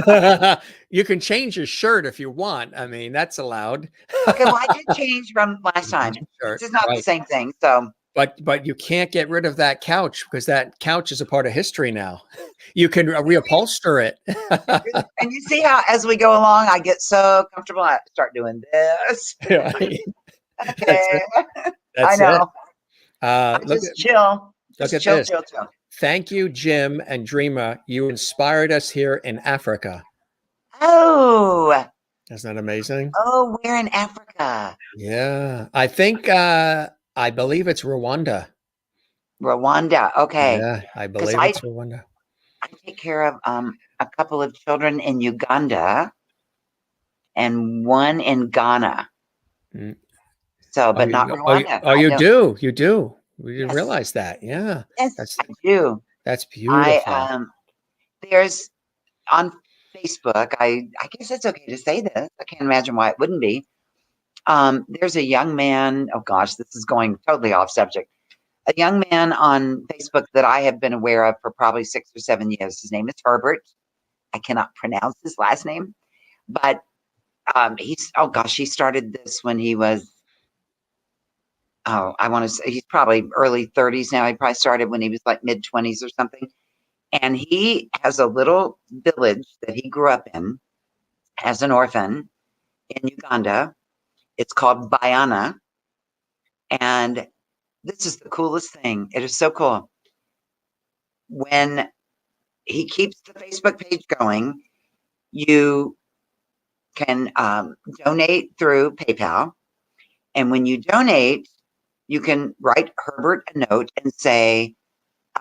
Right. You can change your shirt if you want. I mean, that's allowed. Okay, well, I did change from last time. Shirt, This is not the right. same thing. So, But you can't get rid of that couch because that couch is a part of history now. You can reupholster it. and you see how as we go along, I get so comfortable. I start doing this. Right. That's Okay, it. I That's it. know. I Look just chill. look Just at chill, this. chill, chill. Thank you, Jim and Dreama. You inspired us here in Africa. Oh, Isn't that amazing? Oh, we're in Africa. Yeah. I think I believe it's Rwanda. Rwanda. Okay. Yeah, I Because believe it's Rwanda. I take care of a couple of children in Uganda and one in Ghana. Mm. So, Oh, but not Rwanda. oh, I you don't. do. You do. We didn't Yes. realize that. Yeah. Yes, That's I do. that's I beautiful. there's on Facebook. I guess it's okay to say this. I can't imagine why it wouldn't be. There's a young man. Oh gosh, this is going totally off subject. A young man on Facebook that I have been aware of for probably 6 or 7 years. His name is Herbert. I cannot pronounce his last name, but he's oh gosh, he started this when he was I want to say he's probably early 30s now. He probably started when he was like mid 20s or something. And he has a little village that he grew up in as an orphan in Uganda. It's called Bayana. And this is the coolest thing. It is so cool. When he keeps the Facebook page going, you can donate through PayPal. And when you donate, you can write Herbert a note and say,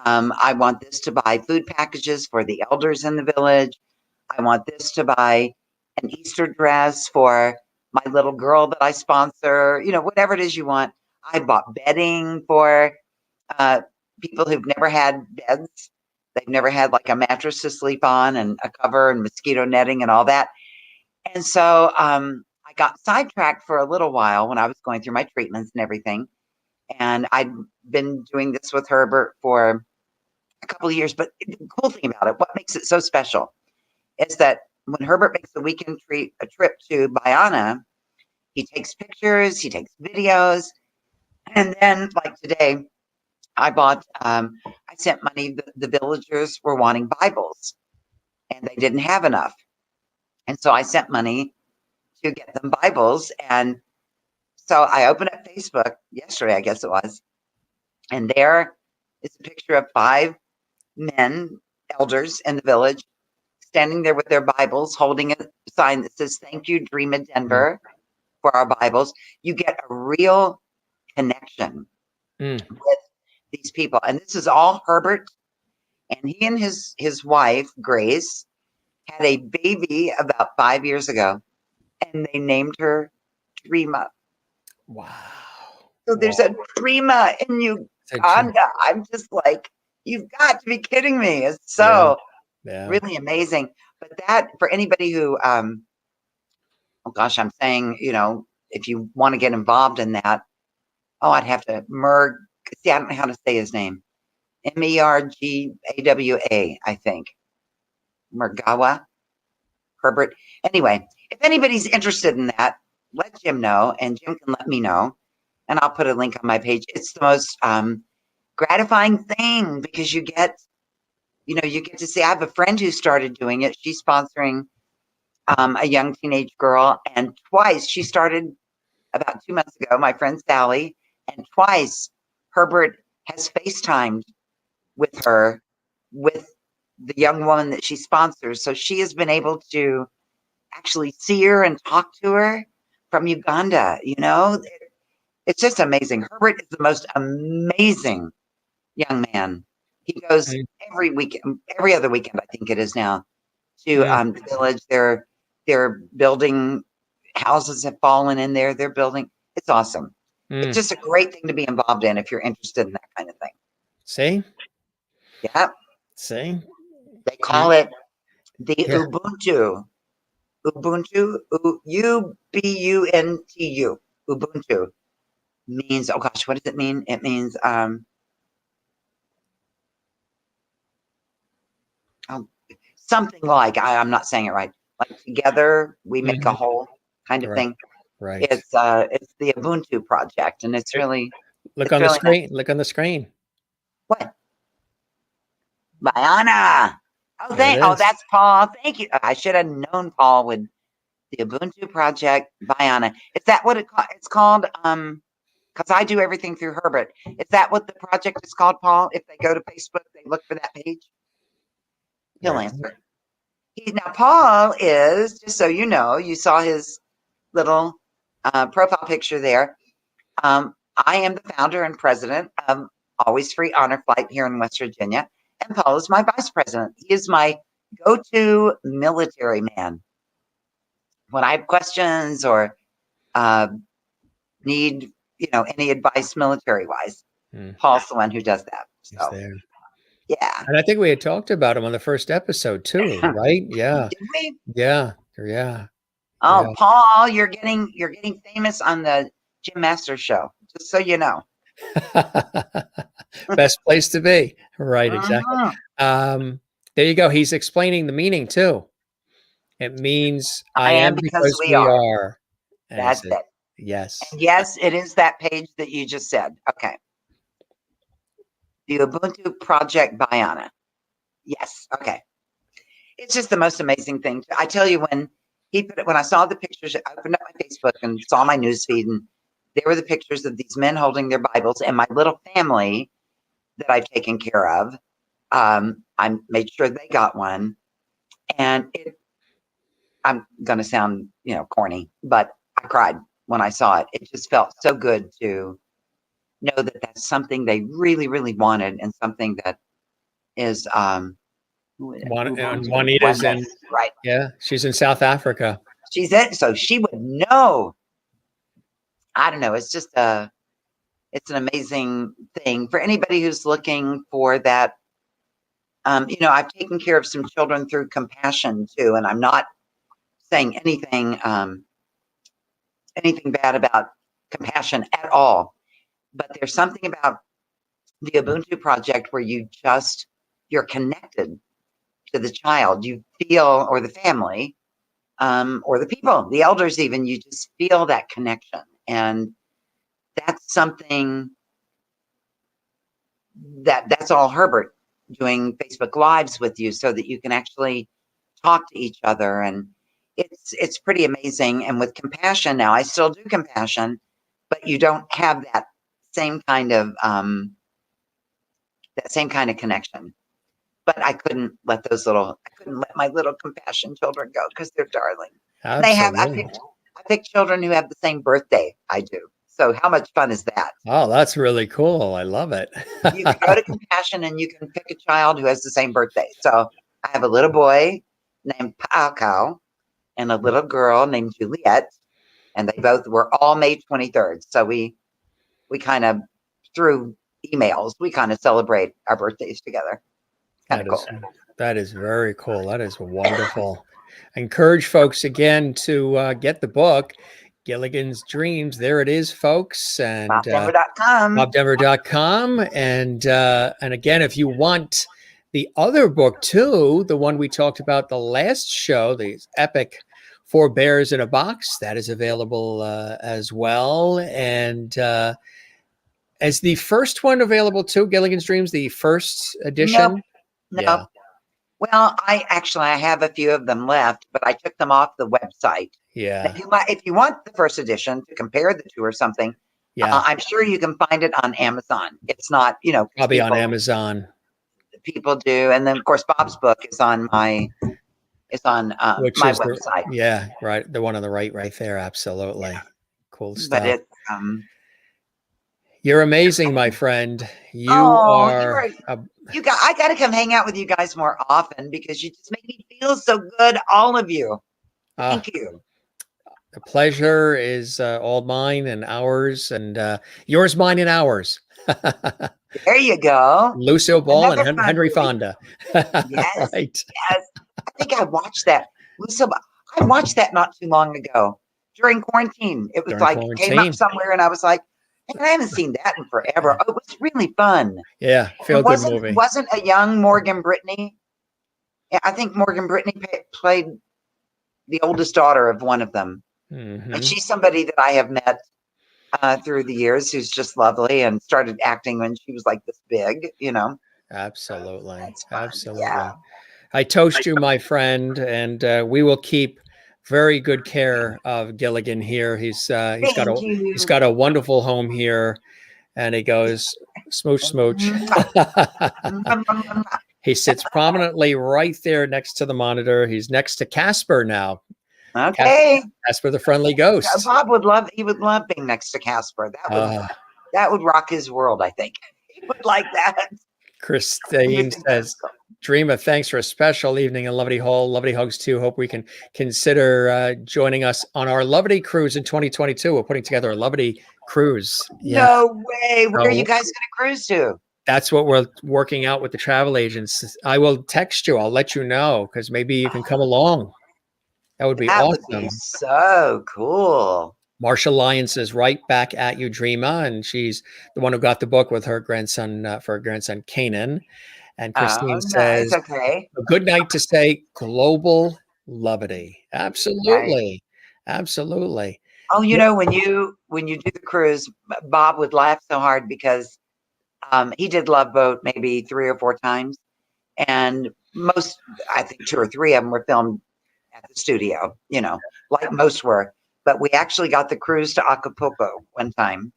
I want this to buy food packages for the elders in the village. I want this to buy an Easter dress for my little girl that I sponsor, whatever it is you want. I bought bedding for uh, people who've never had beds. They've never had like a mattress to sleep on and a cover and mosquito netting and all that. And so I got sidetracked for a little while when I was going through my treatments and everything. And I'd been doing this with Herbert for a couple of years. But the cool thing about it, what makes it so special, is that when Herbert makes a a trip to Bayana, he takes pictures, he takes videos, and then like today, I sent money. The villagers were wanting Bibles, and they didn't have enough, and so I sent money to get them Bibles. And so I opened up Facebook yesterday, I guess it was, and there is a picture of 5 men, elders in the village, standing there with their Bibles, holding a sign that says, "Thank you, Dreama Mm. Denver," for our Bibles. You get a real connection Mm. with these people. And this is all Herbert. And he and his wife, Grace, had a baby about 5 years ago. And they named her Dreama. Wow. So Wow. there's a Dreama in It's a Uganda. I'm just like, you've got to be kidding me. It's yeah. so Yeah. really amazing. But that, for anybody who oh gosh, I'm saying, if you want to get involved in that, I'd have to see, I don't know how to say his name. Mergawa, I think. Mergawa, Herbert. Anyway, if anybody's interested in that, let Jim know, and Jim can let me know, and I'll put a link on my page. It's the most gratifying thing because you get to see. I have a friend who started doing it. She's sponsoring a young teenage girl, and twice she started about 2 months ago, my friend Sally, and twice Herbert has FaceTimed with her, with the young woman that she sponsors. So she has been able to actually see her and talk to her from Uganda. It's just amazing. Herbert is the most amazing young man. He goes Mm. every weekend, every other weekend, I think it is now, to Mm. the village. They're building, houses have fallen in there. They're building. It's awesome. It's Mm. just a great thing to be involved in if you're interested in that kind of thing. See? Yeah, See? they call You it the yeah. Ubuntu. Ubuntu, Ubuntu. Ubuntu means, oh gosh, what does it mean? It means oh, something like, I'm not saying it right. Like together we make a Mhm. whole kind of Right. thing. Right. It's the Ubuntu project, and Here, look it's on the really nice. screen. Look on the screen. What? Bayana. There it Oh, is. that's Paul. Thank you. I should have known Paul would. The Ubuntu project, Bayana. Is that what it's called? Because I do everything through Herbert. Is that what the project is called, Paul? If they go to Facebook, they look for that page. He'll There. answer. Now Paul is, just so you know, you saw his little profile picture there. I am the founder and president of Always Free Honor Flight here in West Virginia, and Paul is my vice president. He is my go-to military man when I have questions or need, any advice military-wise. Paul's the one who does that. He's So, there. yeah. And I think we had talked about him on the first episode too, right? Yeah. Did we? Yeah. Yeah. Oh, Yeah. Paul, you're getting famous on the Jim Masters show. Just so you know. Best place to be. Right, exactly. Mhm. There you go. He's explaining the meaning too. It means I I am am because because we we are. are. And he That's said, it. yes. And yes, it is that page that you just said. Okay. The Ubuntu Project by Anna. Yes. Okay. It's just the most amazing thing. I tell you, when I saw the pictures, I opened up my Facebook and saw my newsfeed, and there were the pictures of these men holding their Bibles and my little family that I've taken care of. I made sure they got one, and I'm going to sound, corny, but I cried when I saw it. It just felt so good to know that that's something they really, really wanted, and something that is And Juanita's in, right. yeah, she's in South Africa. She's it, so she would know. I don't know. It's just it's an amazing thing for anybody who's looking for that. I've taken care of some children through compassion too, and I'm not saying anything bad about compassion at all. But there's something about the Ubuntu project where you're connected to the child. You feel, or the family, or the people, the elders even, you just feel that connection. And that's something that's all Herbert doing Facebook Lives with you so that you can actually talk to each other. And it's pretty amazing. And with compassion now, I still do compassion, but you don't have that same kind of connection. But I couldn't let my little compassion children go because they're darling. And Absolutely. I picked children who have the same birthday I do. So how much fun is that? Oh, that's really cool. I love it. You can go to compassion and you can pick a child who has the same birthday. So I have a little boy named Paco and a little girl named Juliet, and they both were all May 23rd. So we kind of, through emails, we kind of celebrate our birthdays together. Kind of cool. That is very cool. That is wonderful. I encourage folks again to get the book, Gilligan's Dreams. There it is, folks. And BobDenver.com. BobDenver.com. And again, if you want the other book too, the one we talked about the last show, the epic Four Bears in a Box, that is available as well. And is the first one available too, Gilligan's Dreams, the first edition? No. Yeah. Well, I have a few of them left, but I took them off the website. Yeah. If you want the first edition to compare the two or something, yeah, I'm sure you can find it on Amazon. It's not, probably on Amazon. People do, and then of course Bob's book is on my website. Yeah, right. The one on the right there. Absolutely. Yeah. Cool stuff. But you're amazing, my friend. You are. I got to come hang out with you guys more often because you just make me feel so good. All of you. Thank you. The pleasure is all mine and ours, and yours, mine, and ours. There you go. Lucille Ball and Henry Fonda. Yes. Right. Yes. I think I watched that. Lucille, I watched that not too long ago during quarantine. It was it came up somewhere, and I was like, I haven't seen that in forever. Oh, it was really fun. Yeah, feel good movie. Wasn't a young Morgan Brittany? Yeah, I think Morgan Brittany played the oldest daughter of one of them. Mm-hmm. And she's somebody that I have met through the years who's just lovely and started acting when she was like this big, Absolutely. Absolutely. Yeah. I toast you, my friend, and we will keep very good care of Gilligan here. He's got a wonderful home here, and he goes smooch smooch. He sits prominently right there next to the monitor. He's next to Casper now. Okay. Casper the friendly ghost. Bob he would love being next to Casper. That would rock his world, I think. He would like that. Christine says, Dreama, thanks for a special evening in Lovely Hall. Lovely hugs too. Hope we can consider joining us on our Lovely cruise in 2022. We're putting together a Lovely cruise. Yeah. No way. Where are you guys going to cruise to? That's what we're working out with the travel agents. I will text you. I'll let you know because maybe you can come along. That would be awesome. Would be so cool. Marsha Lyons is right back at you, Dreama, and she's the one who got the book with her grandson for her grandson Kanan. And Christine says, okay. A good night to say global lovity. Absolutely. Right. Absolutely. Oh, you know, when you do the cruise, Bob would laugh so hard because he did Love Boat maybe 3 or 4 times. And I think 2 or 3 of them were filmed at the studio, you know, like most were. But we actually got the cruise to Acapulco one time.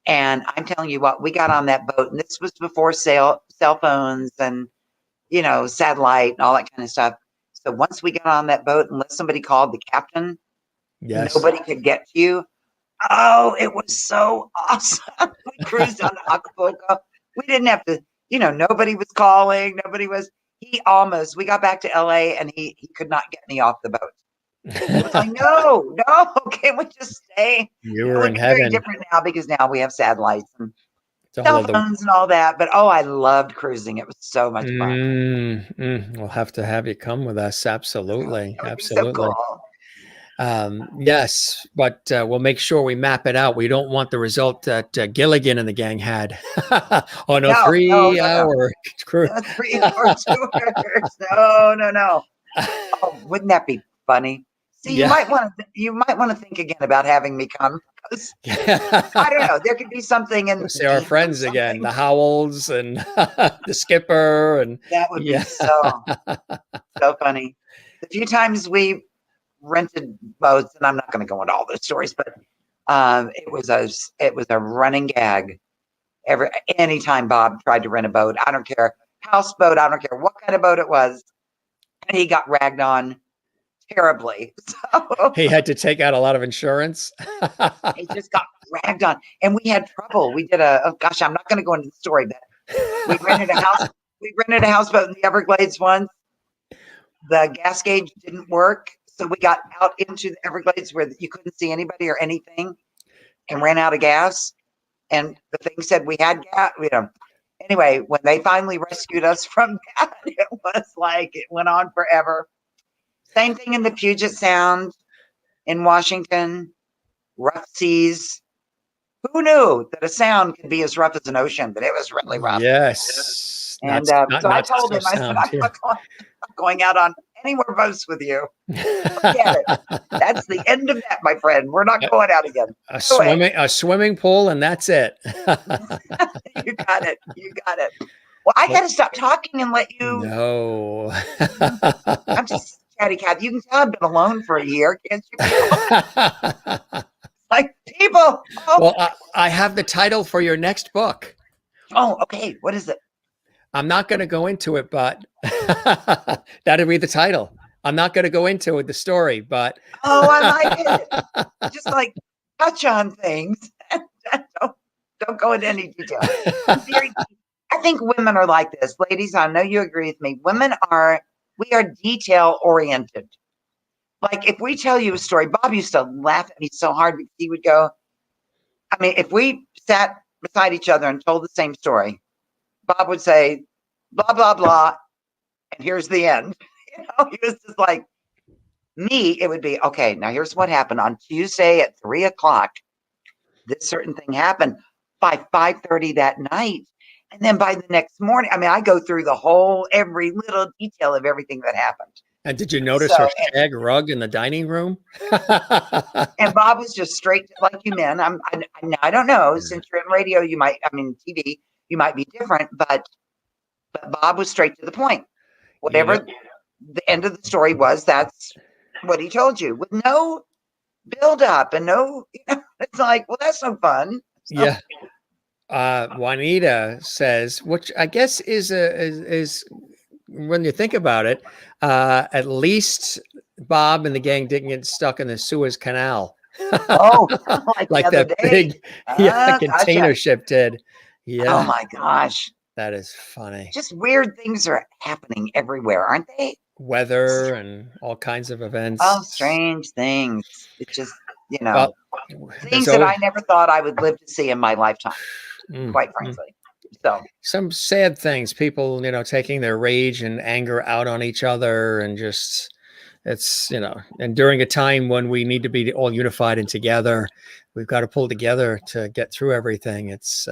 And I'm telling you what, we got on that boat, and this was before cell phones and, you know, satellite and all that kind of stuff. So once we got on that boat, unless somebody called the captain, nobody could get to you. Oh, it was so awesome. We cruised on Acapulco. We didn't have to, you know, nobody was calling. We got back to LA and he could not get me off the boat. I was like, no, can we just stay? You were in heaven. Very different now because now we have satellites and cell phones and all that. But I loved cruising. It was so much fun. We'll have to have you come with us. Absolutely. Absolutely. So cool. Yes, but we'll make sure we map it out. We don't want the result that Gilligan and the gang had on a 3-hour cruise. 3-hour tours. No. Oh, wouldn't that be funny? See, you might want to think again about having me come. I don't know. There could be something in. Say our friends again, the Howells and the skipper, and that would be so funny. The few times we rented boats, and I'm not going to go into all those stories, but it was a running gag. Anytime Bob tried to rent a boat, I don't care, houseboat, I don't care what kind of boat it was, and he got ragged on terribly. So he had to take out a lot of insurance. He just got ragged on, and we had trouble. We did I'm not going to go into the story, but we rented a house. We rented a houseboat in the Everglades once. The gas gauge didn't work, so we got out into the Everglades where you couldn't see anybody or anything, and ran out of gas. And the thing said we had gas. Anyway, when they finally rescued us from that, it was like it went on forever. Same thing in the Puget Sound in Washington, rough seas. Who knew that a sound could be as rough as an ocean? But it was really rough. Yes. And so I told him, I said, I'm not going out on any more boats with you. Forget it. That's the end of that, my friend. We're not going out again. A swimming pool, and that's it. You got it. Well, I got to stop talking and let you. No. I'm just chatty cat. You can tell I've been alone for a year, can't you? Like people. Oh. Well, I have the title for your next book. Oh, okay. What is it? I'm not going to go into it, but that'll be the title. I'm not going to go into it, the story, but. Oh, I like it. Just like touch on things. Don't go into any detail. I think women are like this. Ladies, I know you agree with me. We are detail oriented. Like if we tell you a story, Bob used to laugh at me so hard because he would go, if we sat beside each other and told the same story, Bob would say, blah, blah, blah, and here's the end. He was just like, me, it would be, okay, now here's what happened on Tuesday at 3:00. This certain thing happened by 5:30 that night. And then by the next morning, I go through every little detail of everything that happened. And did you notice her shag rug in the dining room? And Bob was just straight, like you men. I don't know, since you're in radio, you might, TV, you might be different, but Bob was straight to the point. Whatever the end of the story was, that's what he told you, with no build up and no, it's like, well, that's no fun. So, yeah. Juanita says, which I guess is when you think about it, at least Bob and the gang didn't get stuck in the Suez Canal. Oh, like the Like other that day. big, yeah, Gotcha. container ship did. Oh Yeah, my gosh. that is funny. Just weird things are happening everywhere, aren't they? Weather and all kinds of events. Oh, strange things. It's just, Well, there's things that always I never thought I would live to see in my lifetime, mm, quite mm. frankly. So, Some sad things. People, taking their rage and anger out on each other, and just it's and during a time when we need to be all unified and together, we've got to pull together to get through everything. It's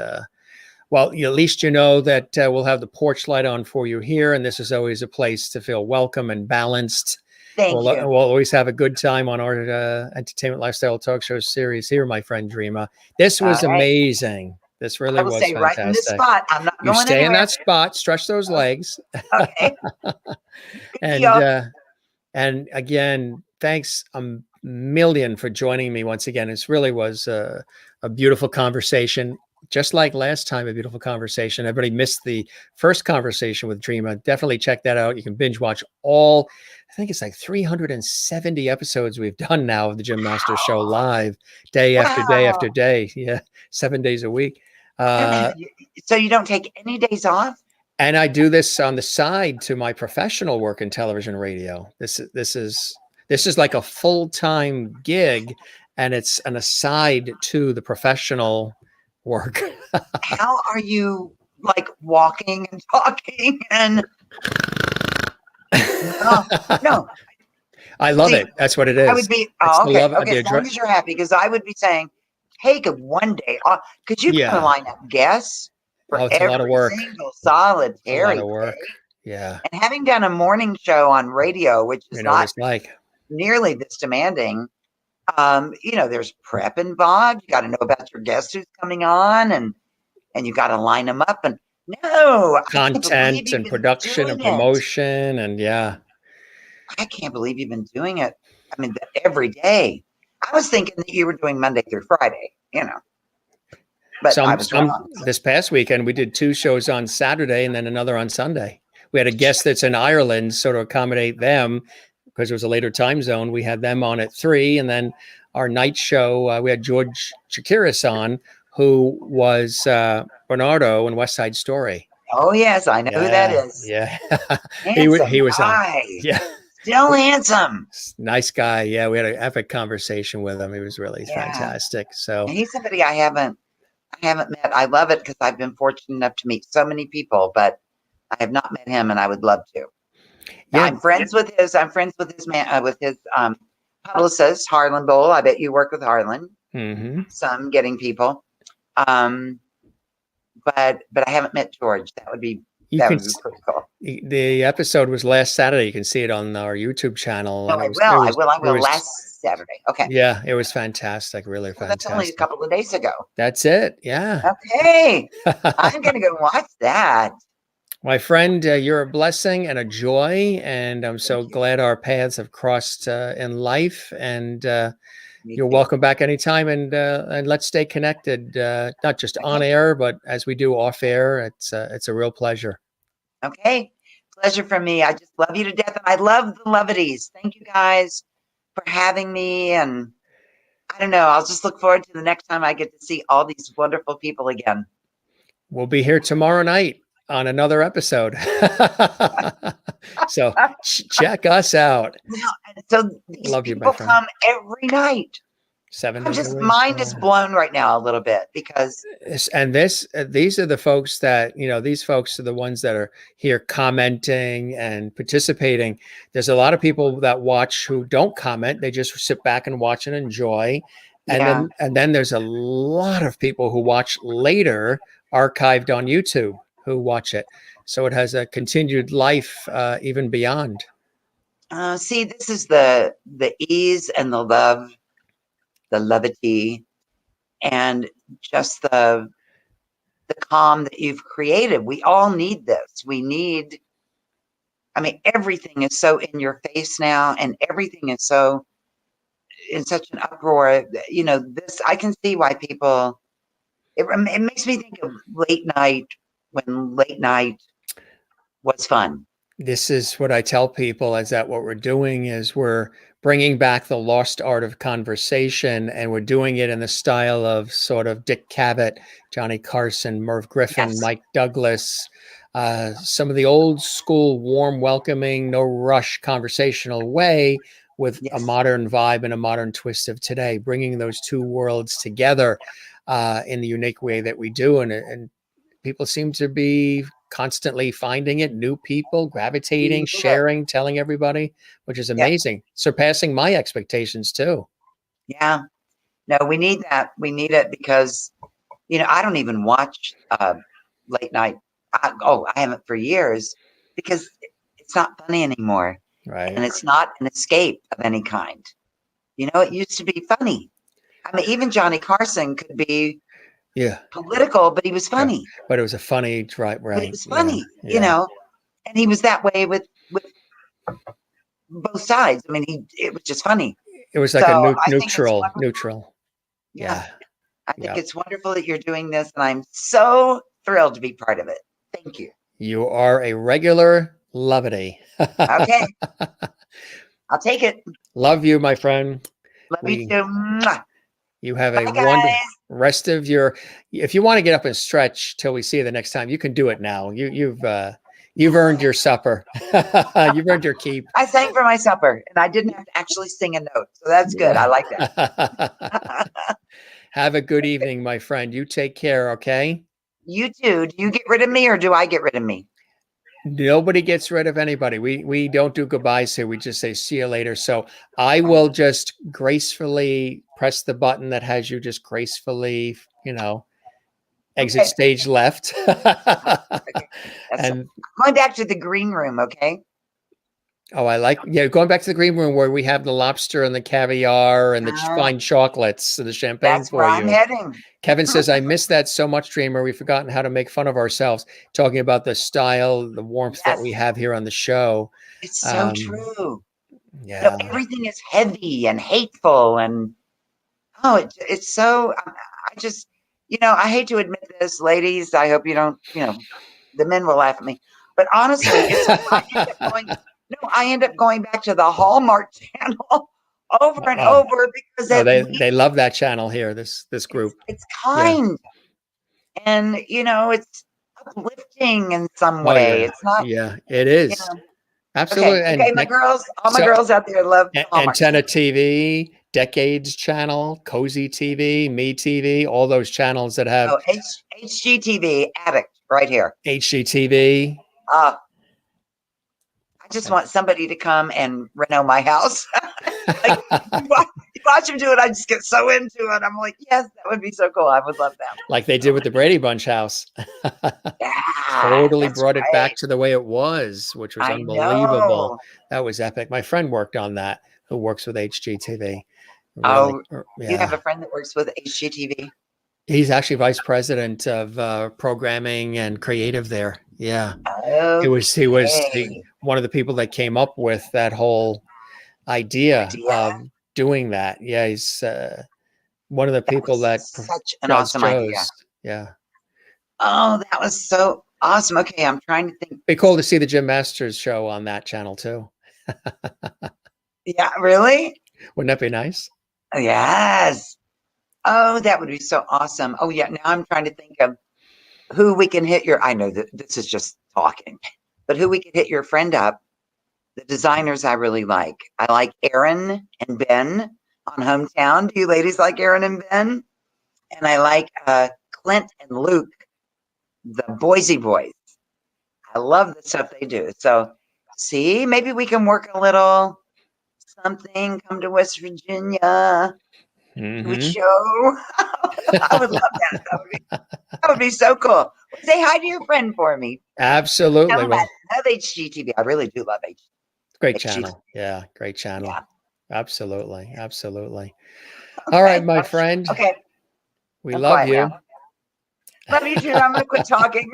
well, at least you know that we'll have the porch light on for you here, and this is always a place to feel welcome and balanced. thank you. We'll always have a good time on our entertainment lifestyle talk show series here, my friend Dreama. This All was right. amazing. This really I will was stay right in this fantastic. spot. I'm not You going stay in anywhere. that spot, stretch those legs, Okay. Good and deal. and again, thanks a million for joining me once again. It really was a beautiful conversation. Just like last time, a beautiful conversation. Everybody missed the first conversation with Dreama. Definitely check that out. You can binge watch all, I think it's like 370 episodes we've done now of the Jim Master Show live, day after day Wow. after day. Yeah, 7 days a week. So you don't take any days off? And I do this on the side to my professional work in television radio. This is like a full-time gig, and it's an aside to the professional work. How are you like walking and talking and no. I love See, it. That's what it I is. would be It's the okay. love. Okay, as long as you're happy, because I would be saying, take a one day off because you gotta Yeah. line up guests for Oh, it's a lot of every work. single A lot solitary of work. day. Yeah. And having done a morning show on radio, which is You know what not it's like. nearly this demanding, there's prep involved. You got to know about your guest who's coming on, and you got to line them up. And no, I can't believe Content you've and been production and doing it. promotion, and yeah. I can't believe you've been doing it. I mean, every day. I was thinking that you were doing Monday through Friday, but I was wrong. This past weekend we did 2 shows on Saturday and then another on Sunday. We had a guest that's in Ireland, so to accommodate them, because it was a later time zone, we had them on at 3, and then our night show we had George Chakiris on, who was Bernardo in West Side Story. Oh yes, I know who that is. Yeah. Handsome he was guy. yeah. Still handsome. Nice guy. Yeah, we had an epic conversation with him. He was really fantastic. So and he's somebody I haven't met. I love it because I've been fortunate enough to meet so many people, but I have not met him, and I would love to. yeah. I'm friends with his publicist, Harlan Bowl. I bet you work with Harlan. Mm-hmm. Some getting people. But I haven't met George. That would be pretty cool. The episode was last Saturday. You can see it on our YouTube channel. No, I will last Saturday. Okay. Yeah, it was fantastic. Really fantastic. That's only a couple of days ago. That's it. Yeah. Okay. I'm going to go watch that. My friend, you're a blessing and a joy, and I'm so glad our paths have crossed in life. And you're welcome back anytime. And let's stay connected, not just on air, but as we do off air. It's a real pleasure. Okay, pleasure for me. I just love you to death, and I love the Lovities. Thank you guys for having me. And I don't know, I'll just look forward to the next time I get to see all these wonderful people again. We'll be here tomorrow night on another episode. So check us out. So these people come every night. 7 I'm days just a week. mind is blown right now a little bit because these are the folks that these folks are the ones that are here commenting and participating. There's a lot of people that watch who don't comment. They just sit back and watch and enjoy. And then there's a lot of people who watch later, archived on YouTube, who watch it. So it has a continued life even beyond. See, this is the ease and the love, the levity, and just the calm that you've created. We all need this. Everything is so in your face now, and everything is so in such an uproar. This, I can see why people, it makes me think of late night, when late night was fun. This is what I tell people, is that what we're doing is we're bringing back the lost art of conversation, and we're doing it in the style of sort of Dick Cavett, Johnny Carson, Merv Griffin, Yes. Mike Douglas, some of the old school, warm, welcoming, no rush conversational way, with a Yes. modern vibe and a modern twist of today, bringing those two worlds together in the unique way that we do. And people seem to be constantly finding it, new people gravitating, We need it. sharing, telling everybody, which is Yeah. amazing, surpassing my expectations too. Yeah. No, we need that. We need it because, I don't even watch late night. I haven't for years because it's not funny anymore. Right. And it's not an escape of any kind. It used to be funny. I mean, even Johnny Carson could be political, but he was funny. But it was a funny, right? But it was funny, Yeah. and he was that way with both sides. I mean, it was just funny. It was like So a I think it's neutral. Yeah. I think Yeah. it's wonderful that you're doing this, and I'm so thrilled to be part of it. Thank you. You are a regular lovity. Okay. I'll take it. Love you, my friend. Love you too. Mwah. You have Bye, a guys. wonderful rest of your. If you want to get up and stretch till we see you the next time, you can do it now. You've earned your supper. You've earned your keep. I sang for my supper, and I didn't have to actually sing a note, so that's good. I like that. Have a good evening, my friend. You take care, okay? You too. Do you get rid of me, or do I get rid of me? Nobody gets rid of anybody. We don't do goodbyes here. We just say see you later. So I will just gracefully press the button that has you just gracefully, exit stage left. Okay. And going back to the green room, okay? Oh, going back to the green room where we have the lobster and the caviar and the fine chocolates and the champagne That's for where you. I'm heading. Kevin says, I miss that so much, Dreamer. We've forgotten how to make fun of ourselves, talking about the style, the warmth that we have here on the show. It's so true. Yeah. Everything is heavy and hateful, and it's so. I just, I hate to admit this, ladies. I hope you don't. The men will laugh at me, but honestly, it's like I end up going back to the Hallmark Channel over and over because they love that channel here. This group. It's kind, and it's uplifting in some way. It's not. Yeah, it is. Absolutely. Okay, my girls, all my girls out there love Antenna TV, Decades Channel, Cozy TV, Me TV, all those channels that have HGTV Addict right here. HGTV. I just want somebody to come and reno my house. Like, you watch them do it, I just get so into it. I'm like, yes, that would be so cool. I would love that. Like they did with the Brady Bunch house. Totally brought it back to the way it was, which was unbelievable. That was epic. My friend worked on that, who works with HGTV. Really, you have a friend that works with HGTV? He's actually vice president of programming and creative there. Yeah. Okay. He was one of the people that came up with that whole idea of doing that. Yeah, he's one of the people that such an awesome idea. Yeah. Oh, that was so awesome. Okay, I'm trying to think. It'd be cool to see the Jim Masters show on that channel too. Yeah, really? Wouldn't that be nice? Yes. Oh, that would be so awesome. Oh, yeah. Now I'm trying to think of who we can hit I know that this is just talking, but who we could hit your friend up. The designers I really like. I like Aaron and Ben on Hometown. Do you ladies like Aaron and Ben? And I like Clint and Luke, the Boise Boys. I love the stuff they do. So, see, maybe we can work a little something. Come to West Virginia. We show. I would love that. That would be so cool. Say hi to your friend for me. Absolutely. I love HGTV. I really do love HGTV. Great channel. Yeah, great channel. Yeah. Absolutely. Absolutely. All right, my friend. Okay. We love you. Now. Love you too. I'm going to quit talking.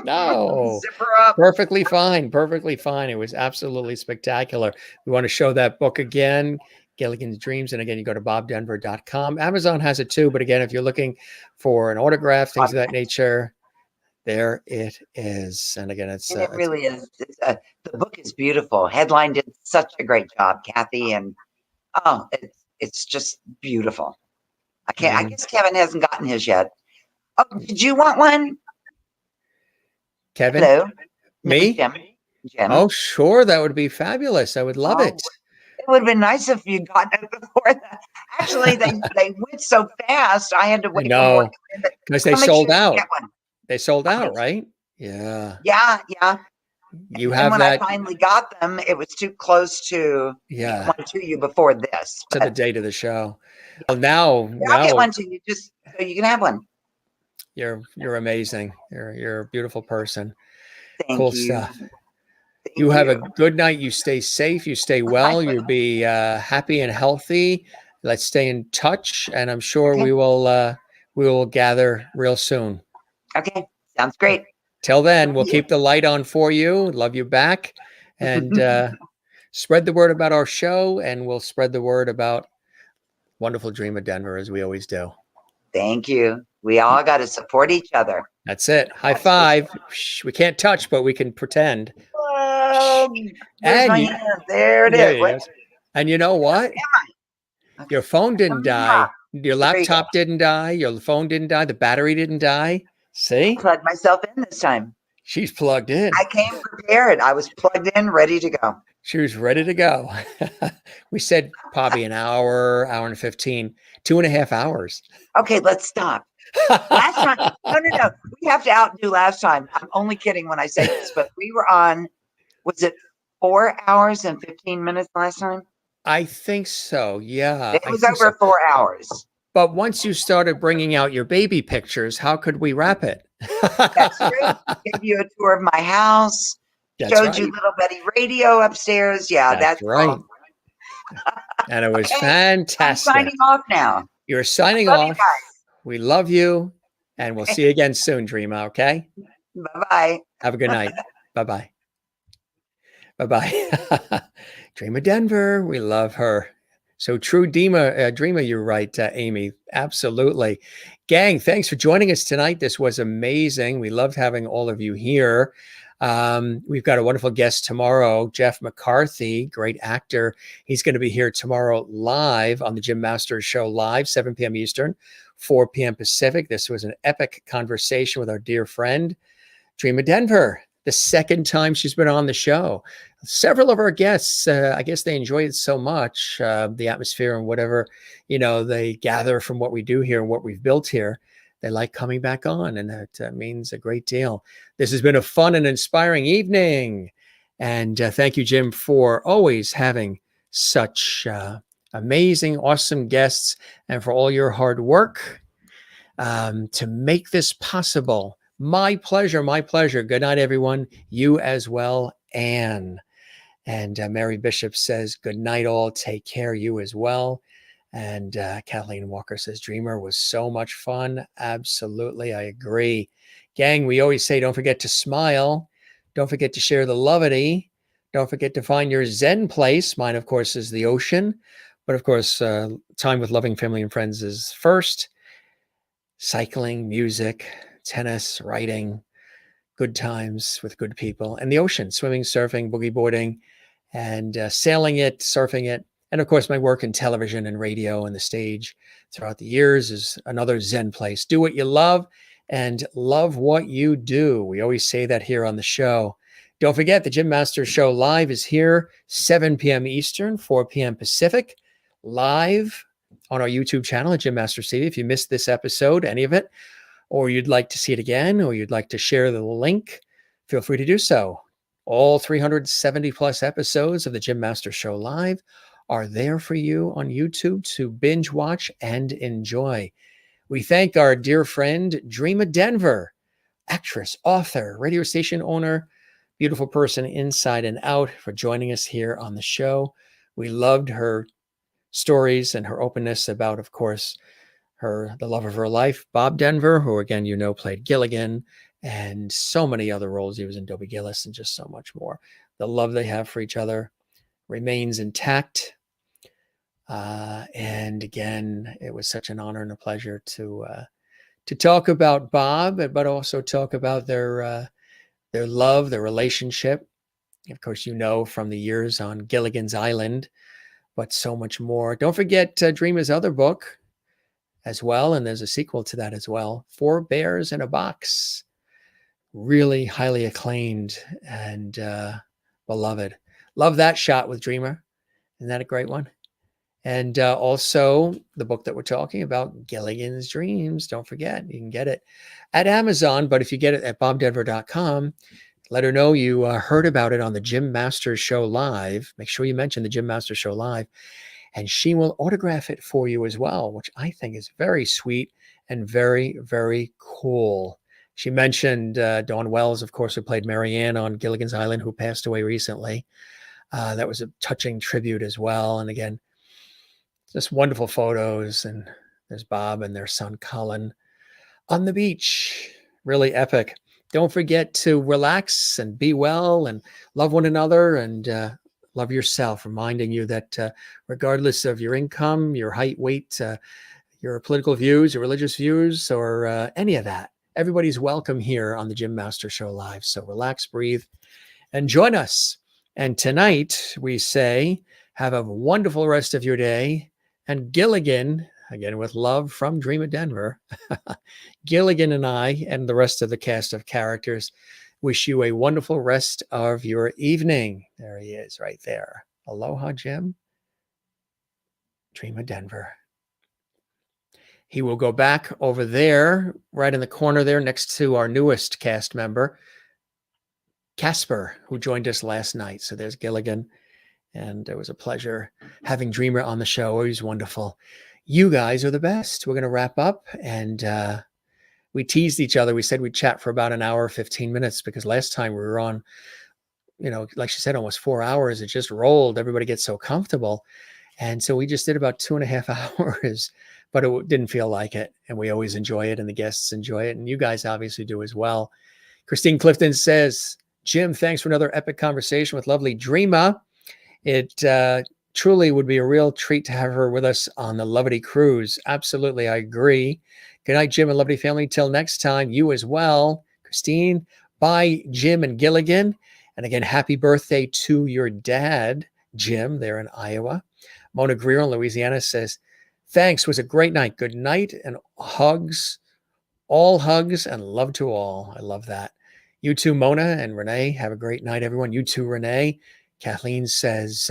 No. Zip her up. Perfectly fine. Perfectly fine. It was absolutely spectacular. We want to show that book again, Gilligan's Dreams. And again, you go to bobdenver.com. Amazon has it too. But again, if you're looking for an autograph, things of that nature, There it is. And again, And it really is. The book is beautiful. Headline did such a great job, Kathy, and oh, it's just beautiful. I can't. I guess Kevin hasn't gotten his yet. Oh, did you want one? Kevin, Hello, no, me? Jim. Jim. Oh, sure. That would be fabulous. I would love Oh, it. it would have been nice if you'd gotten it before that. Actually, they went so fast. I had to I wait for more to know, come in. But because they I'll make sold sure you out. get one. They sold Okay. out, right? Yeah. Yeah, yeah. You And then have when I that. finally got them, it was too close to get Yeah. one to you before this. To the But date of the show. yeah, Well, now, yeah, I'll get now one to you just so you can have one. you're amazing. You're a beautiful person. Thank Cool you. stuff. You Thank have a you. good night. You stay safe. You stay I well. You will. be happy and healthy. Let's stay in touch, and I'm sure Okay. we will gather real soon. Okay. Sounds great. Till then, Love we'll you. keep the light on for you. Love you back, and spread the word about our show, and we'll spread the word about wonderful Dreama Denver as we always do. Thank you. We all got to support each other. That's it. High That's for five. sure. We can't touch, but we can pretend. Where's And my you, hand? There it there is. he What? is. And you know what? Okay. Your phone didn't die. Your There you go. laptop didn't die. Your phone didn't die. The battery didn't die. I See? plugged myself in this time. She's plugged I in. came prepared. I was plugged in, ready to go. She was ready to go. We said probably an hour, hour and 15, 2.5 hours. Okay, let's stop. Last time, no. We have to outdo last time. I'm only kidding when I say this, but we were on, was it 4 hours and 15 minutes last time? I think so. Yeah, It I was think so. over 4 hours. But once you started bringing out your baby pictures, how could we wrap it? That's true. Gave you a tour of my house, That's showed you right. little Betty radio upstairs. Yeah, That's that's right. all. And it was Okay, I'm fantastic. signing off now. You're signing Love you off. We love you. And we'll guys. see you again soon, Dreama. Okay. Bye bye. Have a good night. Bye bye. Bye bye. Dreama Denver. We love her. So true, Dreama, you're right, Amy. Absolutely. Gang, thanks for joining us tonight. This was amazing. We loved having all of you here. We've got a wonderful guest tomorrow, Jeff McCarthy, great actor. He's going to be here tomorrow live on the Jim Masters Show live, 7 p.m. Eastern, 4 p.m. Pacific. This was an epic conversation with our dear friend, Dreama Denver, the second time she's been on the show. Several of our guests, I guess they enjoy it so much, the atmosphere and whatever, they gather from what we do here and what we've built here. They like coming back on, and that means a great deal. This has been a fun and inspiring evening. And thank you, Jim, for always having such amazing, awesome guests, and for all your hard work to make this possible. My pleasure. My pleasure. Good night, everyone. You as well, Anne. And Mary Bishop says, good night, all. Take care. You as well. And Kathleen Walker says, Dreamer was so much fun. Absolutely. I agree. Gang, we always say, don't forget to smile. Don't forget to share the lovity. Don't forget to find your Zen place. Mine, of course, is the ocean. But of course, time with loving family and friends is first. Cycling, music, tennis, writing, good times with good people, and the ocean, swimming, surfing, boogie boarding, and sailing it, surfing it. And of course, my work in television and radio and the stage throughout the years is another Zen place. Do what you love and love what you do. We always say that here on the show. Don't forget, the Jim Masters Show live is here, 7 p.m. Eastern, 4 p.m. Pacific, live on our YouTube channel at Jim Masters TV. If you missed this episode, any of it, or you'd like to see it again, or you'd like to share the link, feel free to do so. All 370 plus episodes of the Jim Masters Show live are there for you on YouTube to binge watch and enjoy. We thank our dear friend, Dreama Denver, actress, author, radio station owner, beautiful person inside and out, for joining us here on the show. We loved her stories and her openness about, of course, the love of her life, Bob Denver, who again, played Gilligan, and so many other roles. He was in Dobie Gillis and just so much more. The love they have for each other remains intact. And again, it was such an honor and a pleasure to to talk about Bob, but also talk about their love, their relationship. Of course, you know from the years on Gilligan's Island, but so much more. Don't forget Dreama's other book as well, and there's a sequel to that as well, Four Bears in a Box. Really highly acclaimed and beloved. Love that shot with Dreama. Isn't that a great one? And also the book that we're talking about, Gilligan's Dreams. Don't forget, you can get it at Amazon, but if you get it at bobdenver.com, let her know you heard about it on the Jim Masters Show Live. Make sure you mention the Jim Masters Show Live, and she will autograph it for you as well, which I think is very sweet and very, very cool. She mentioned Dawn Wells, of course, who played Marianne on Gilligan's Island, who passed away recently. That was a touching tribute as well. And again, just wonderful photos. And there's Bob and their son, Colin, on the beach. Really epic. Don't forget to relax and be well and love one another and love yourself, reminding you that regardless of your income, your height, weight, your political views, your religious views, or any of that, everybody's welcome here on the Jim Master Show Live. So relax, breathe, and join us. And tonight we say, have a wonderful rest of your day. And Gilligan, again with love from Dreama Denver, Gilligan and I and the rest of the cast of characters wish you a wonderful rest of your evening. There he is right there. Aloha, Jim. Dreama Denver. He will go back over there, right in the corner there, next to our newest cast member, Casper, who joined us last night. So there's Gilligan. And it was a pleasure having Dreama on the show. Always wonderful. You guys are the best. We're going to wrap up. And we teased each other. We said we'd chat for about an hour, 15 minutes, because last time we were on, like she said, almost 4 hours. It just rolled. Everybody gets so comfortable. And so we just did about 2.5 hours, but it didn't feel like it. And we always enjoy it. And the guests enjoy it. And you guys obviously do as well. Christine Clifton says, Jim, thanks for another epic conversation with lovely Dreama. It truly would be a real treat to have her with us on the Lovely Cruise. Absolutely, I agree. Good night, Jim and lovely family. Till next time, you as well. Christine, bye, Jim and Gilligan. And again, happy birthday to your dad, Jim, there in Iowa. Mona Greer in Louisiana says, thanks, was a great night. Good night and hugs, all hugs and love to all. I love that. You too, Mona and Renee. Have a great night, everyone. You too, Renee. Kathleen says,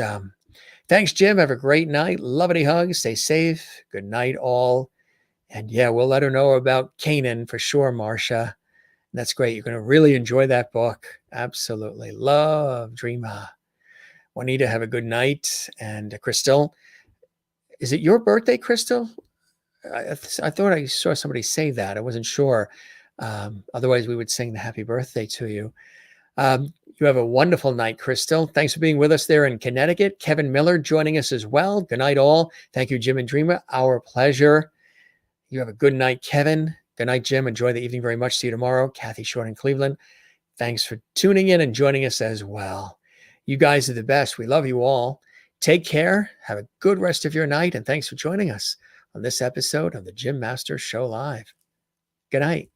thanks, Jim. Have a great night. Lovely hugs. Stay safe. Good night, all. And yeah, we'll let her know about Canaan for sure, Marcia. That's great. You're going to really enjoy that book. Absolutely. Love Dreama. Juanita, have a good night. And Crystal, is it your birthday, Crystal? I thought I saw somebody say that. I wasn't sure. Otherwise, we would sing the happy birthday to you. You have a wonderful night, Crystal. Thanks for being with us there in Connecticut. Kevin Miller joining us as well. Good night, all. Thank you, Jim and Dreama. Our pleasure. You have a good night, Kevin. Good night, Jim. Enjoy the evening very much. See you tomorrow. Kathy Short in Cleveland. Thanks for tuning in and joining us as well. You guys are the best. We love you all. Take care. Have a good rest of your night. And thanks for joining us on this episode of the Jim Masters Show Live. Good night.